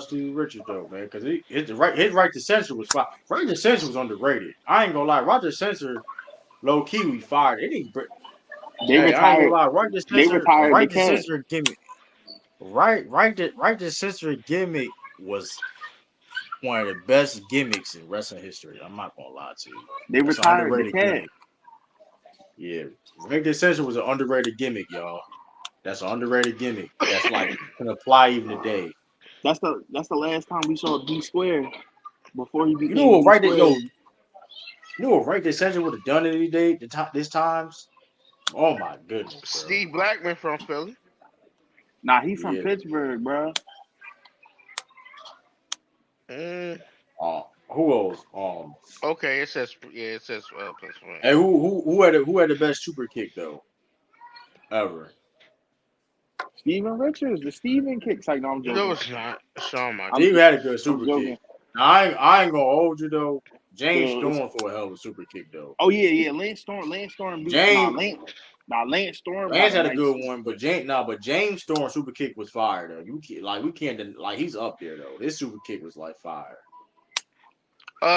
Steve Richards though, man. Cause his right to censor was fire. Right to censor was underrated. I ain't gonna lie. Roger Censor low key we fired. They Hey, I ain't gonna retired. lie. They retired the Right to cat. censor gimmick. Right to censor gimmick was one of the best gimmicks in wrestling history. I'm not gonna lie to you. They That's an retired the underrated cat. gimmick. Yeah, right to censor was an underrated gimmick, y'all. That's an underrated gimmick. That's like can apply even today. That's the last time we saw D Square before he You know became what? D Square. You know what? Right to censor would have done it any day. This times. Oh my goodness, bro. Steve Blackman from Philly. Nah, he from Yeah. Pittsburgh, bro. Mm, Who else? okay, it says Pennsylvania. Hey, who had the best super kick though ever? Steven Richards, the Steven kicks. Like, no, I'm No, joking. it's not. Shawn I'm Steve Michaels. had a good I'm super kick. joking. Now, I ain't gonna hold you though. James So Storm for a hell of a super kick though. oh yeah. Lance Storm beat James Lance Storm got Lance a had a nice. good one, but James Storm super kick was fire though. We can't like he's up there though. This super kick was like fire.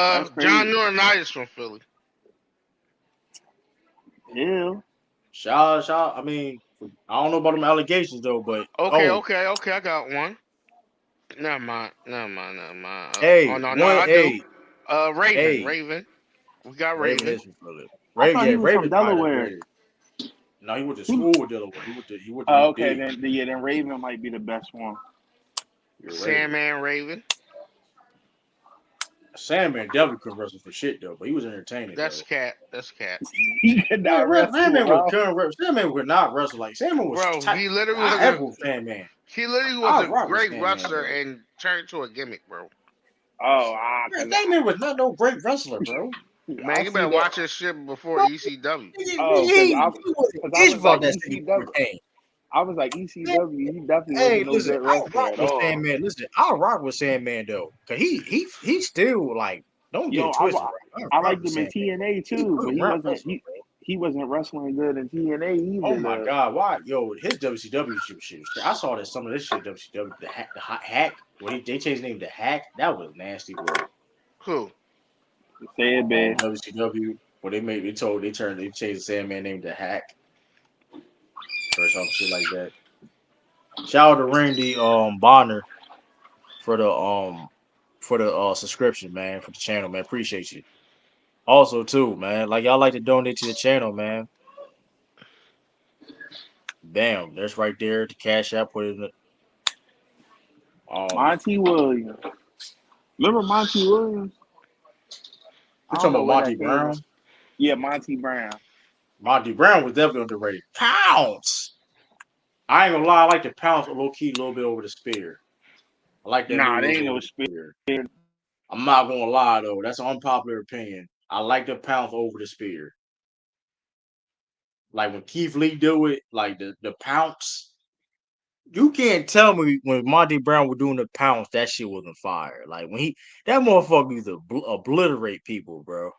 That's John crazy. Laurinaitis from Philly. Yeah. I mean, I don't know about them allegations though, but Okay. I got one. Never mind. Oh no, I do. hey, Hey, Raven. We got Raven Raven. is from Philly. I thought he was from Raven probably Delaware. underrated. No, he went to He, school with Delaware. He okay, did. then Raven might be the best one. You're Raven. Sandman Raven. Sandman definitely couldn't wrestle for shit though, but he was entertaining That's though. Cat. That's Cat. He could not wrestle, bro. Sandman would not wrestle like Sandman was Bro, tight. he literally was I a echo Sandman. he literally was I a rock with great Sandman wrestler though. and turned to a gimmick, bro. Oh, Man, Sandman was not no great wrestler, bro. Man, I you see better that. watch this shit before Bro, ECW. Oh, he wasn't I itch was about like that shit before ECW. he came. I was like ECW. He definitely Hey, wasn't no listen, good I wrestler rock at with all. Sandman. Listen, I rock with Sandman though, cause he still like don't get Yo, it twisted. Right? I I rock liked with him in Sandman. TNA He's a too, good but wrestler, bro. he wasn't wrestling good in TNA Oh either. my Though. God, why his WCW shit was I saw that some of this shit WCW the hack when they changed the name to hack that was nasty work. Who? Sad bad. WCW where they changed the Sandman name to hack or some shit like that. Shout out to Randy Bonner for the subscription, man, for the channel, man. Appreciate you. Also, too, man, like y'all like to donate to the channel, man. Bam, that's right there. The cash app. Put it in the Monty Williams. Remember Monty Williams? we I don't talking know about where Monty that came from. Brown. Yeah, Monty Brown. Monty Brown was definitely underrated. Pounce. I ain't gonna lie, I like the pounce a low key, a little bit over the spear. I like that move Nah, a they little ain't bit no over the spear. spear. I'm not gonna lie though, that's an unpopular opinion. I like the pounce over the spear. Like when Keith Lee do it, like the pounce. You can't tell me when Monty Brown was doing the pounce, that shit wasn't fire. Like when that motherfucker used to obliterate people, bro.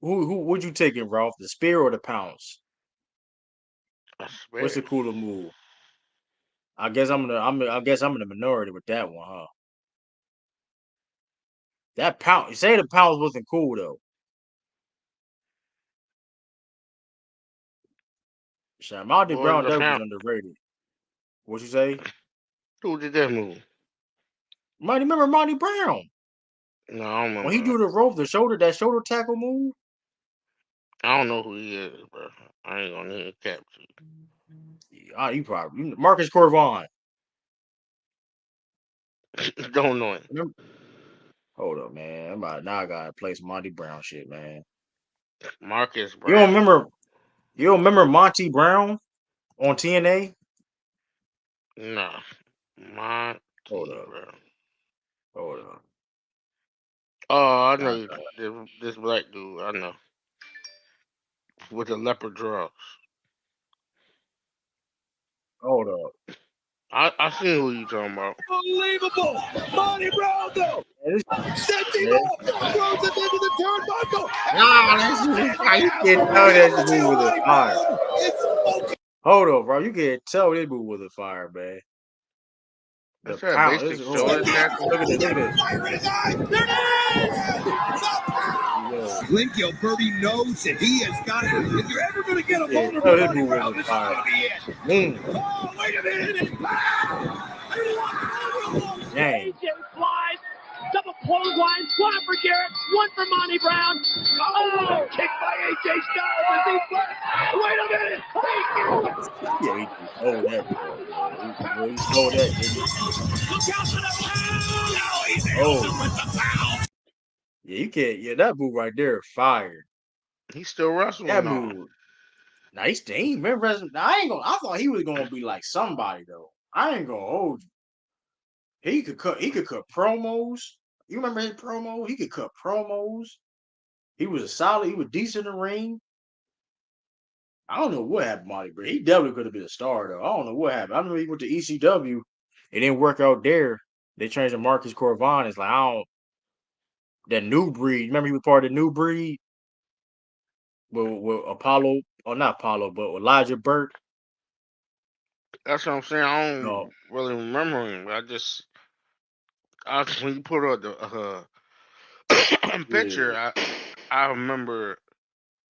Who would you taking, Ralph? The spear or the pounce? I What's swear. the cooler move? I guess I'm in the minority with that one, huh? That pound, say the pounds wasn't cool though. Monty What was Brown the that was pound? underrated. What you say? Who did that move? Monty, remember Monty Brown No, I don't when he remember that. do the rope, that shoulder tackle move? I don't know who he is, bro. I ain't gonna need a cap to You probably Marcus Corvon. you. Don't know him. Remember? Hold up, man. Now I gotta play some Monty Brown shit, man. Marcus You don't Brown. remember? You don't remember Monty Brown on TNA? Nah. Hold Monty up, Brown. hold up. Oh, I know Nah, you, this black dude. I know. With the leopard draws. hold up. I seen who you talking about. Unbelievable! Monty Brown though! Man, Sets him man. up! Throws him into the turnbuckle! Nah, that shit was fire. You can't tell that shit move was a fire. Hold up, bro. You can't tell this move was a fire, man. The That's that pound. basic shoulder tackle. Look at this. Look at this. Fire in his eye! There it is! Yo, Blink, your birdie knows that he has got it. If you're ever going to get a yeah, boner tell from this Monty move was Brown, a this is fire. going to be it. Boom. Oh, wait a minute! Dang. AJ flies, double clothesline, one for Garrett, one for Monty Brown. Oh, kick by AJ Styles as he flips. Wait a minute! Yeah, he stole that, bro. He stole that, didn't he? Look out for the pound! No, he nails Oh, him with the pound! yeah, you can't. Yeah, that move right there, fire. He's still That wrestling on. move. Now he been wrestling. Now, I ain't gonna. I thought he was gonna be like somebody though. I ain't gonna hold you. He could cut. He could cut promos. You remember his promo? He could cut promos. He was a solid. He was decent in the ring. I don't know what happened, Monty, but he definitely could have been a star though. I don't know what happened. I remember he went to ECW. It didn't work out there. They changed to Marcus Corvon. It's like I don't. That new breed. Remember he was part of the new breed with Apollo, or not Apollo, but Elijah Burke. That's what I'm saying. I No, don't really remember him. When you put out the yeah, picture, I remember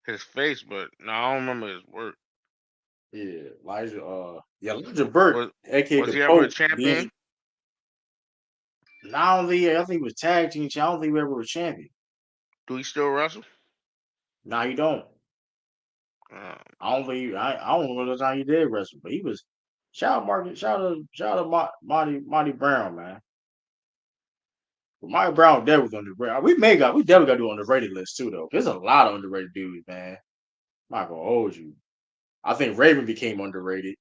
his face, but no, I don't remember his work. yeah, Elijah. Elijah Burke, Was aka was the he ever a Pope. champion? I don't think. I think he was tag team. I don't think he ever was champion. Do he still wrestle? Nah, he don't. I don't think. I don't know the time he did wrestle, but he was. Shout out Mark. Shout out Monty Brown, man. But Monty Brown definitely was underrated. We definitely got to do an underrated list too, though. There's a lot of underrated dudes, man. I'm not gonna hold you. I think Raven became underrated.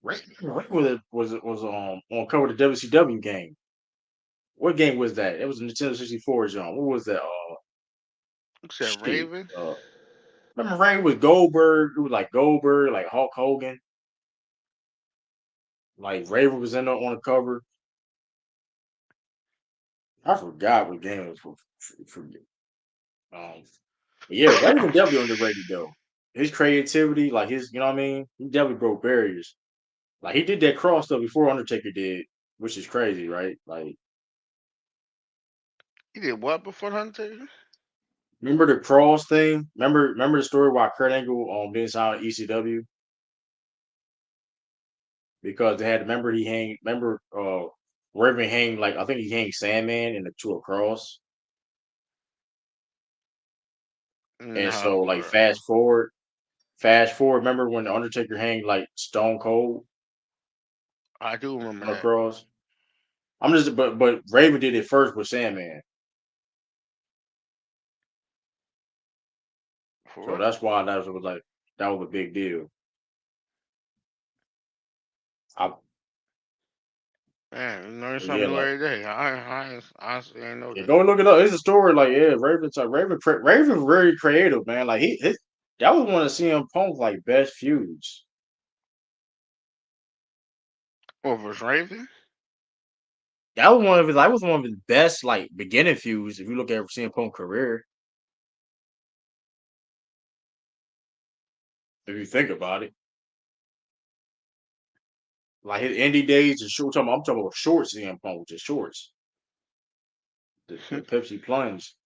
Raven was on cover of the WCW game. What game was that? It was a Nintendo 64, John. What was that? You said Shit. Raven? Remember Raven with Goldberg? It was like Goldberg, like Hulk Hogan. Like Raven was on the cover. I forgot what game it was for yeah, Raven definitely underrated though. His creativity, like his, you know what I mean? He definitely broke barriers. Like he did that cross stuff before Undertaker did, which is crazy, right? Like, He did what before Hunter? remember the cross thing? Remember the story why Kurt Angle didn't sign ECW because they had remember he hanged Raven hanged like I think he hanged Sandman to a cross, and No, so like bro. fast forward. Remember when the Undertaker hanged like Stone Cold I do remember on a that. cross? I'm just but Raven did it first with Sandman. For So real? that's why that was a big deal. I Man, you learn yeah, something new like every day. I honestly ain't know yeah, that. go look it up. It's a story like yeah, Raven very creative, man. Like that was one of CM Punk's like best feuds. Oh, was Raven? That was one of his best like beginning feuds. If you look at CM Punk's career, if you think about it, like his indie days, is short. I'm talking about short CM Punk, just shorts. The Pepsi plunge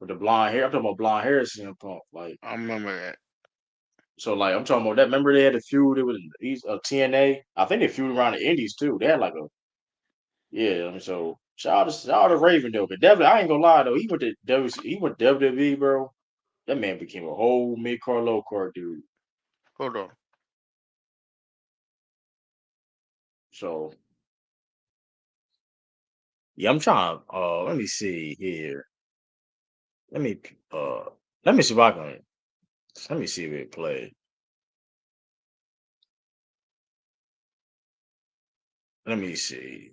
with the blonde hair. I'm talking about blonde hair CM Punk. Like I remember that. so, like I'm talking about that. Remember they had a feud. It was TNA. I think they feuded around the Indies too. They had like a yeah. I mean, so shout out to Raven though. But definitely, I ain't gonna lie though. He went to WWE, bro. That man became a whole mid card, low card dude. Hold on. So yeah, I'm trying. Let me see here. Let me uh, let me see if I can. Let me see if it play. Let me see.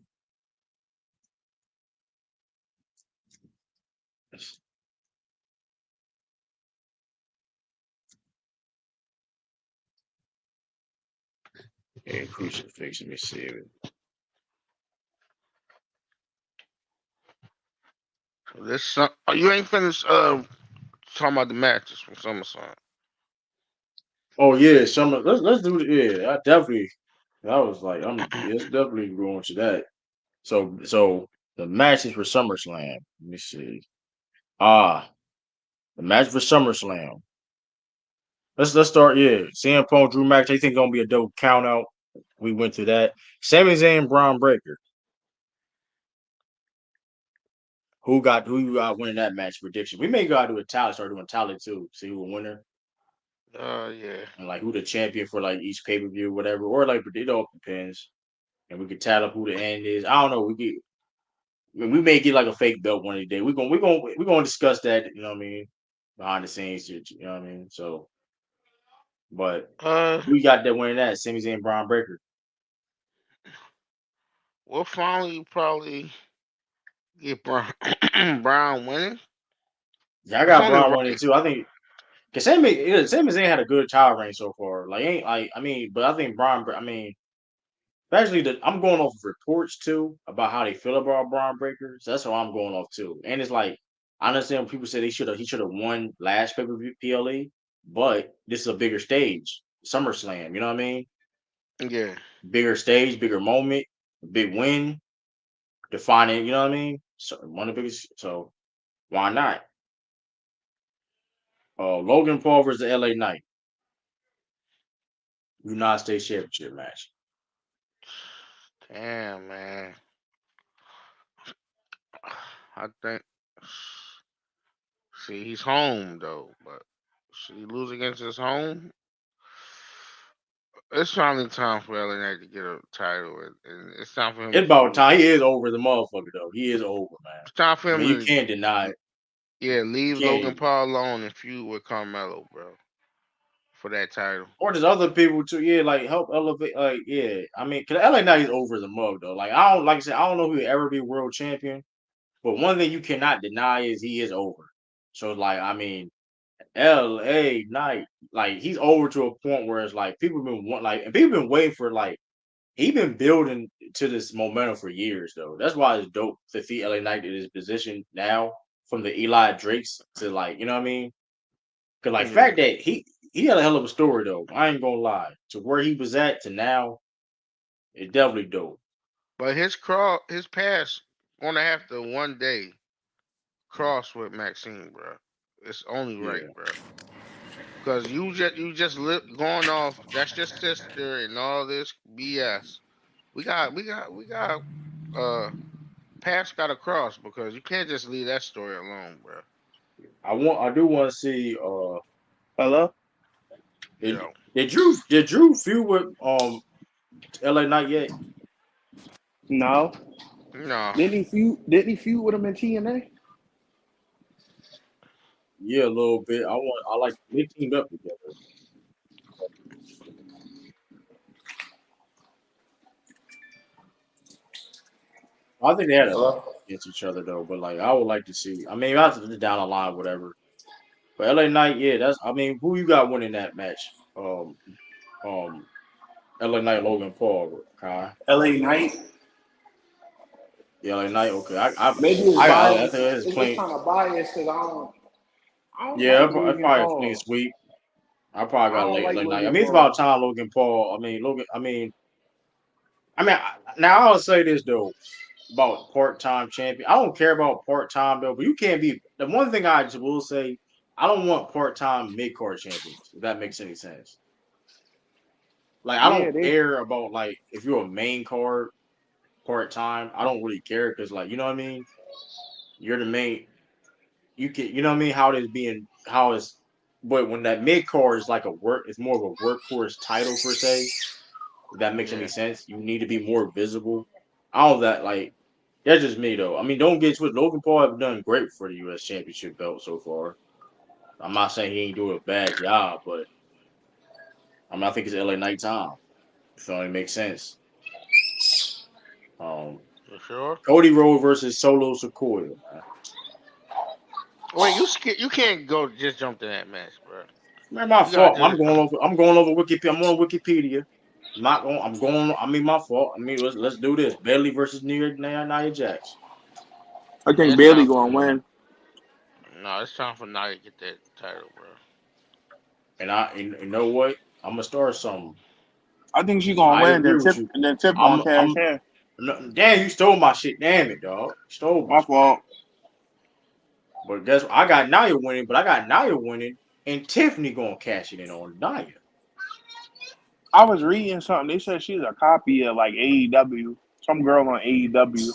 Yeah, crucifix. Let me see it. So you ain't finished talking about the matches from SummerSlam. Oh yeah, summer. Let's do it. Yeah, I definitely. I was like, it's definitely going to that. So the matches for SummerSlam. Let me see. The match for SummerSlam. Let's start. Yeah, CM Punk, Drew McIntyre. They think gonna be a dope count out. We went through that. Sami Zayn, Braun Breaker. Who you got winning that match prediction? We may gotta do a tally. Start doing tally too. See who a winner Yeah. and like who the champion for like each pay per view, whatever. Or like it all depends. And we could tally up who the end is. I don't know. We may get like a fake belt one of the day. We're gonna discuss that. You know what I mean? Behind the scenes, you know what I mean? So, but Uh, we got that winning that Sami Zayn, Braun Breaker. we'll finally probably get Brown Brown winning. Yeah, I It's got only Braun winning right. too. I think because Sami Zayn had a good title reign so far. Like ain't like I mean, but I think Braun. I mean, especially I'm going off of reports too about how they feel about Braun Breaker. So that's what I'm going off too. And it's like I understand when people say he should have won last pay per view PLE, but this is a bigger stage, SummerSlam. You know what I mean? Yeah. Bigger stage, bigger moment, big win, defining. You know what I mean? So one of the biggest. So why not? Logan Paul versus the LA Knight, United States Championship match. Damn, man. I think. See, he's home though, but should he lose against his home? It's finally time for LA Knight to get a title, and it's time for him to It's about feud. time. He is over the motherfucker though. He is over, man. It's time for I him mean, you to can't deny it. You leave Logan can't. Paul alone and feud with Carmelo, bro, for that title. Or there's other people too. Yeah, like help elevate. Like yeah, I mean, cause LA Knight is over the mug though. Like I don't like I said, I don't know if he'll ever be world champion. But one thing you cannot deny is he is over. So like I mean, LA Knight, like he's over to a point where it's like people been want like and people been waiting for like he been building to this momentum for years though. That's why it's dope to see LA Knight in his position now from the Eli Drakes to like you know what I mean. Cause like Yeah, fact that he had a hell of a story though. I ain't gonna lie. To where he was at to now, it's definitely dope. but his past gonna have to one day cross with Maxine, bro. It's only right, Yeah. bro. Cause going off. That's your sister and all this BS. We got. Uh, paths got to cross because you can't just leave that story alone, bro. I do want to see Hello? did, Yo, did Drew feud with LA Knight yet? No. no, Didn't he feud with him in TNA? Yeah, a little bit. I like they teamed up together. I think they had a Hello? against each other though, but like I would like to see. I mean, that's down the line, whatever. But LA Knight, yeah, that's. I mean, who you got winning that match? Um, LA Knight, Logan Paul, Kai. LA Knight. Yeah, LA Knight. Okay, Maybe it's I biased. think it's It's plain. kind of biased because I don't Yeah, like it's Logan probably a clean Paul. sweep. I probably I got don't like LA Knight. I Logan mean, it's Paul. about time Logan Paul. I mean, Logan. Now I'll say this though about part-time champion. I don't care about part-time though, but you can't be the one thing I just will say. I don't want part-time mid-card champions. If that makes any sense. Like I Yeah, don't they. care about like if you're a main card part-time. I don't really care because like you know what I mean. You're the main. You can you know what I mean how it is being how is. But when that mid card is like it's more of a workhorse title per se. If that makes any yeah, sense, you need to be more visible. All that like that's just me though. I mean, don't get twisted. Logan Paul have done great for the U.S. Championship belt so far. I'm not saying he ain't doing a bad job, but I think it's LA Knight time. So it makes sense. Um, for sure. Cody Rhodes versus Solo Sikoa. Wait, you can't go just jump to that match, bro. Man, my You gotta fault. do this. I'm going over Wikipedia. I'm on Wikipedia. Not going. I'm going. I mean, my fault. I mean, let's do this. Bailey versus Nia Jax. I Yeah, think it's Bailey time for gonna win. no, it's time for Nia to get that title, bro. And you know what? I'm gonna start something. I think she gonna I win. agree with you. Then Tip gonna cash I'm. in. No, damn, you stole my shit. Damn it, dog. You stole my My shit. fault. But guess what? I got Nia winning. But I got Nia winning, and Tiffany gonna cash it in on Nia. I was reading something. They said she's a copy of like AEW. Some girl on AEW.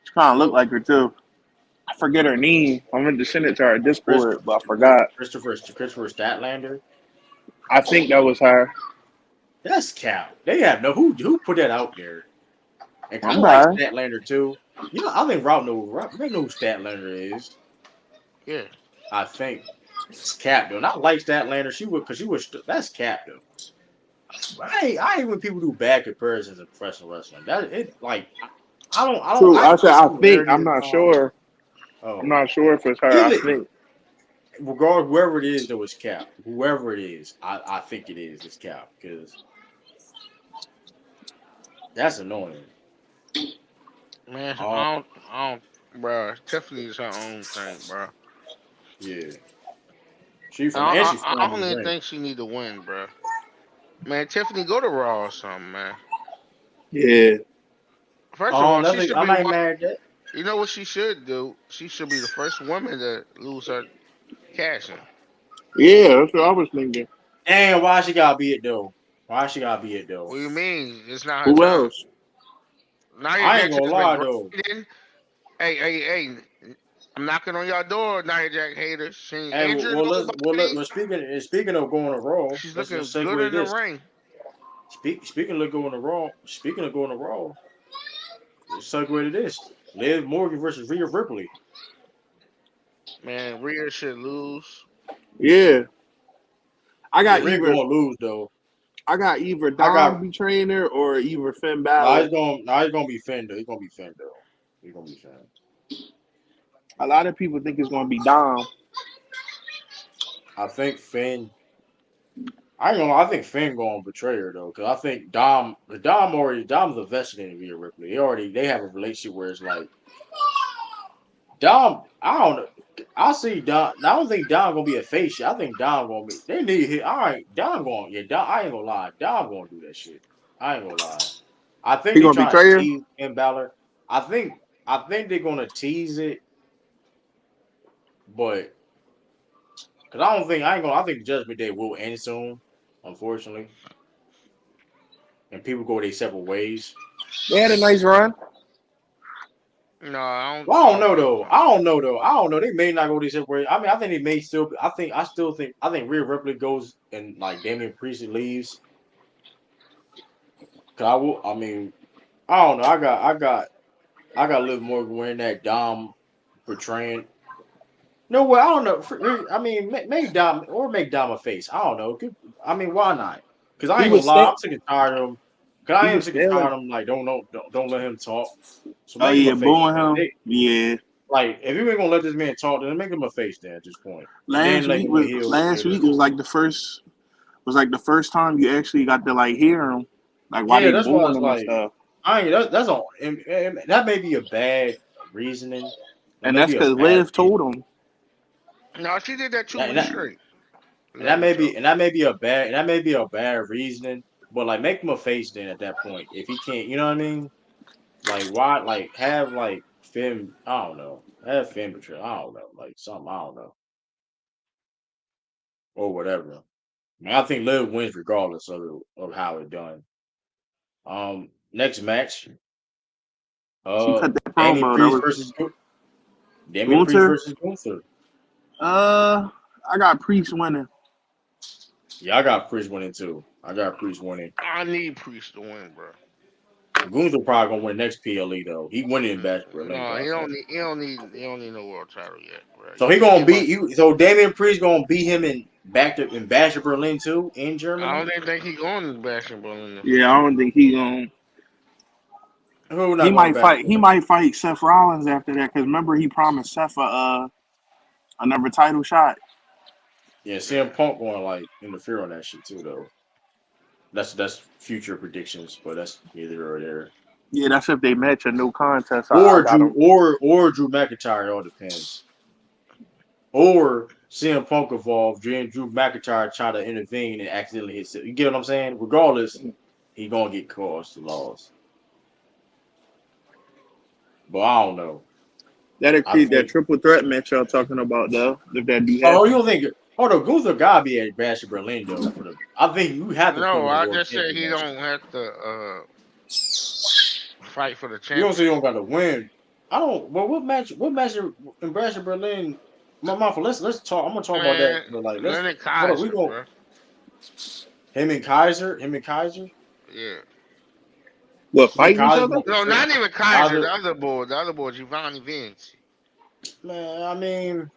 She kind of looked Who? like her too. I forget her name. I meant to send it to our Discord, but I Christopher forgot. Christopher Statlander. I think that was her. That's cap. They have no who put that out there. And I I'm like sorry. Statlander too. You know, I think Rob they know who Statlander is. Yeah, I think it's Cap though. Not like Statlander. She was that's Cap though. I hate when people do bad comparisons in professional wrestling. That it like True. I said I I think. similarity I'm of not sure. I'm oh not sure if it's her. I either think. regard whoever it is though it's Cap. Whoever it is, I think it is it's Cap because that's annoying. man, Um I don't, bro. Tiffany's her own thing, bro. yeah. She I from don't the even ring. think she need to win, bro. Man, Tiffany, go to Raw or something, man. Yeah. First of all, she Nothing should I'm be not one. mad at that. You know what she should do? She should be the first woman to lose her cash in. Yeah. That's what I was thinking. And why she gotta be it though? Why she gotta be it though? What do you mean? It's not her Who time. else? Nia I ain't Jax gonna has been lie though. grinding. Hey. I'm knocking on your door, Nia Jack haters. She ain't Hey, injured nobody. well, speaking of going to Raw, She's let's looking just good segue in the this. ring. Speaking of going to Raw, let's segue to this. Liv Morgan versus Rhea Ripley. Man, Rhea should lose. Yeah, I Yeah, got Rhea either gonna lose though. I Dom got betraying her or either Finn no. Balor. He's gonna be Finn though. He's gonna be Finn though. He's gonna be Finn. A lot of people think it's going to be Dom. I think Finn. I ain't gonna. I think Finn gonna betray her though, because I think Dom's invested in Rhea Ripley. They have a relationship where it's like Dom. I don't know. I see Dom. I don't think Dom gonna be a face shit. I think Dom gonna be. They need hit. All right, Dom going. Yeah, Dom. I ain't gonna lie. Dom gonna do that shit. I ain't gonna lie. I think He they going to trying to betray her? tease Finn Balor. I think. I think they're gonna tease it, but because I don't think I ain't gonna. I think Judgment Day will end soon, unfortunately, and people go their separate ways. They had a nice run. No, I don't. Well, I I don't don't know think though. so. I don't know though. I don't know. They may not go this separate. I mean, I think they may still. I still think. I think Rhea Ripley goes and like Damian Priest leaves. Cause I will. I mean, I don't know. I got Liv Morgan wearing that Dom portraying. No way. I don't know. I mean, make Dom a face. I don't know. I mean, why not? Because I He ain't gonna was lie. I'm still sick and tired of him. Cause he I am was sick and still tired like, of him. Like, don't let him talk. So oh make him yeah, a face. booing him. Yeah. Like, if you ain't gonna let this man talk, then make him a face there at this point, and then let him a heel Last later. week was like the first time you actually got to like hear him, like why Yeah, they that's why booing it's him and like stuff. I ain't. That's all. And that may be a bad reasoning. That And may that's be a because bad Liv told reason. him. No, she did that 2 weeks And straight. that Let me may tell. be and that may be a bad and that may be a bad reasoning. But like, make him a face then at that point. If he can't, you know what I mean? Like, why? Like, have like Finn. I don't know. Have Finn betray. I don't know. Like something. I don't know or whatever. I think Liv wins regardless of how it done. Next match. She cut that Damian promo. That Priest was versus Damian Priest Gunther. versus Gunther. I got Priest winning. Yeah, I got Priest winning too. I got Priest winning. I need Priest to win, bro. Gunther probably gonna win next PLE though. He winning in Bash Berlin, No, but I think. he don't need no world title yet, bro. So You he can gonna give him. beat you. So Damian Priest gonna beat him in Bash Berlin too in I Germany. don't even think he going to Bashing Berlin this Yeah, time. I don't think he gonna. Who not going to Bash He Berlin? might fight Seth Rollins after that because remember he promised Seth another title shot. Yeah, Yeah. CM Punk going to like interfere on that shit too though. That's future predictions, but that's neither or there. Yeah, that's if they match a no contest. I Or got Drew him. or Drew McIntyre, it all depends. Or CM Punk evolved, Drew McIntyre try to intervene and accidentally hit. You get what I'm saying? Regardless, he gonna get caused the loss. But I don't know. That'll I create that think. triple threat match y'all talking about though. If that do Oh, you happen, don't think? Hold on, Gunther gotta be at Bash of Berlin though. I think you have to put him No, in a I world just said championship he match. don't have to fight for the You don't say you don't championship. got to win. I don't. Well, what match? What match in Bash of Berlin? My mouth. Let's talk. I'm gonna talk about that. Man, But like, let's Lennon hold on. We Kaiser, go bro. him and Kaiser. Him and Kaiser. Yeah. what You think fighting each Kaiser other? gonna No, betray not even Kaiser. Kaiser? The other boy, Giovanni Vinci. Man, I mean,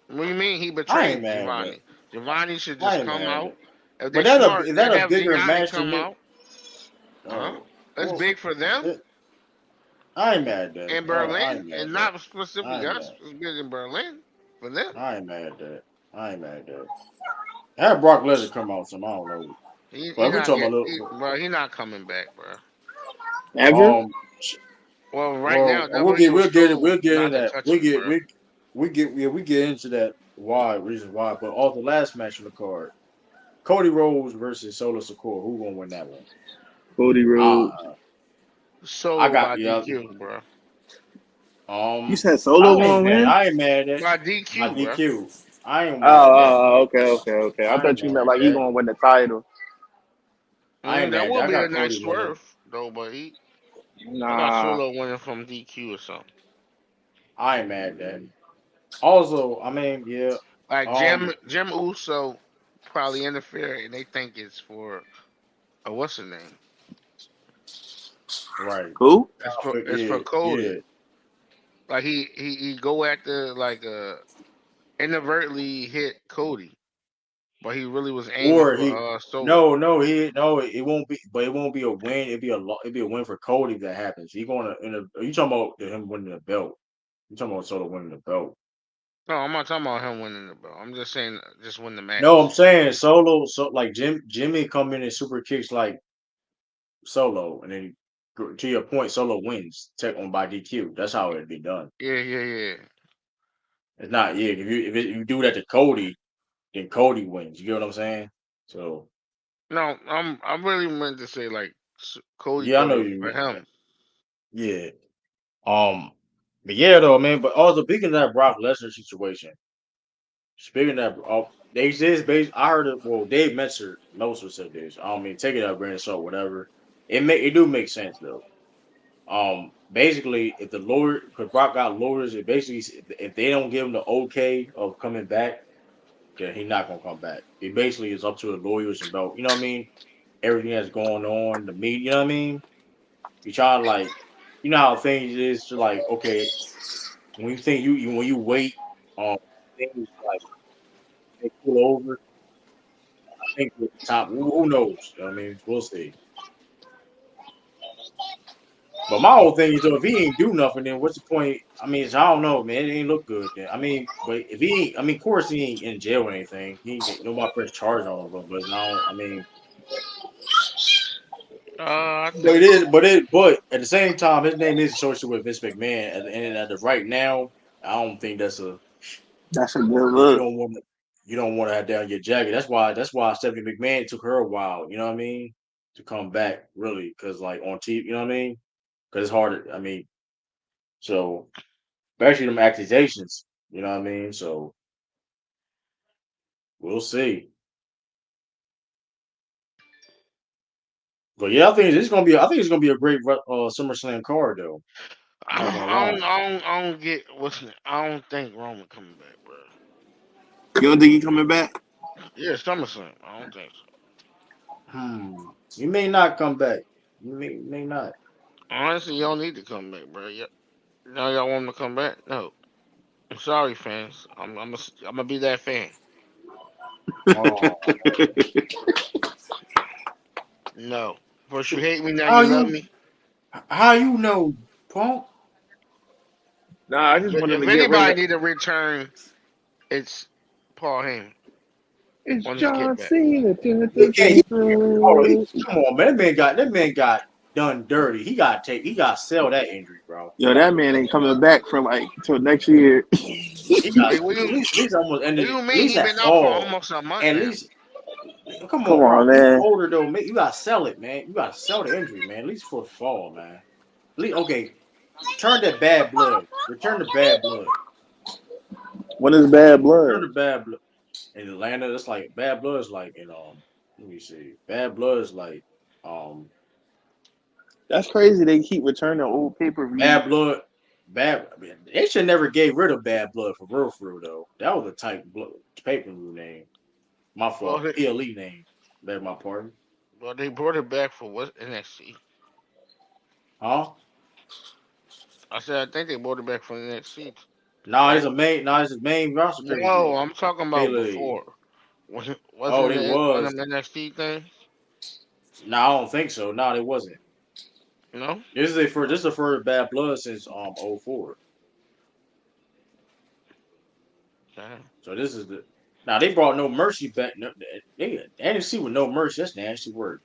What do you mean he I ain't betrayed mad at that. Giovanni? Giovanni should I just ain't come mad at out. that. If they But smart, is they that a have bigger Gianni match to come me? out. Huh? Oh, That's well, big for them I ain't mad at that. in I Berlin, ain't mad at and that. not I specifically ain't us. mad. It's big in Berlin for them. I ain't mad at that. I ain't mad at that. Have Brock Lesnar come out some. I don't know. He But we not talking get, about bro. He not coming back, bro. Ever? um. Well, right Well, now WWE was told we'll get not into to that. touch him, bro. We get into that reasons why. But also the last match on the card, Cody Rhodes versus Solo Sikoa. Who gonna win that one? Cody Uh Rhodes. I Solo got by yeah. DQ, bro. You said Solo gonna win? I ain't mad at By my DQ, bro. DQ. I ain't mad at that. Oh, okay. I I ain't thought you mad meant at like he that. gonna win the title. I ain't That mad at that. would I be a got nice Cody winning. swerve, though. But I got Nah, Solo winning from DQ or something. I ain't mad at that. Also, I mean, yeah, Like um, Jim Uso probably interfere, and they think it's for what's the name? right. Who? It's for Yeah, yeah. Cody. Like he go after like inadvertently hit Cody, but he really was aiming Or for he, Solo. no, it won't be, but it won't be a win. It'd be a win for Cody if that happens. He going to, are you talking about him winning the belt? You talking about Solo winning the belt? No, I'm not talking about him winning the belt. I'm just saying just win the No, I'm match. saying Solo. So like Jimmy come in and super kicks like Solo, and then to your point, Solo wins, take on by DQ. That's how it'd be done. Yeah. It's not, yeah. If you do that to Cody, then Cody wins. You get what I'm saying? So No, I really meant to say like Cody yeah, I thought know it was you for meant that. him. Yeah. But yeah, though, man. But also speaking of that Brock Lesnar situation, speaking of that, they just based. I heard it. Well, Dave Meltzer said this. I don't mean take it out, grain of salt, whatever. It do make sense though. Basically, if the lawyer, because Brock got lawyers, it basically if they don't give him the okay of coming back, then he's not gonna come back. It basically is up to the lawyers about, you know what I mean, everything that's going on, the media, you know what I mean. You try to like, you know how things is to like, okay, when you think when you wait, things like they pull over. I think with the top, who knows? You know what I mean, we'll see. But my whole thing is though, if he ain't do nothing, then what's the point? I mean, I don't know, man. It ain't look good. Then I mean, but if he ain't, I mean, of course he ain't in jail or anything. He ain't get nobody press charge on him. But now, I mean, I but it think is, but at the same time, his name is associated with Vince McMahon. And at the right now, I don't think that's a That's a good you look. don't want to have down your jacket. That's why Stephanie McMahon took her a while. You know what I mean, to come back really because like on TV, you know what I mean, because it's hard. I mean, so. Especially them accusations. You know what I mean? So we'll see. But yeah, I think it's gonna be a great SummerSlam card though. I'm not gonna lie. I don't get I don't think Roman coming back, bro. You don't think he coming back? Yeah, SummerSlam. I don't think so. You may not come back. You may not. Honestly, you don't need to come back, bro. Now y'all want him to come back? No. I'm sorry, fans. I'm gonna be that fan. Oh, No. First you hate me, now how you love you me. how you know, Punk? Nah, I just want him If to get rid anybody of. need a return, it's Paul Heyman It's on his John get back. Cena. Hold on, come on, man. That man got done dirty. He got sell that injury, bro. Yo, that man ain't coming back for like till next year. He got Hey, at least almost what ended you at mean? least He that been out for fall. almost a month At now. least come Come on, bro. on, You man. older though, man. You gotta sell it, man. You gotta sell the injury, man. At least for the fall, man. Okay, turn that bad blood. Return the bad blood. When is bad Return blood? the bad blood. In Atlanta, it's like bad blood is like in Let me see. Bad blood is like um. That's crazy. They keep returning old pay per views. Bad blood. Bad. I mean, they should never get rid of bad blood for real though. That was a tight blood paper name. My Well, fault. PLE name. Beg my pardon. they brought it back for what NXT. Huh? I said I think they brought it back for NXT, Nah, right? it's a main roster pay per No, view. I'm talking about PLE. before. Oh, Wasn't they it one of was. them NXT things? No, I don't think so. No, they wasn't. No. This is the first bad blood since '04. Damn. So this is the now they brought No Mercy back. No, they NXT with No Mercy. That's nasty work.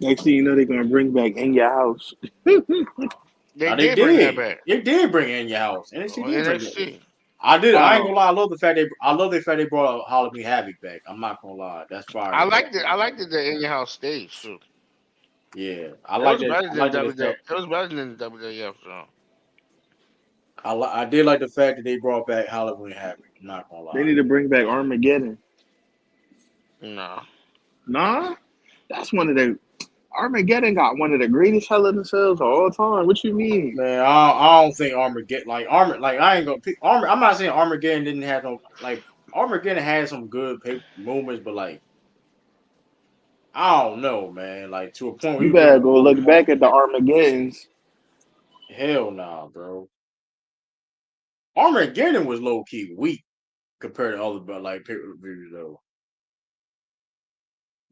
Next thing you know, they're gonna bring back In Your House. They Now they did bring that did. back They did bring it in your house. NXT on did bring it. NXT. I did. I ain't Oh, gonna lie. I love the fact they brought Halloween Havoc back. I'm not gonna lie. That's fire. I They brought liked it. I liked it the in your house stage too. yeah. I It like was that. better I than like that WWE. effect. It was better than WWF. So. I did like the fact that they brought back Halloween Havoc. I'm not gonna they lie. need to bring back Armageddon. No. Nah, that's one of the. Armageddon got one of the greatest Hell in the Cells of all time. What you mean? Man, I don't think Armageddon like I ain't gonna pick Armor. I'm not saying Armageddon didn't have no like Armageddon had some good moments, but like I don't know, man. Like to a point where You you put better the go whole look back at the Armageddons. hell nah, bro. Armageddon was low key weak compared to other but like pay-per-views though.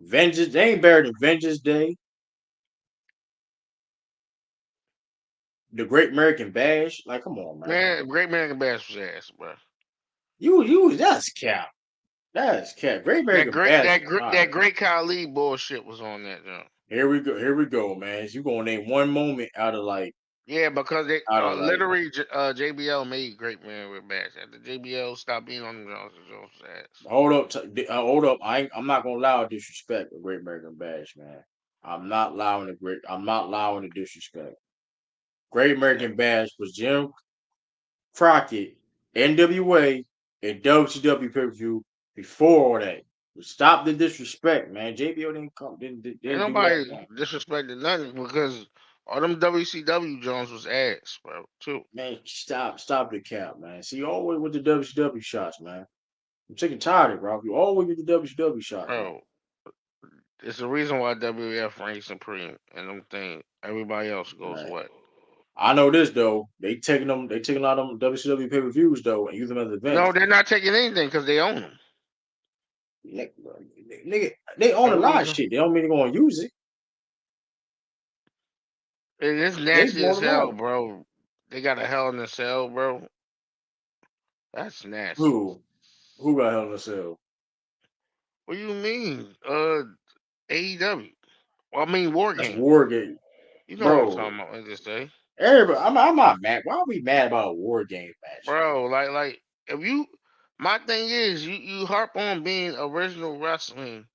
Vengeance, they ain't better than Vengeance Day, the Great American Bash. Like, come on, man. Man, Great American Bash was ass, bro. That's cap. That's cap. Great American Bash was That alright. Great Khali bullshit was on that jump. Here we go, man. You gonna name one moment out of like Yeah, because they out of like literally JBL made Great American Bash. After JBL stopped being on the Jones ass. hold up. I'm not gonna allow disrespect the Great American Bash, man. I'm not allowing the disrespect. Great Yeah. American Bash was Jim Crockett, NWA, and WCW pay-per-view before all that. Stop the disrespect, man. JBL Ain't didn't do that, nobody man. disrespected nothing because all them WCW Jones was ass, bro. Too, Man, stop the cap, man. See, you always with the WCW shots, man. I'm sick and tired of it, bro. You always with the WCW shots, man. bro. It's the reason why WF ranks supreme and them thing. Everybody else goes Right. what? I know this though. They taking a lot of them WCW pay-per-views though and use them as No, events. they're not taking anything because they own them. Nigga, they own a So what are lot you of doing? shit. They don't mean they're gonna use it. It is They nasty bought as them hell, out. bro. They got a Hell in a Cell, bro. That's nasty. Who? Who got Hell in a Cell? What do you mean? AEW. Well, I mean War That's Games. War Game. You know what I'm Bro. talking about in this day. Everybody, I'm not mad. Why are we mad about a War Game match? Bro, like if you my thing is you harp on being original wrestling.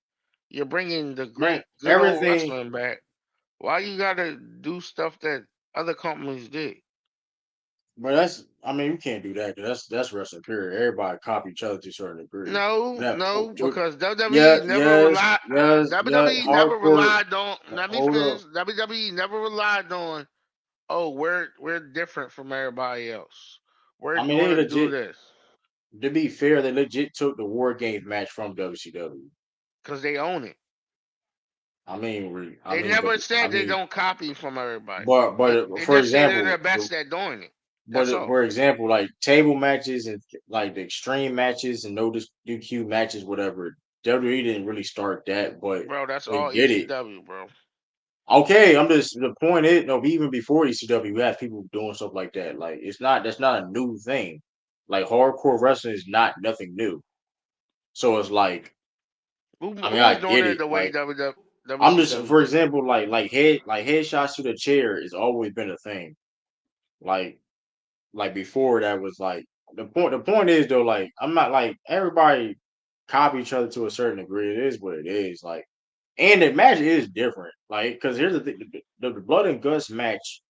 You're bringing the Man, great good old everything. wrestling back. Why you gotta do stuff that other companies did? But that's, I mean, you can't do that. 'Cause that's wrestling. Period. Everybody copy each other to a certain degree. No, Now, no, because yeah, WWE never yes, relied. yes, yeah. WWE never Hardcore. relied on. Let me Hold up. finish. WWE never relied on. Oh, we're different from everybody else. We're I mean, they gonna do legit. this To be fair, they legit took the War Games match from WCW. because they own it. They But never I said they mean, don't copy from everybody. but They for just say they're example, the best at doing it. That's but all, for example, like table matches and like the extreme matches and no DQ matches, whatever. WWE didn't really start that, but bro. That's they all did it. ECW, bro. Okay, I'm just the point is no, even before ECW, we have people doing stuff like that. Like that's not a new thing. Like hardcore wrestling is not nothing new. So it's like, I mean, Who I was doing get it it. the way Like I'm just, WCW for did it? example, like headshots to the chair has always been a thing. Like before that was like the point is though, like I'm not like everybody copy each other to a certain degree. It is what it is. Like, and the match is different. Like, because here's the thing: the blood and guts match.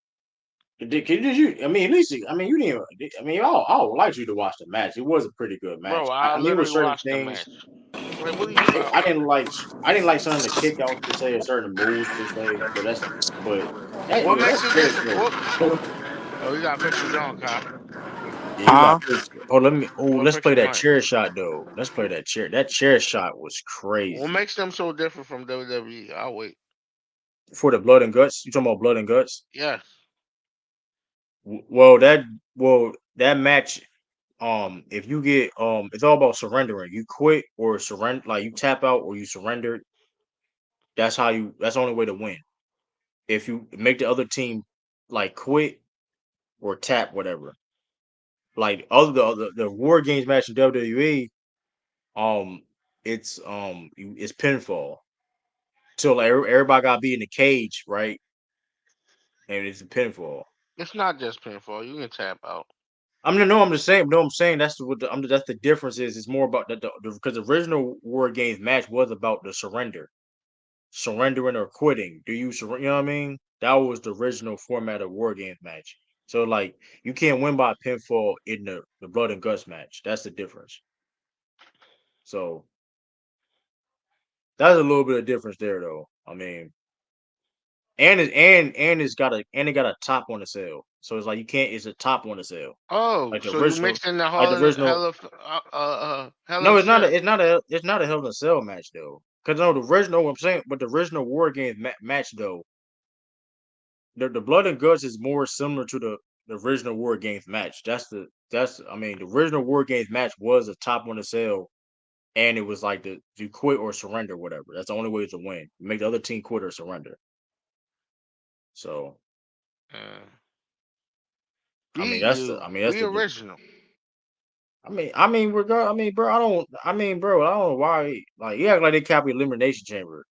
I mean, at least I mean you didn't. I mean, I would like you to watch the match. It was a pretty good match. Bro, I I mean, it was literally certain watched the things. match. Like, what are you talking I about? didn't like. I didn't like some of the kickouts per se, or certain moves per se. But What makes that's it fair. different? Yo, What? Oh, you gotta fix your joint, Kyle. yeah, you got. Huh? Oh, let me. Oh, What let's fix play your that joint? chair shot though. Let's play that chair. That chair shot was What crazy makes them so different from WWE? I'll wait. for the blood and guts. You talking about blood and guts? Yes. Well, that match. If you get it's all about surrendering. You quit or surrender, like you tap out or you surrender. That's how you. That's the only way to win. If you make the other team like quit or tap, whatever. Like the War Games match in WWE, um, it's pinfall. So like everybody got to be in the cage, right? And it's a pinfall. It's not just pinfall. You can tap out. I mean, no, I'm just saying. No, I'm saying that's the difference is. It's more about because the original War Games match was about the surrendering or quitting. Do you surrender? You know what I mean? That was the original format of War Games match. So like you can't win by pinfall in the blood and guts match. That's the difference. So that's a little bit of difference there, though. I mean, and it's got a top on the cell. So it's like you can't. It's a top on the cell. Oh, Like the so you original. mixing the Like the whole original. hell No, of it's not. Cell. It's not a Hell in a Cell match though. Because no, the original. What I'm saying, but the original War Games match though. The Blood and Guts is more similar to the original War Games match. I mean the original War Games match was a top on the cell, and it was like the you quit or surrender, whatever. That's the only way to win. You make the other team quit or surrender. So Uh, I mean that's be the original. bro, I don't know why. Like, you act like they copy Elimination Chamber.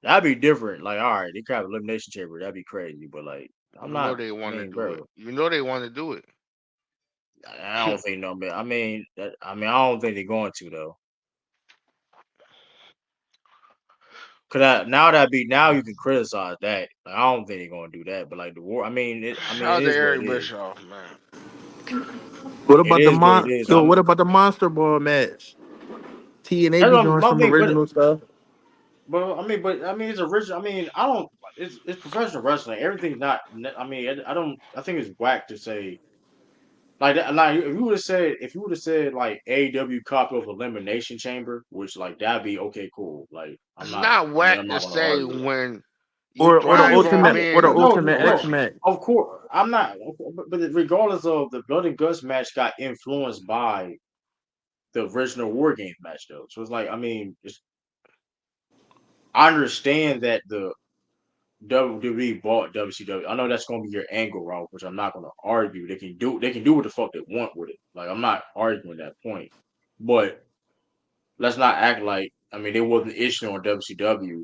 That'd be different. Like, all right, they copy Elimination Chamber. That'd be crazy. But like, I'm You know not. they I want to mean, do it. bro, You know they want to do it. I don't think no, man. I don't think they're going to though. Now you can criticize that. Like, I don't think they're going to do that. But like the war, it Shout out to is what it Eric is. Bischoff, man. What It about the is what it is. What about the Monster Ball match? T and A That's be what doing my some thing. original stuff. It's original. I don't. It's professional wrestling. Everything's not. I don't. I think it's whack to say like that. Like if you would have said like AEW copy of Elimination Chamber, which like that'd be okay, cool. Like It's not whack I'm to not gonna say argue that. when you Or the No, thrive on ultimate or the being no, ultimate no, X no. match. Of course, I'm not. But regardless of the Blood and Guts match, got influenced by the original War Games match, though. So it's like, I understand that the WWE bought WCW. I know that's gonna be your angle, Ralph, which I'm not gonna argue. They can do what the fuck they want with it. Like, I'm not arguing that point. But let's not act like they wasn't issuing on WCW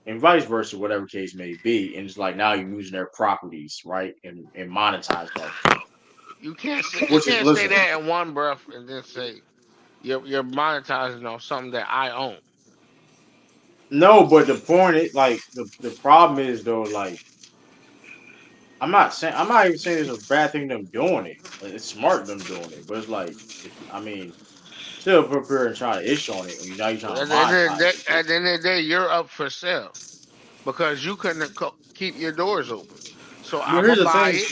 and vice versa, whatever case may be. And it's like now you're using their properties, right? And monetize that shit. you Which is can't say listen. that in one breath and then say you're monetizing on something that I own. No, but the point is like the problem is though, like I'm not even saying it's a bad thing them doing it. Like, it's smart them doing it, but it's like if still prepare and try to issue on it when you're trying to monetize the shit. At the end of the day, you're up for sale because you couldn't keep your doors open. So Well, I'm here's gonna the buy thing.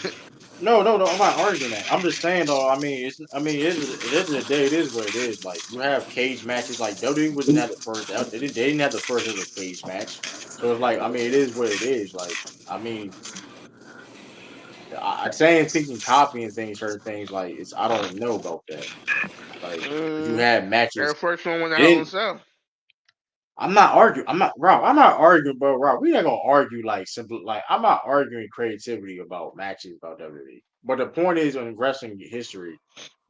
it. No, I'm not arguing that. I'm just saying though. It is at the end of the day, it is what it is. Like you have cage matches. Like WWE wasn't at the first. They didn't have the first ever cage match. So it's like it is what it is. Like I mean, I'm saying thinking copying things, certain things like it's. I don't know about that. Like if you Mm, had matches, their first one went to Hell in a then Cell. I'm not arguing. Rob. I'm not arguing, bro. Rob, we not gonna argue like simple. Like I'm not arguing creativity about matches about WWE. But the point is, in wrestling history,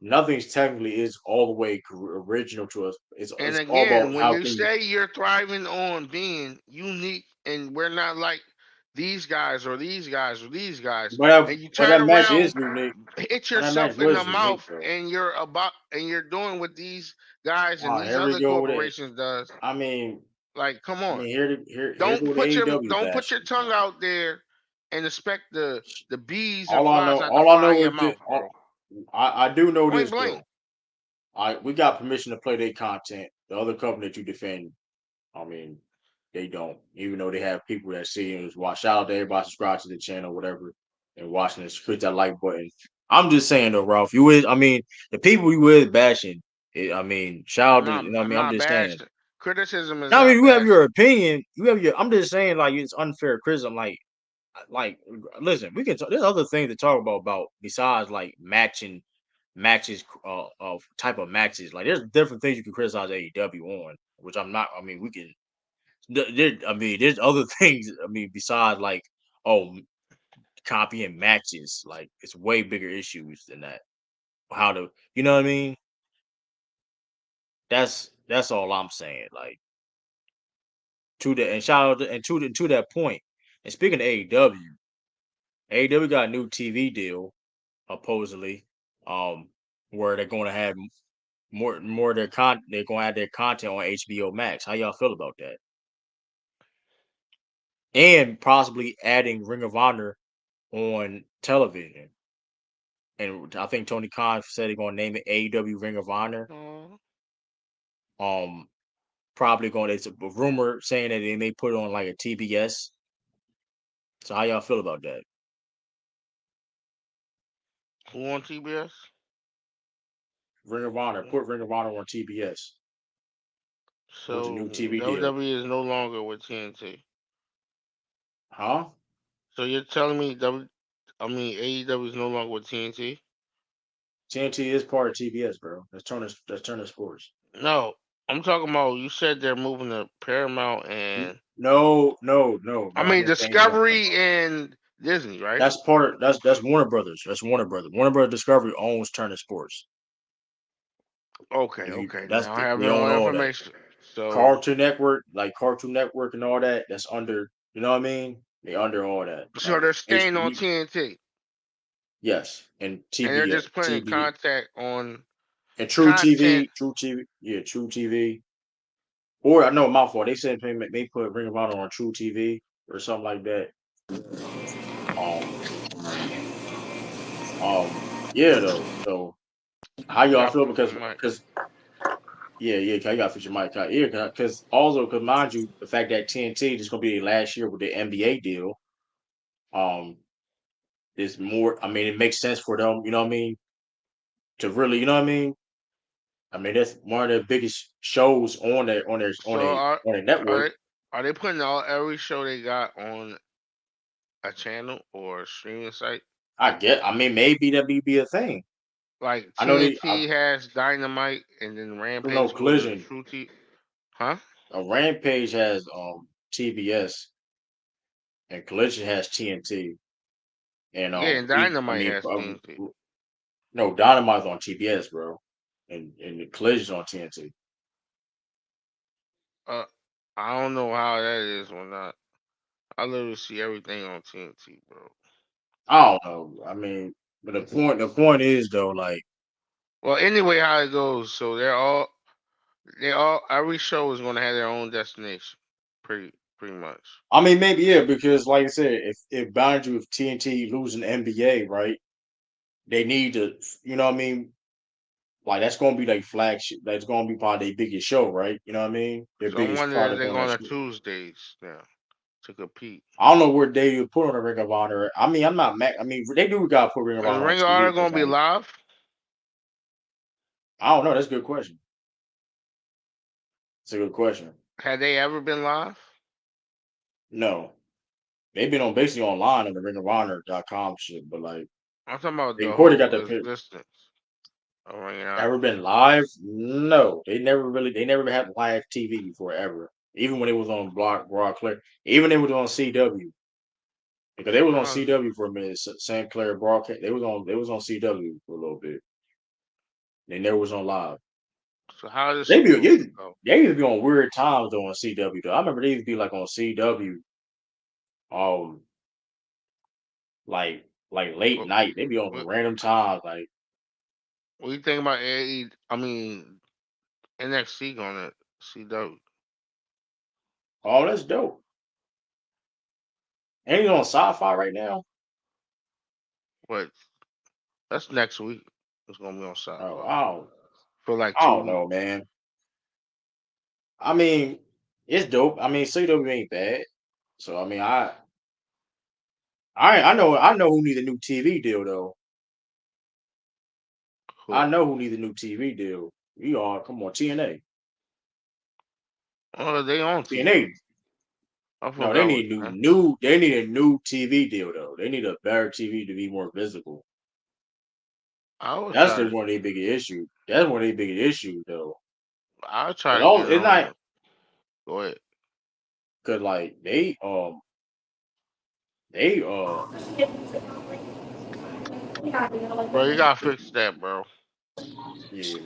nothing's technically is all the way original to us. And It's all again, about when how you things. say you're thriving on being unique and we're not like these guys or these guys or these guys, and you But turn that match around, is unique. hit But that match yourself in the was unique mouth, though. and you're doing what these guys and Wow, these here we other go with it. corporations does. I mean, Like, come on, here go the AEW don't put your bashing. tongue out there and expect the bees and All I flies know, not to all I fly in know your is this. mouth, bro. I do know Point this blank. though. We got permission to play their content. The other company that you defend, I mean, they don't. Even though they have people that see and watch. Shout out to everybody subscribe to the channel, whatever, and watching this. Click that like button. I'm just saying though, Ralph. The people you is bashing. Shout out to. I'm I'm not just saying. bashed. Criticism is I mean, not you have your bashing. opinion. You have your. I'm just saying, like it's unfair criticism. Like, listen, we can. There's other things to talk about besides like matches of type of matches. Like there's different things you can criticize AEW on, which I'm not. We can. There's other things. Besides like copying matches. Like it's way bigger issues than that. How to, you know what I mean? That's all I'm saying. Like to the and shout out and to that point. And speaking of AEW got a new TV deal supposedly, where they're going to have more of their they're going to add their content on HBO Max. How y'all feel about that? And possibly adding Ring of Honor on television. And I think Tony Khan said he's going to name it AEW Ring of Honor. Aw. Probably going. It's a rumor saying that they may put it on like a TBS. So how y'all feel about that? Who on TBS? Ring of Honor. Put Ring of Honor on TBS with the So new TV deal. WWE is no longer with TNT. Huh? So you're telling me AEW is no longer with TNT? TNT is part of TBS, bro. That's Turner Sports. No, I'm talking about. You said they're moving to Paramount and No. I didn't say anything about Discovery and Disney, right? that's Warner Brothers. That's Warner Brothers. Warner Brothers Discovery owns Turner Sports. Okay, If you okay. that's Now I have they own more all that. information. So, Cartoon Network, like Cartoon Network and all that, that's under, you know what I mean? They under all that. so Like they're staying on HBU, TNT, yes, and and they're TBS, just putting TBD, contact on and content. True TV, yeah, True TV. Or I know my fault. They said they put Ring of Honor on True TV or something like that. Um, yeah, though. So how You y'all got feel? fix your mic. Because yeah, I got future Mike out here. Because also, because mind you, the fact that TNT is going to be their last year with the NBA deal. Um, is more. I mean, it makes sense for them. You know what I mean? To really, you know what I mean? I mean, that's one of the biggest shows on So their are network. they putting every show they got on a channel or a streaming site? I get. I mean, maybe that be a thing. Like I know TNT has Dynamite, and then don't know Rampage goes to Collision. True T. Huh? A Rampage has TBS and Collision has TNT and Yeah, and I Dynamite mean has TNT. no Dynamite's on TBS, bro, and the Collision's on TNT. Uh, I don't know how that is or not. I literally see everything on TNT, bro. I don't know. I mean, but the point is though, like Well, anyway, how it goes. So every show is gonna have their own destination, pretty much. I mean maybe yeah, because like I said, if bound you with TNT losing the NBA, right? They need to, you know what I mean? Like that's gonna be like flagship. That's gonna be probably their biggest show, right? You know what I mean? Their So I'm biggest wondering if product they're on that going to show. Tuesdays now to compete. I don't know where they would put on the Ring of Honor. I mean, I'm not mad. I mean, they do got to put Ring of Is Honor on Ring of TV Honor because going to be like live? I don't know. That's a good question. It's a good question. Had they ever been live? No, they've been on basically online on the Ring of Honor.com shit, but like I'm talking about they the recorded got whole the existence of Ring of ever Honor. been live? No, they never had live TV before ever. Even when it was on Broad Clear, even when it was on CW. Because they was on How, CW for a minute, St. Clair broadcast. They was on CW for a little bit. They never was on live. so how is this They be supposed to they, go? they used to be on weird times though on CW though. I remember they used to be like on CW, um, like late What, night. They be on what, random times. Like, what do you think about AE? I mean NXT going to CW? oh, that's dope. And he's on Sci-Fi right now. But that's next week. It's going to be on Oh, Sci-Fi for like I 2 don't weeks. know, man. I mean, it's dope. I mean, CW ain't bad. So I mean, I know who need a new TV deal though. I Who? know who need a new TV deal. We are come on TNA. Oh, they on TV. TNA. I No, they forgot what need time. they need a new TV deal though. They need a better TV to be more visible. I will That's try the to. one of their biggest issue. That's one of their biggest issues though. I'll try Cause to all get it's on. not Go ahead. cause like they Bro, you gotta fix that, bro. yeah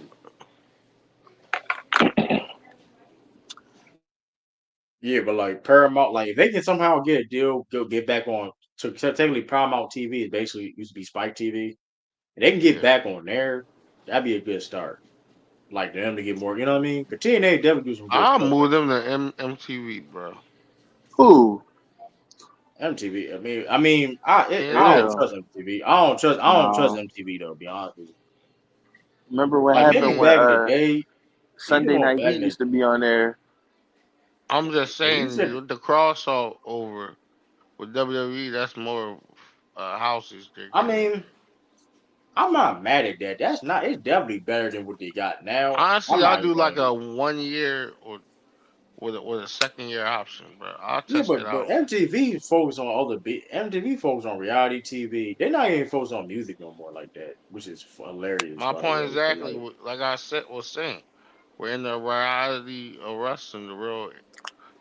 yeah, but like Paramount, like if they can somehow get a deal, go get back on. So technically, Paramount TV is basically used to be Spike TV. And they can get Yeah. back on there. That'd be a good start. Like them to get more, you know what I mean? But TNA definitely do some good I'll stuff move right them to MTV, bro. Who? now. MTV. I don't TNT. Yeah. trust MTV. I don't trust No. MTV though. To be honest with you, Remember what like happened maybe when back in the day, you Sunday know, Night back Heat in the used to be on there? I'm just yeah, you saying said with the crossover, With WWE, that's more houses they're I getting. mean, I'm not mad at that. That's not. It's definitely better than what they got now. I'm Honestly, I'll not do even like gonna. a 1 year or with a second year option, bro. I'll Yeah, test it but out. MTV focus on other big. MTV focus on reality TV. They're not even focused on music no more like that, which is hilarious, My by the point way. But exactly, like, like I said, was saying, we're in the variety of wrestling, the real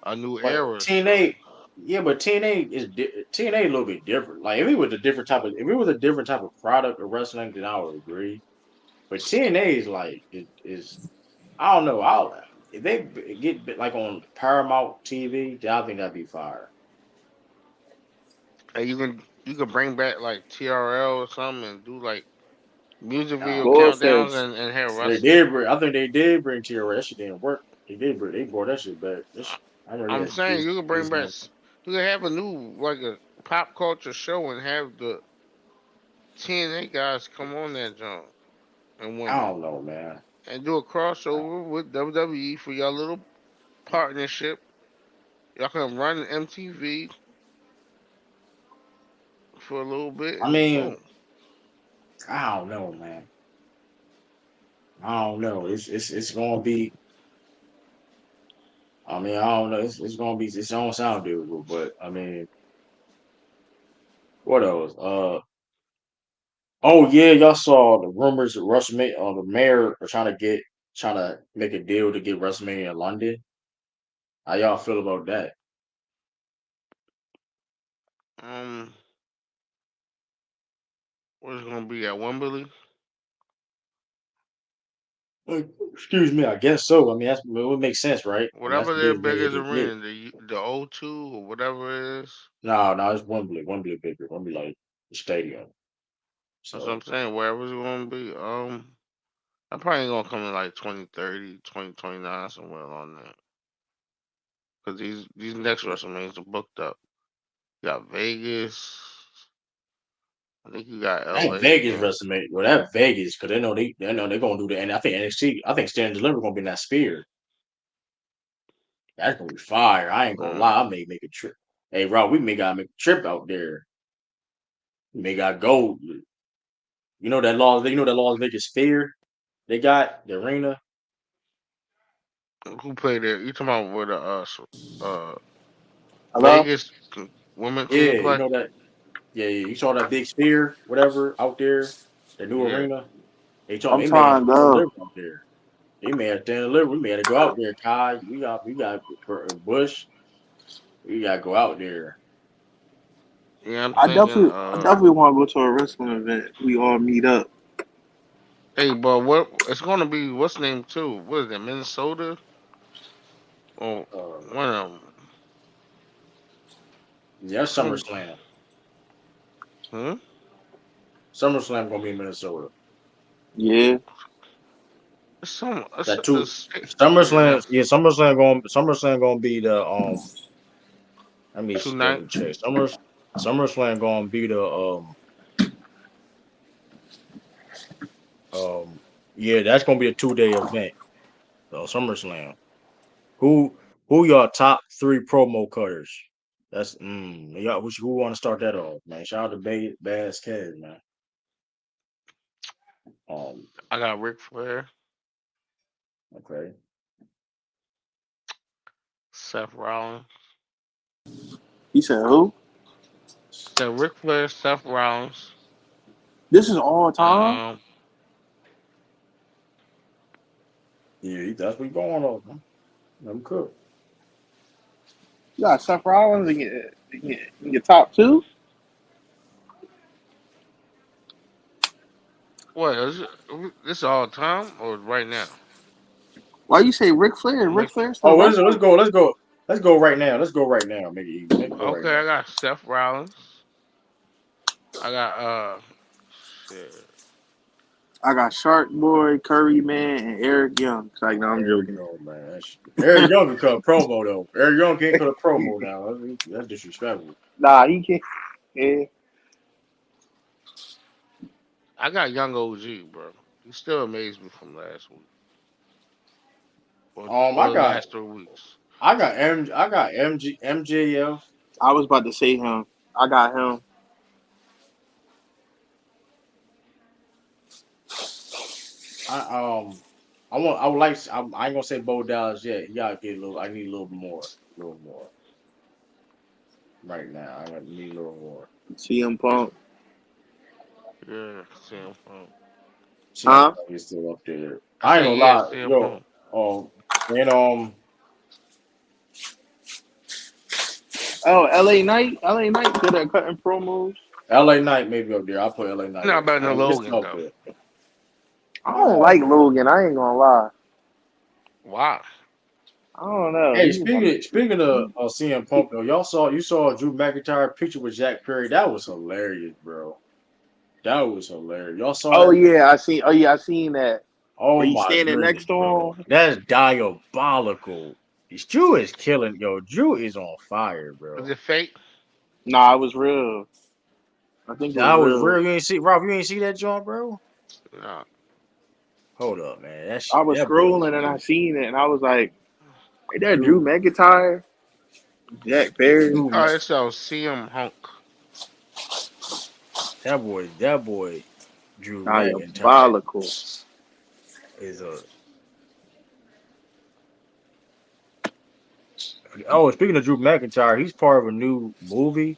a new but era. So TNA, yeah, but TNA a little bit different. Like if it was a different type of if it was a different type of product of wrestling, then I would agree. But TNA is like it is. I don't know. I'll if they get like on Paramount TV, then I think that'd be fire. and you can bring back like TRL or something and do like music I video don't know. countdowns Bullfest. and have They wrestling. did bring. I think they did bring TRS. That shit didn't work. They brought that shit back. I remember they I'm had saying you can bring back, these you can have a new like a pop culture show and have the TNA guys come on that joint and I win it, don't know, man. and do a crossover with WWE for your little partnership. Y'all can run MTV for a little bit I and mean, boom. I don't know, man. I don't know. It's gonna be. I mean, I don't know. It's gonna be. It don't sound doable, but I mean, what else? Oh yeah, y'all saw the rumors of WrestleMania. The mayor are trying to make a deal to get WrestleMania in London. How y'all feel about that? Um, what's it gonna be at Wembley? Excuse me. I guess so. I mean, it would make sense, right? I mean, that's Whatever the their biggest venue biggest they get. arena, the O2 or whatever it is. No, it's Wembley. Wembley bigger. Wembley like the stadium. That's what I'm So saying. Wherever it's gonna be. I'm probably ain't gonna come in like 2030, 2029, somewhere along there. Cause these next yeah. WrestleManias are booked up. You got Vegas. I think you got That LA Vegas again. WrestleMania. Well, that Vegas because they know they're gonna do that. And I think NXT. I think Stand and Deliver gonna be in that Sphere. That's gonna be fire. I ain't gonna lie. I Um, may make a trip. Hey, Rob, we may gotta make a trip out there. We may gotta go. You know that Las Vegas Sphere they got the arena. who played there? You talking about where the Hello? Vegas women Yeah, team you play? know that. Yeah, you saw that big sphere, whatever, out there, the new Yeah. arena. I'm They may have trying to Stand and go. Deliver out there. They may have Stand and Deliver. We may have to go out there, Kai. We got Bush. We gotta go out there. Yeah, I'm thinking. I definitely want to go to a wrestling event. We all meet up. Hey, but what it's gonna be? What's the name too? What is it? Minnesota or Uh, one of them? yeah, It's gonna be. SummerSlam. Hmm? SummerSlam gonna be in Minnesota. Yeah. It's some. That two Yeah. SummerSlam. Yeah, SummerSlam gonna be the Let me Two double nights. check. SummerSlam gonna be the yeah, that's gonna be a 2 day event. SummerSlam. Who who y'all top three promo cutters? That's y'all. Who want to start that off, man? Shout out to Bass Kid, man. Um, I got Ric Flair, okay. Seth Rollins. He said who? Said Ric Flair, Seth Rollins, This is all and time? Yeah, that's what going on, man. I'm cook. You got Seth Rollins in your top two? what is it? This all time or right now? Why you say Ric Flair? I'm Ric like, Flair still Oh, wrestling? let's go right now. Let's go right now. Make it easy. Make it go right okay, now. I got Seth Rollins. I got shit. I got Shark Boy, Curry Man, and Eric Young. It's like, no, I'm Eric joking. Young, man. Eric Young can cut a promo though. Eric Young can't cut a promo now. That's disrespectful. Nah, he can't. Yeah. I got Young OG, bro. He still amazed me from last week or Um, or I the got last 3 weeks. I got MJF. I was about to say him. I got him. I would like. I ain't gonna say Bo Dallas yet. You gotta get a little. I need a little more right now. I need a little more. CM Punk. Yeah, CM Punk. CM Huh? Punk is still up there. I I ain't say gonna yeah, lie, CM yo. Punk. And Oh, LA Knight. LA Knight good at cutting promos. LA Knight maybe up there. I'll put LA Knight Not up better there. than It's Logan up though. there. I don't like Logan. I ain't gonna lie. Wow. I don't know. Hey, speaking of CM Punk though, you saw Drew McIntyre picture with Jack Perry. That was hilarious, bro. That was hilarious. Y'all saw Oh that? yeah, I seen. Oh yeah, I seen that. Oh But he's my standing goodness, next to bro. him. That's diabolical. Drew is killing. Yo, Drew is on fire, Is bro. it fake? Nah, it was real. I think it was That was real. real. You ain't see Rob. You ain't see that joint, bro. No. Hold up, man. That I shit. was That boy is scrolling and I crazy. seen it and I was like, "Hey, that Drew Drew. McIntyre, Jack Perry." Drew. Oh, it's CM Punk. That boy. That boy. Drew McIntyre Diabolical. is a. Oh, speaking of Drew McIntyre, he's part of a new movie.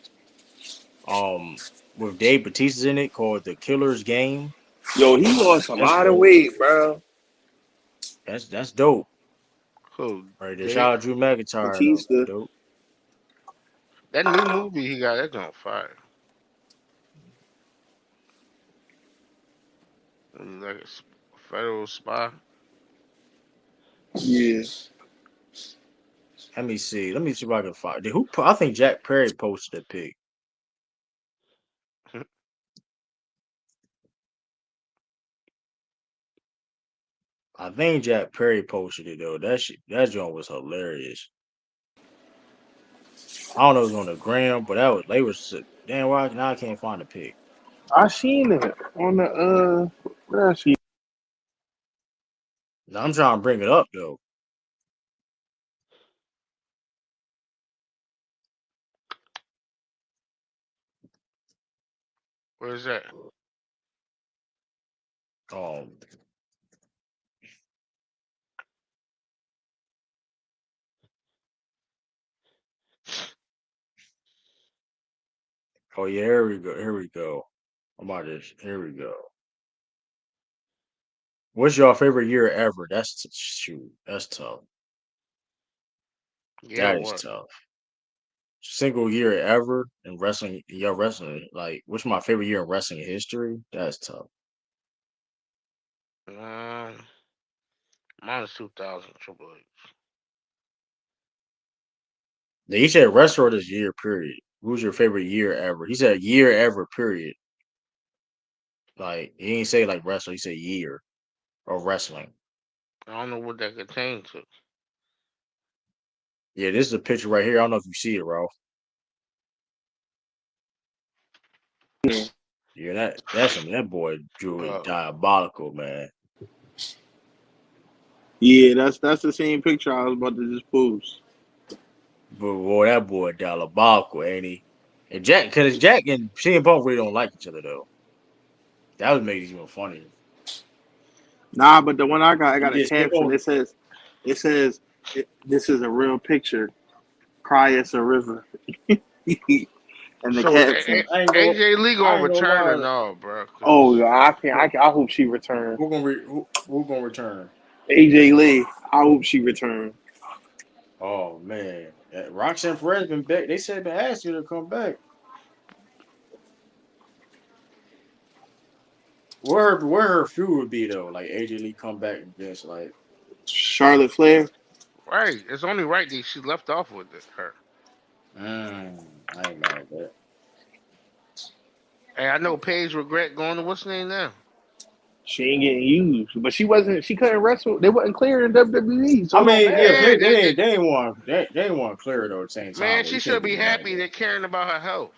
Um, with Dave Bautista's in it called The Killer's Game. Yo, he lost a That's lot of dope. weight, bro. That's dope. Who? Right there. Dave? Shout out Drew McIntyre though. Batista. Dope. That new movie he got, that's on fire. He's like a federal spy. Yeah. Let me see. Let me see if I can find. I think Jack Perry posted a pic. I think Jack Perry posted it though. That joint was hilarious. I don't know if it was on the gram, but they was damn why now I can't find the pic. I seen it on the where I see. Now I'm trying to bring it up though. Where's that? Um oh yeah, here we go. Here we go. I'm about this. Here we go. What's your favorite year ever? Shoot. That's tough. Yeah, That is what? tough. Single year ever in wrestling. Your wrestling. Like, what's my favorite year in wrestling history? That's tough. Um, Mine's 2000 Triple H. Now, he said wrestler this year. Period. Who's your favorite year ever? He said year ever. Period. Like he didn't say like wrestler. He said year of wrestling. I don't know what that contains to. Yeah, this is a picture right here. I don't know if you see it, Ralph. Yeah, that boy Drew is Uh, diabolical, man. Yeah, that's the same picture I was about to just post. But boy, that boy diabolical, ain't he? And because Jack and CM Punk really don't like each other though. That would make it even funnier. Nah, but the one I He got a just CM caption. Punk. It says this is a real picture. Cry us a river. And the so caption. I ain't gonna. AJ Lee I gonna ain't gonna return or lie. no, bro? Oh, Cause I can't. I hope she returned. Who gonna return? AJ Lee. I hope she returned. Oh man, Roxanne Perez been back. They said been asking her to come back. Where her feud would be though? Like AJ Lee come back against like. Charlotte Flair. right, it's only right that she left off with her. I ain't mad at that. Hey, I know Paige regret going to what's her name now. She ain't getting used, but she wasn't. She couldn't wrestle. They wasn't clear in WWE, so I it don't mean, yeah, matter. Yeah, they ain't want to clear it though at the same time. man, But you she can't should be be mad at happy that. they're caring about her health.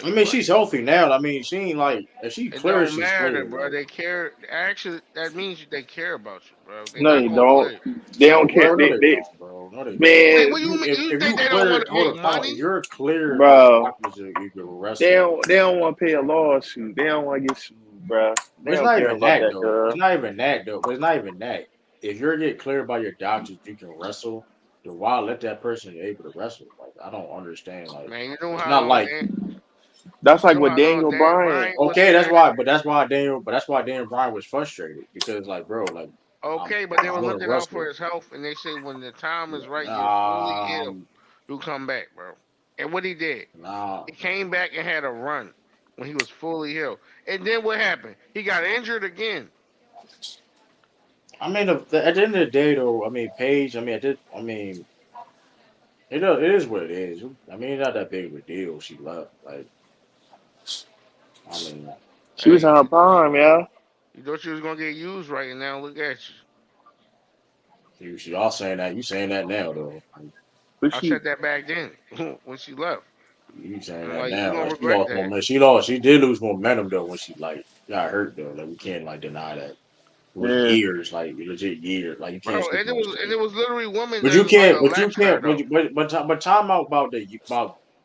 I mean, What? she's healthy now. I mean, she ain't like if she It clears, don't she's matter, clear bro. though. They care. Actually, that means they care about you, bro. They're No, not they gonna don't. clear. They don't care. Well, no, they don't, bro. No, they don't. Wait, Man, what do you mean? You If think you they don't clear, want to hold make on, time out. money? If you're clear by bro, doctors, you can they wrestle. don't want to pay a lawsuit. They don't want to get sued, bro. They But it's don't not care even about that that, though. girl. It's not even that though. But it's not even that. If you're get cleared by your doctors, you can wrestle. Then why let that person be able to wrestle? Like I don't understand. Like Man, you know it's how not long like That's you like know with how long Daniel Dan Bryan. Bryan was okay, that's saying. why. But that's why Daniel Bryan was frustrated because like bro, like Okay, but they I were want to looking out for wrestle. his health, and they say when the time is right, you're fully healed, Um, you'll come back, bro. And what he did, nah. he came back and had a run when he was fully healed. And then what happened? He got injured again. I mean, at the end of the day, though, I mean, Paige. I mean, I mean, it is what it is. I mean, it's not that big of a deal. She left. Like, I mean, She was Hey, in her prime, yeah. you thought you was gonna get used right, and now look at you. she all saying that. You saying that now, though. Like, But I she, said that back then when she left. you saying I'm that like, you now. gonna Like, she regret lost that, momentum. She lost. She did lose momentum though when she like got hurt though. Like, we can't like deny that. It was yeah. years, like legit years. Like, you bro. can't sleep And on it that was shit. literally women But you that like can't. But you left her can't. though. But time out about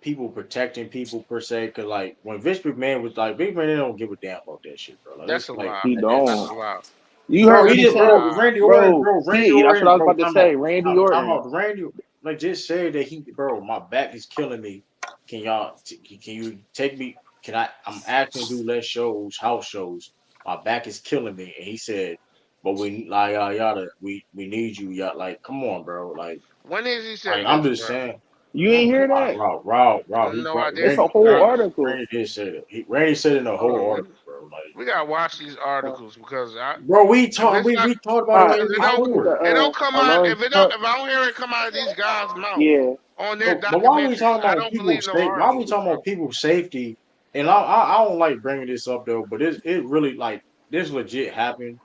people protecting people per se. Because like when Vince McMahon was like, Big Man, they don't give a damn about that shit, bro. Like That's that's a like lie. He at the end of That's the don't. a day. lie. You heard Bro, what That's he he a did, said, bro. lie. Randy Orton, bro. bro. Randy Yeah, that's what I Orton, was bro. about to say. Randy Time Orton. out. Randy, like, just said that he, bro. My back is killing me. Can y'all? Can you take me? Can I? I'm asking to do less shows, house shows. My back is killing me, and he said, "But we like yada. We need you, y'all. Like, come on, bro. When is he said I'm this, just bro? saying." You ain't hear that? No, I It's didn't. a whole article. Randy did say that. Randy said it in the Hold whole on, article, bro. Like, we gotta watch these articles because bro, if it's not, we talked about All it right, way because I put before. it don't come a out. long If it don't, cut. if I don't hear it come out of these guys' mouth Yeah, on their But why are we documentaries, talking I about don't believe people's no safety? Why are we articles, talking bro. about people's safety? And I don't like bringing this up though, but it really like this legit happened.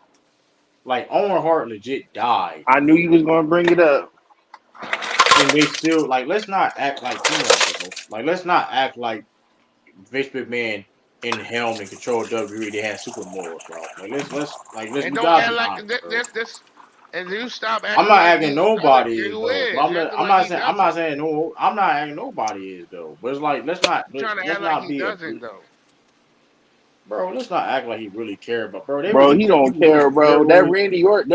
Like Owen Hart legit died, I knew you was gonna bring it up. and they still like let's not act like come on, bro. Like let's not act like Vince McMahon in the helm and control WWE. They had super morals, bro. Like let's And we don't gotta act be like honest, bro. this. And you stop I'm acting not like acting he doesn't. nobody Yeah, is you though. But is. You acting like he I'm doesn't. not saying no. I'm not acting nobody is though. But it's like You trying to act let's like not he be a doesn't though. bro. Let's not act like he really care about bro. They Bro, was he don't people doing care, bro. steroids. That Randy Orton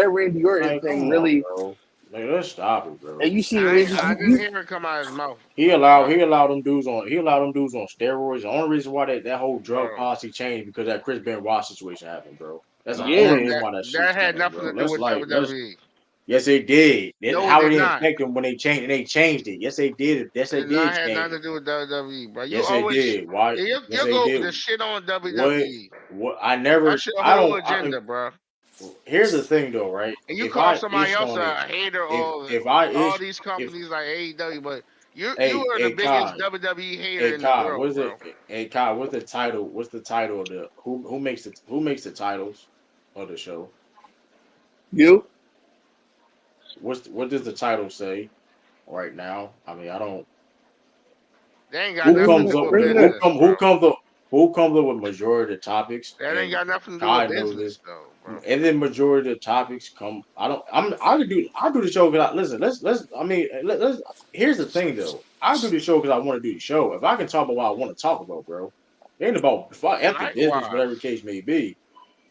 Like come thing on, really. bro. Like let's stop it, bro. And you seen Randy, I didn't hear it come out of his mouth. He allowed them dudes on steroids. The only reason why that whole drug Bro. policy changed because that Chris Benoit situation happened, bro. That's the No, only that reason yeah. why that shit that had changed, nothing bro. to do with Let's WWE. yes they did. No, it How it did didn't not. affect them when they changed and they changed it. Yes they did. Yes It they did not did had change nothing it. to do with WWE, bro. You Yes they always did. Why? Yes you they go did. the shit on What? WWE. What? I never. That's your I whole don't. agenda, bro. Here's the thing, though, right? And you If call I somebody ish else on it, a hater or if I all ish, these if companies like AEW, but you hey are the hey biggest Kai, WWE hater hey in the Kai, world, what's it? bro. Hey Kai, what's the title? What's the title of the who makes the titles of the show? You? What does the title say right now? I mean, I don't. They ain't got Who nothing to comes do up? with Bring it up. business, bro. Who comes up with majority of the topics? That ain't And got nothing to do with Kai knows this. business, though, bro. And then majority of the topics come. I do the show because listen. Let's. I mean, let's. Here's the thing though. I do the show because I want to do the show. If I can talk about what I want to talk about, bro, it ain't about if the business, Likewise, whatever the case may be.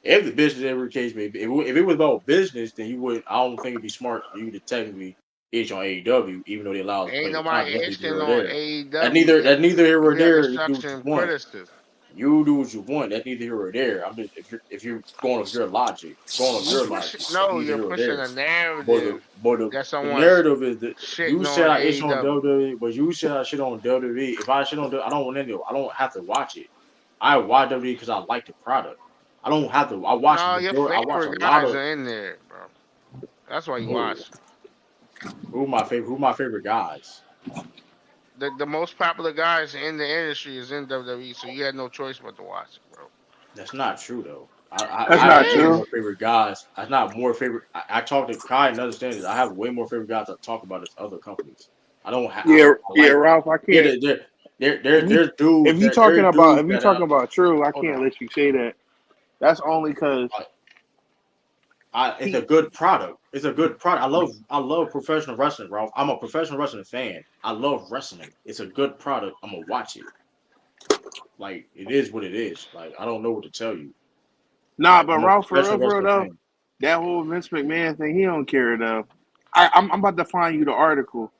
If the business, whatever the case may be. If it was about business, then you would. I don't think it'd be smart for you to technically itch on AEW, even though they allow us to play ain't with nobody time. That's neither here itching or on there. AEW. That neither here or We have there. You do what you construction want. criticism. You do what you want. That's neither here or there. I'm just if you're going off your logic, that's neither You're here or pushing there. a But narrative the that someone's narrative is that you shitting said on I ish on AEW. WWE, but you said I shit on WWE. If I shit on, I don't want any. I don't have to watch it. I watch WWE because I like the product. I don't have to. No, your I watch a favorite lot guys of are in there, bro. That's why you who watch. who my favorite guys. The most popular guys in the industry is in WWE, so you had no choice but to watch it, bro. That's not true though. That's I It have not way true. more is. favorite guys. That's not more favorite. I talk to Kai and understand this. I have way more favorite guys I talk about as other companies. I don't have. Yeah, I yeah, like. Ralph. I Yeah, can't. If you there's dudes if you that talking about true, I hold can't on. let you say that. That's only because It's a good product. It's a good product. I love professional wrestling, bro. I'm a professional wrestling fan. I love wrestling. It's a good product. I'm gonna watch it. Like it is what it is. Like I don't know what to tell you. Nah, Like but I'm a Ralph, professional for real wrestling though, fan. that whole Vince McMahon thing, he don't care though. I'm about to find you the article.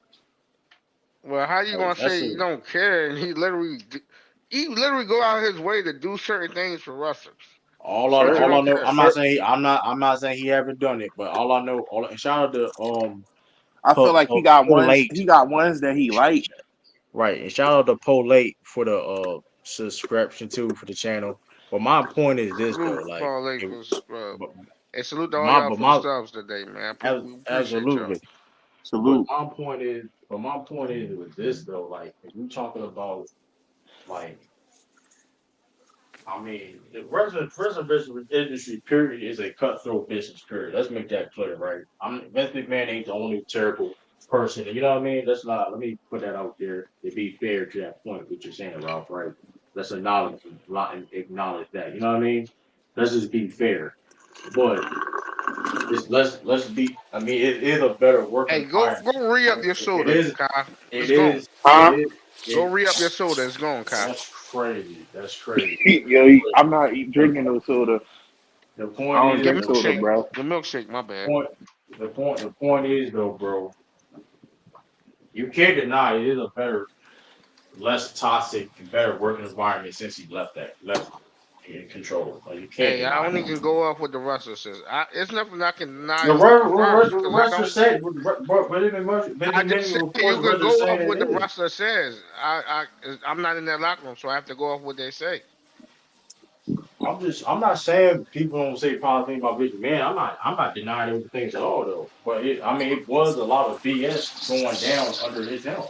Well, how you Like gonna that's say you it. don't care and he literally go out his way to do certain things for wrestlers, but you Sir, All I don't know. care. I'm not sir. saying I'm not saying he haven't done it, but all I know. And shout out to I feel like Polate. he got ones that he like. Right, and shout out to Polate for the subscription too for the channel. But my point is this though, Salute like, Paul Lake it, for scrub. but, And salute to but all my y'all but for the my subs today, man. We appreciate y'all. absolutely. Salute. But my point is with this though, like, if you talking about like, I mean, the prison business industry period is a cutthroat business period. Let's make that clear, right? Vince McMahon ain't the only terrible person. You know what I mean? Let me put that out there to be fair to that point, what you're saying, Ralph, right? Let's acknowledge that. You know what I mean? Let's just be fair. But let's be. I mean, it is a better work Hey, go environment. re up Right? your It soda, is. Kai. It's It gone. is. It Huh? is. Go It. re up your soda. It's gone, Kai. That's crazy. That's crazy. Yo, But I'm not the, drinking no soda. the I point don't is Your drink though, soda, milkshake. like bro. Your milkshake. My bad. point. The point is though, bro. You can't deny it is a better, less toxic, and better working environment since he left in control. Like you can't Hey, I deny only that. can go off what the wrestler says. It's nothing I can deny The or confirm the because I wrestler don't. said, but there's I been just many said you reports. can Wrestler go off saying what it the is. wrestler says. I'm not in that locker room, so I have to go off what they say. I'm not saying people don't say positive things about Vince Man. I'm not denying those things at all though. But I mean, it was a lot of BS going down under his helm.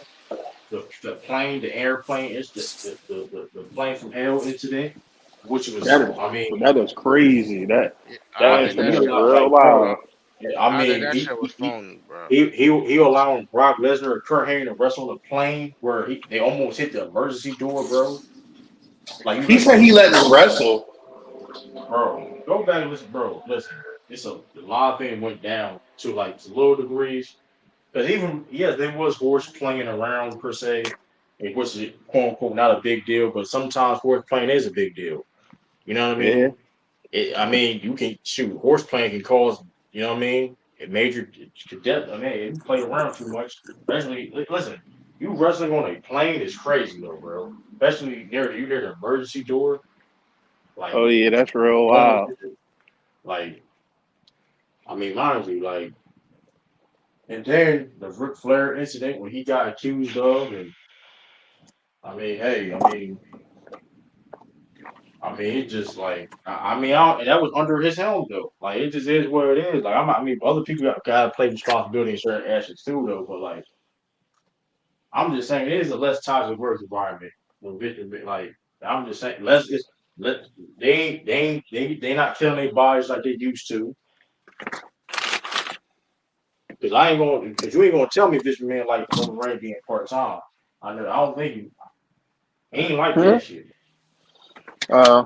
The plane, the airplane, it's the plane from hell incident, which was, I mean, That is crazy. That I like think he that incident is shit was allowed, real like, phony. bro, wild. I I think mean, that shit was phony, bro. he allowing Brock Lesnar and Kurt Angle to wrestle on a plane where they almost hit the emergency door, bro. Like you He think said about he this, let them wrestle. bro. Go back and listen, bro. Listen, it's a lot of things went down to like little degrees. Because even yes, there was horse playing around per se, which is quote unquote not a big deal, but sometimes horse playing is a big deal. You know what I Yeah. mean? I mean, you can shoot horse playing can cause, you know what I mean, a major death. I mean, if you play around too much, especially listen, you wrestling on a plane is crazy though, bro. Especially near the emergency door, Oh like yeah, that's real you almost wild. like I mean, mind you, like, and then the Ric Flair incident when he got accused of, and I mean, hey, I mean, it just like I mean, and that was under his helm though. Like it just is what it is. Like I mean, other people gotta play responsibility in certain aspects too though. But like I'm just saying, it is a less toxic work environment. Like I'm just saying, less it's let they not killing their bodies like they used to. Because I ain't going because you ain't gonna tell me if this man like Roman Reigns being part time. I know I don't think he ain't like Hmm? that shit. Uh,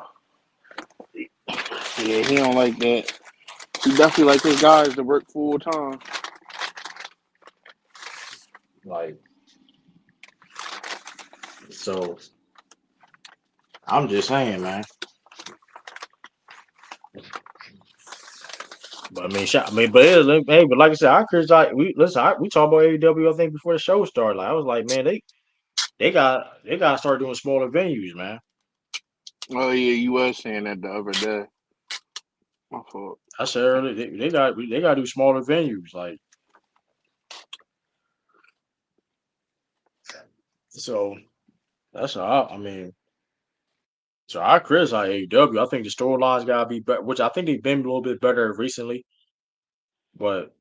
yeah, he don't like that. He definitely like his guys to work full time. Like so, I'm just saying, man. But I mean, hey, but like I said, I criticize. We talked about AEW. I think before the show started. Like I was like, man, they got to start doing smaller venues, man. Oh yeah, you was saying that the other day. My fault. I said earlier, they got to do smaller venues. Like so, that's all. I mean, so I criticize AEW. I think the storylines got to be better, which I think they've been a little bit better recently. But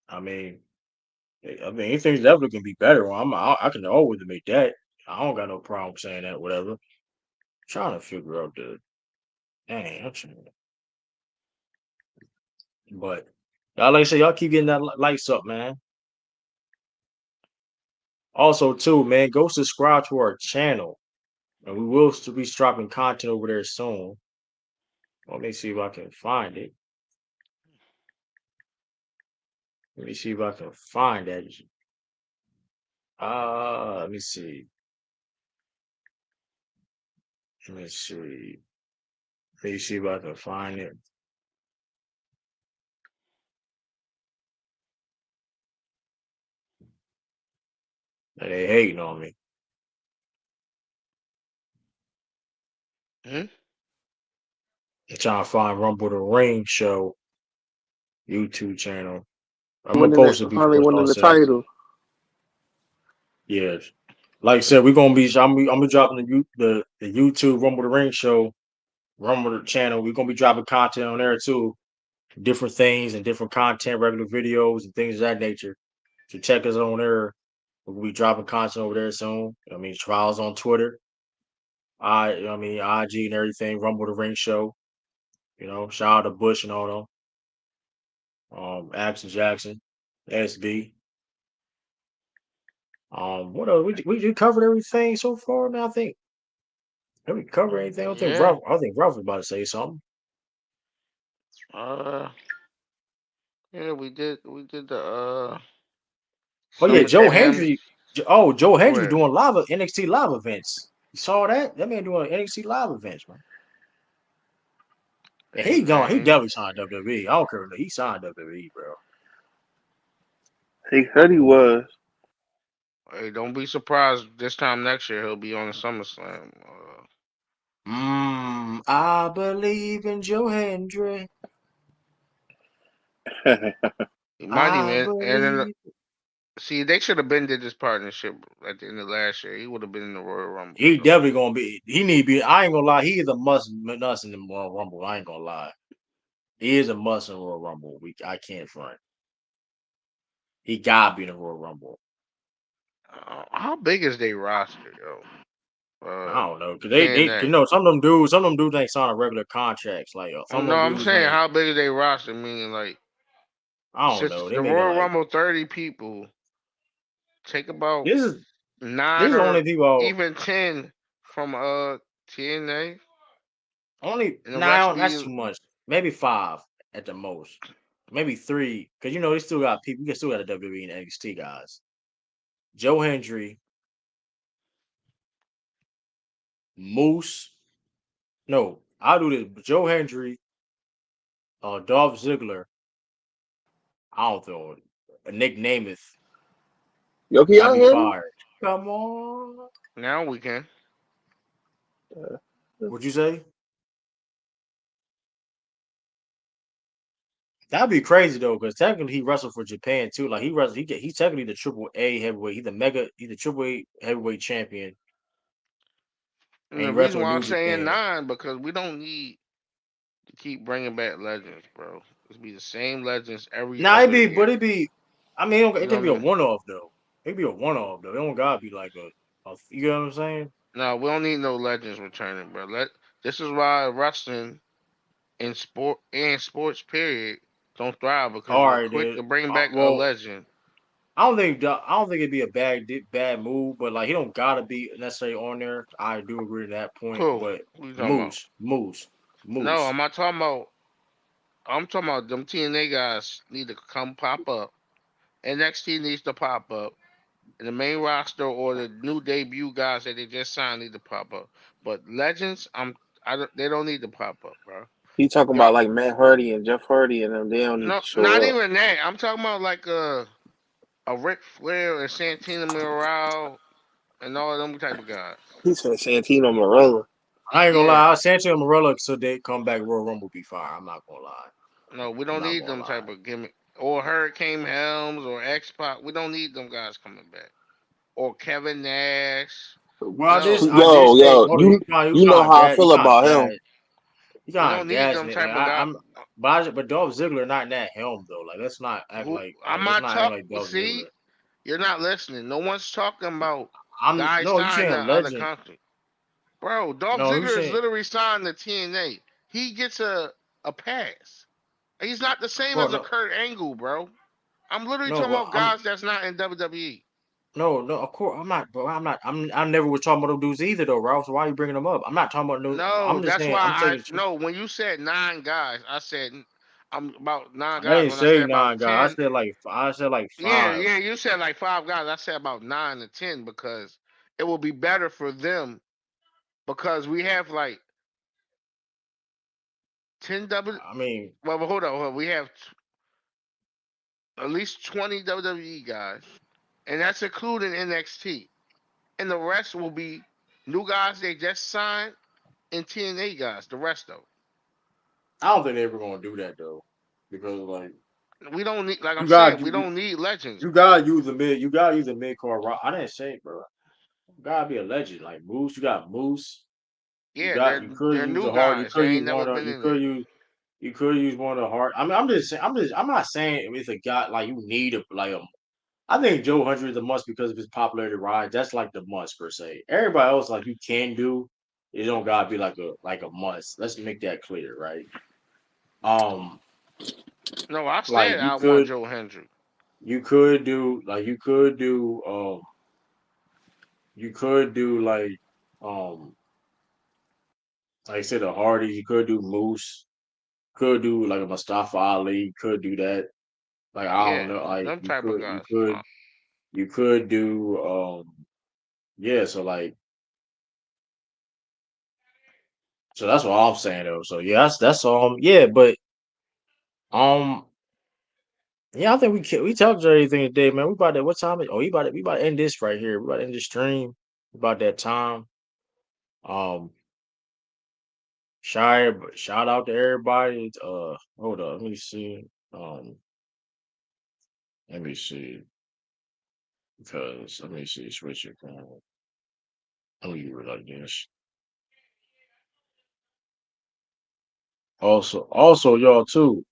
I mean, anything's definitely can be better. I can always admit that. I don't got no problem saying that. Whatever. Trying to figure out the dang. But y'all, like I say, y'all keep getting that lights up, man. Also, too, man, go subscribe to our channel, and we will still be dropping content over there soon. Let me see if I can find it. Let me see if I can find that. Let me see. Let me see. Let me see if I can find it. They hating on me. Hmm? I'm trying to find Rumble the Ring show YouTube channel. I'm gonna Winning post it, it finally before winning the sunset. title. Yes. Like I said, we're gonna be. I'm gonna be dropping the YouTube Rumble the Ring show, Rumble the channel. We're gonna be dropping content on there too, different things and different content, regular videos and things of that nature. So check us on there. We'll be dropping content over there soon. I mean, trials on Twitter. I mean, IG and everything. Rumble the Ring show. You know, shout out to Bush and all them. Action Jackson, SB. What else? We covered everything so far. Man, I think have we covered anything? Yeah. I think Ralph was about to say something. Uh. Yeah, we did. We did the Oh yeah, Joe SummerSlam. Hendry. Joe Go Hendry ahead. doing NXT live events. You saw that? That man doing NXT live events, man. And Hey he gone. He man. definitely signed WWE. I don't care. He signed WWE, bro. He said he was. Hey, don't be surprised this time next year he'll be on the SummerSlam. I believe in Joe Hendry. He might I even and then believe. see they should have been did this partnership at the end of last year. He would have been in the Royal Rumble. He So definitely gonna be. He need to be. I ain't gonna lie. He is a must in the Royal Rumble. I ain't gonna lie. He is a must in Royal Rumble. I can't front. He gotta be in the Royal Rumble. how big is their roster, yo? I don't know because TNA. you know some of them dudes ain't signing regular contracts. Like some No, of them I'm dudes saying ain't. how big is their roster? Meaning like I don't since know. They the making Royal like Rumble 30 people, take about this is 9 the or only people even 10 from TNA, only and the rest now. That's be too much. Maybe 5 at the most. Maybe 3 because you know they still got people. You still got the WWE and NXT guys. Joe Hendry, Moose. No, I'll do this. Joe Hendry, Dolph Ziggler. I don't know. Nick Namath Yo, can gotta y'all be hear me? fired. Come on. now we can. What'd you say? That'd be crazy though, because technically he wrestled for Japan too. Like he's technically the triple A heavyweight. He's the triple A heavyweight champion, And and he the reason wrestled why I'm New saying Japan. 9 because we don't need to keep bringing back legends, bro. It's be the same legends every Nah, other but year. it'd be. I mean, You it know can what be I a mean? one off though. It would be a one off though. It don't gotta be like you know what I'm saying? No, we don't need no legends returning, bro. This is why wrestling in sports period don't thrive because All we're right, quick dude. to bring back a Well, legend. I don't think it'd be a bad move, but like he don't gotta be necessarily on there. I do agree to that point, Cool. but What you talking about? No, Moose. I'm not talking about. I'm talking about them TNA guys need to come pop up. NXT needs to pop up. And the main roster or the new debut guys that they just signed need to pop up. But legends, they don't need to pop up, bro. He talking Y'all, about like Matt Hardy and Jeff Hardy and them. They don't need no, to not show up. even that. I'm talking about like a Ric Flair and Santino Morale and all of them type of guys. He said Santino Marella. I ain't gonna Yeah, lie. Sancho and Morella, so they come back Royal Rumble be fire. I'm not gonna lie. no, we I'm don't not need gonna them lie. type of gimmick or Hurricane Helms or X Pac. We don't need them guys coming back or Kevin Nash. Well, No, I just think, Yo, hold on, you know how I you feel kind of about him. gas, you we kind don't of need gassing them it. Like type of guys. but Dolph Ziggler not in that helm though. Like Who I'm not act talking. like Dolph See, Ziggler. you're not listening. No one's talking about I'm guys no, you signed to saying other legend. countries. Bro, Dolph No, you Ziggler is saying, literally signed to TNA. He gets a pass. He's not the same bro? as a Kurt Angle, bro. I'm literally No, talking but about guys that's not in WWE. no. Of course, I'm not, bro. I never was talking about those dudes either, though, Ralph. So why are you bringing them up? I'm not talking about no. No, I'm just that's saying. why I'm taking. no. When you said 9 guys, I said I'm about 9 I guys. didn't When I said say about 9 guys. 10, I said like yeah, 5. yeah, you said like 5 guys. I said about 9 to 10 because it will be better for them because we have like 10 W. I mean, Well, hold on. We have at least 20 WWE guys, and that's including NXT. And the rest will be new guys they just signed and TNA guys. The rest of I don't think they ever gonna do that though, because like them. We don't need, like I'm you got saying, we you don't need legends. you gotta use the mid. You gotta use the mid card. I didn't say it, bro. You gotta be a legend like Moose. You got Moose. Yeah, You could they're use new a hard. You guys. They could ain't use never one of. been in there. You could use one of the hard. I mean, I'm not saying it's a guy like you need a like a. I think Joe Hundred is a must because of his popularity rise. That's like the must per se. Everybody else like you can do. It don't gotta be like a must. Let's make that clear, right? Um, No, I like said I want Joe Hendry. you could do like you could do like I said the Hardys. You could do Moose. Could do like a Mustafa Ali. Could do that. Like I don't Yeah, know. Like them type of guys. you could do yeah. So that's what I'm saying though. So yeah, that's all. Yeah, but um yeah, I think we talked everything today, man. We about to what time is? Oh, we about to end this right here. We about to end the stream. About that time. Um, shout out to everybody. Hold up, let me see. Let me see because let me see. Switch your camera. Let me do it like this. Also, y'all too.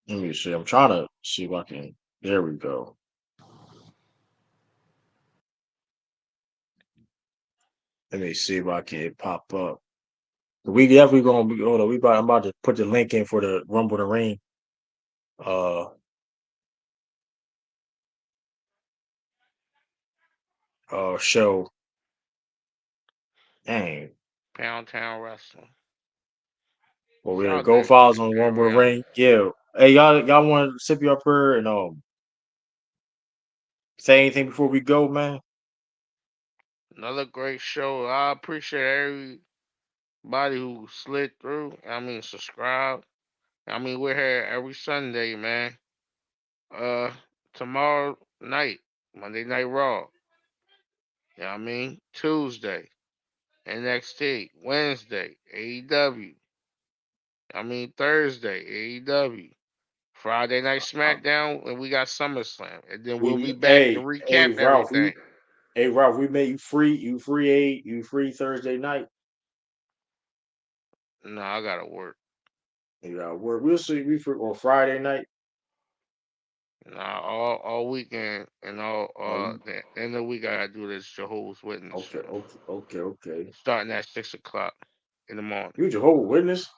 Let me see. I'm trying to see if I can. There we go. Let me see if I can pop up. We definitely gonna be. Hold on. I'm about to put the link in for the Rumble the Ring. Uh, show. Dang. Pound Town Wrestling. Well, Shout we're out to go files on Rumble the everybody out Ring. Yeah. Hey, y'all want to sip your prayer and say anything before we go, man? Another great show. I appreciate everybody who slid through. I mean, subscribe. I mean, we're here every Sunday, man. Uh, Tomorrow night, Monday Night Raw. You know what I mean? Tuesday, NXT. Wednesday, AEW. I mean, Thursday, AEW. Friday Night Uh, SmackDown, and we got SummerSlam. And then we'll be we back to hey recap everything. Ralph, we made you free. You free Thursday night. No, I gotta work. You got work. We'll see. We free or Friday night. Nah, all weekend and all Oh, you the end of the week I gotta do this Jehovah's Witness show. okay. Starting at 6 o'clock in the morning. You Jehovah Witness?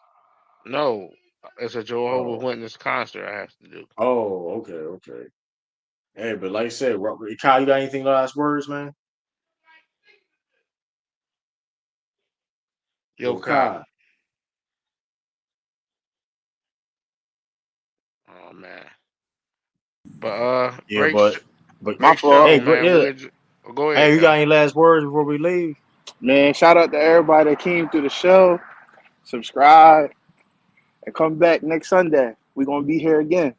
No, it's a Jehovah's Oh, Witness concert I have to do. okay. Hey, but like I said, Kyle, you got anything last words, man? Yo, Yo, Kai. Kyle. Oh man. But Yeah, but My great fault. show, hey, man. yeah. Go Hey, ahead, you got Kai. any last words before we leave? Man, shout out to everybody that came through the show. Subscribe and come back next Sunday. We're gonna be here again.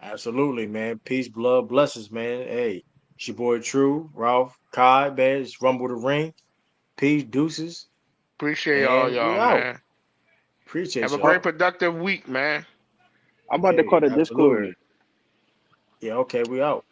Absolutely, man. Peace, blood, blessings, man. Hey, it's your boy True, Ralph, Kai, man. It's Rumble the Ring. Peace, deuces, Appreciate all and we y'all, out. man. Have Appreciate a great y'all. productive week, man. I'm about to Hey, call the Discord. absolutely. Yeah, okay, we out.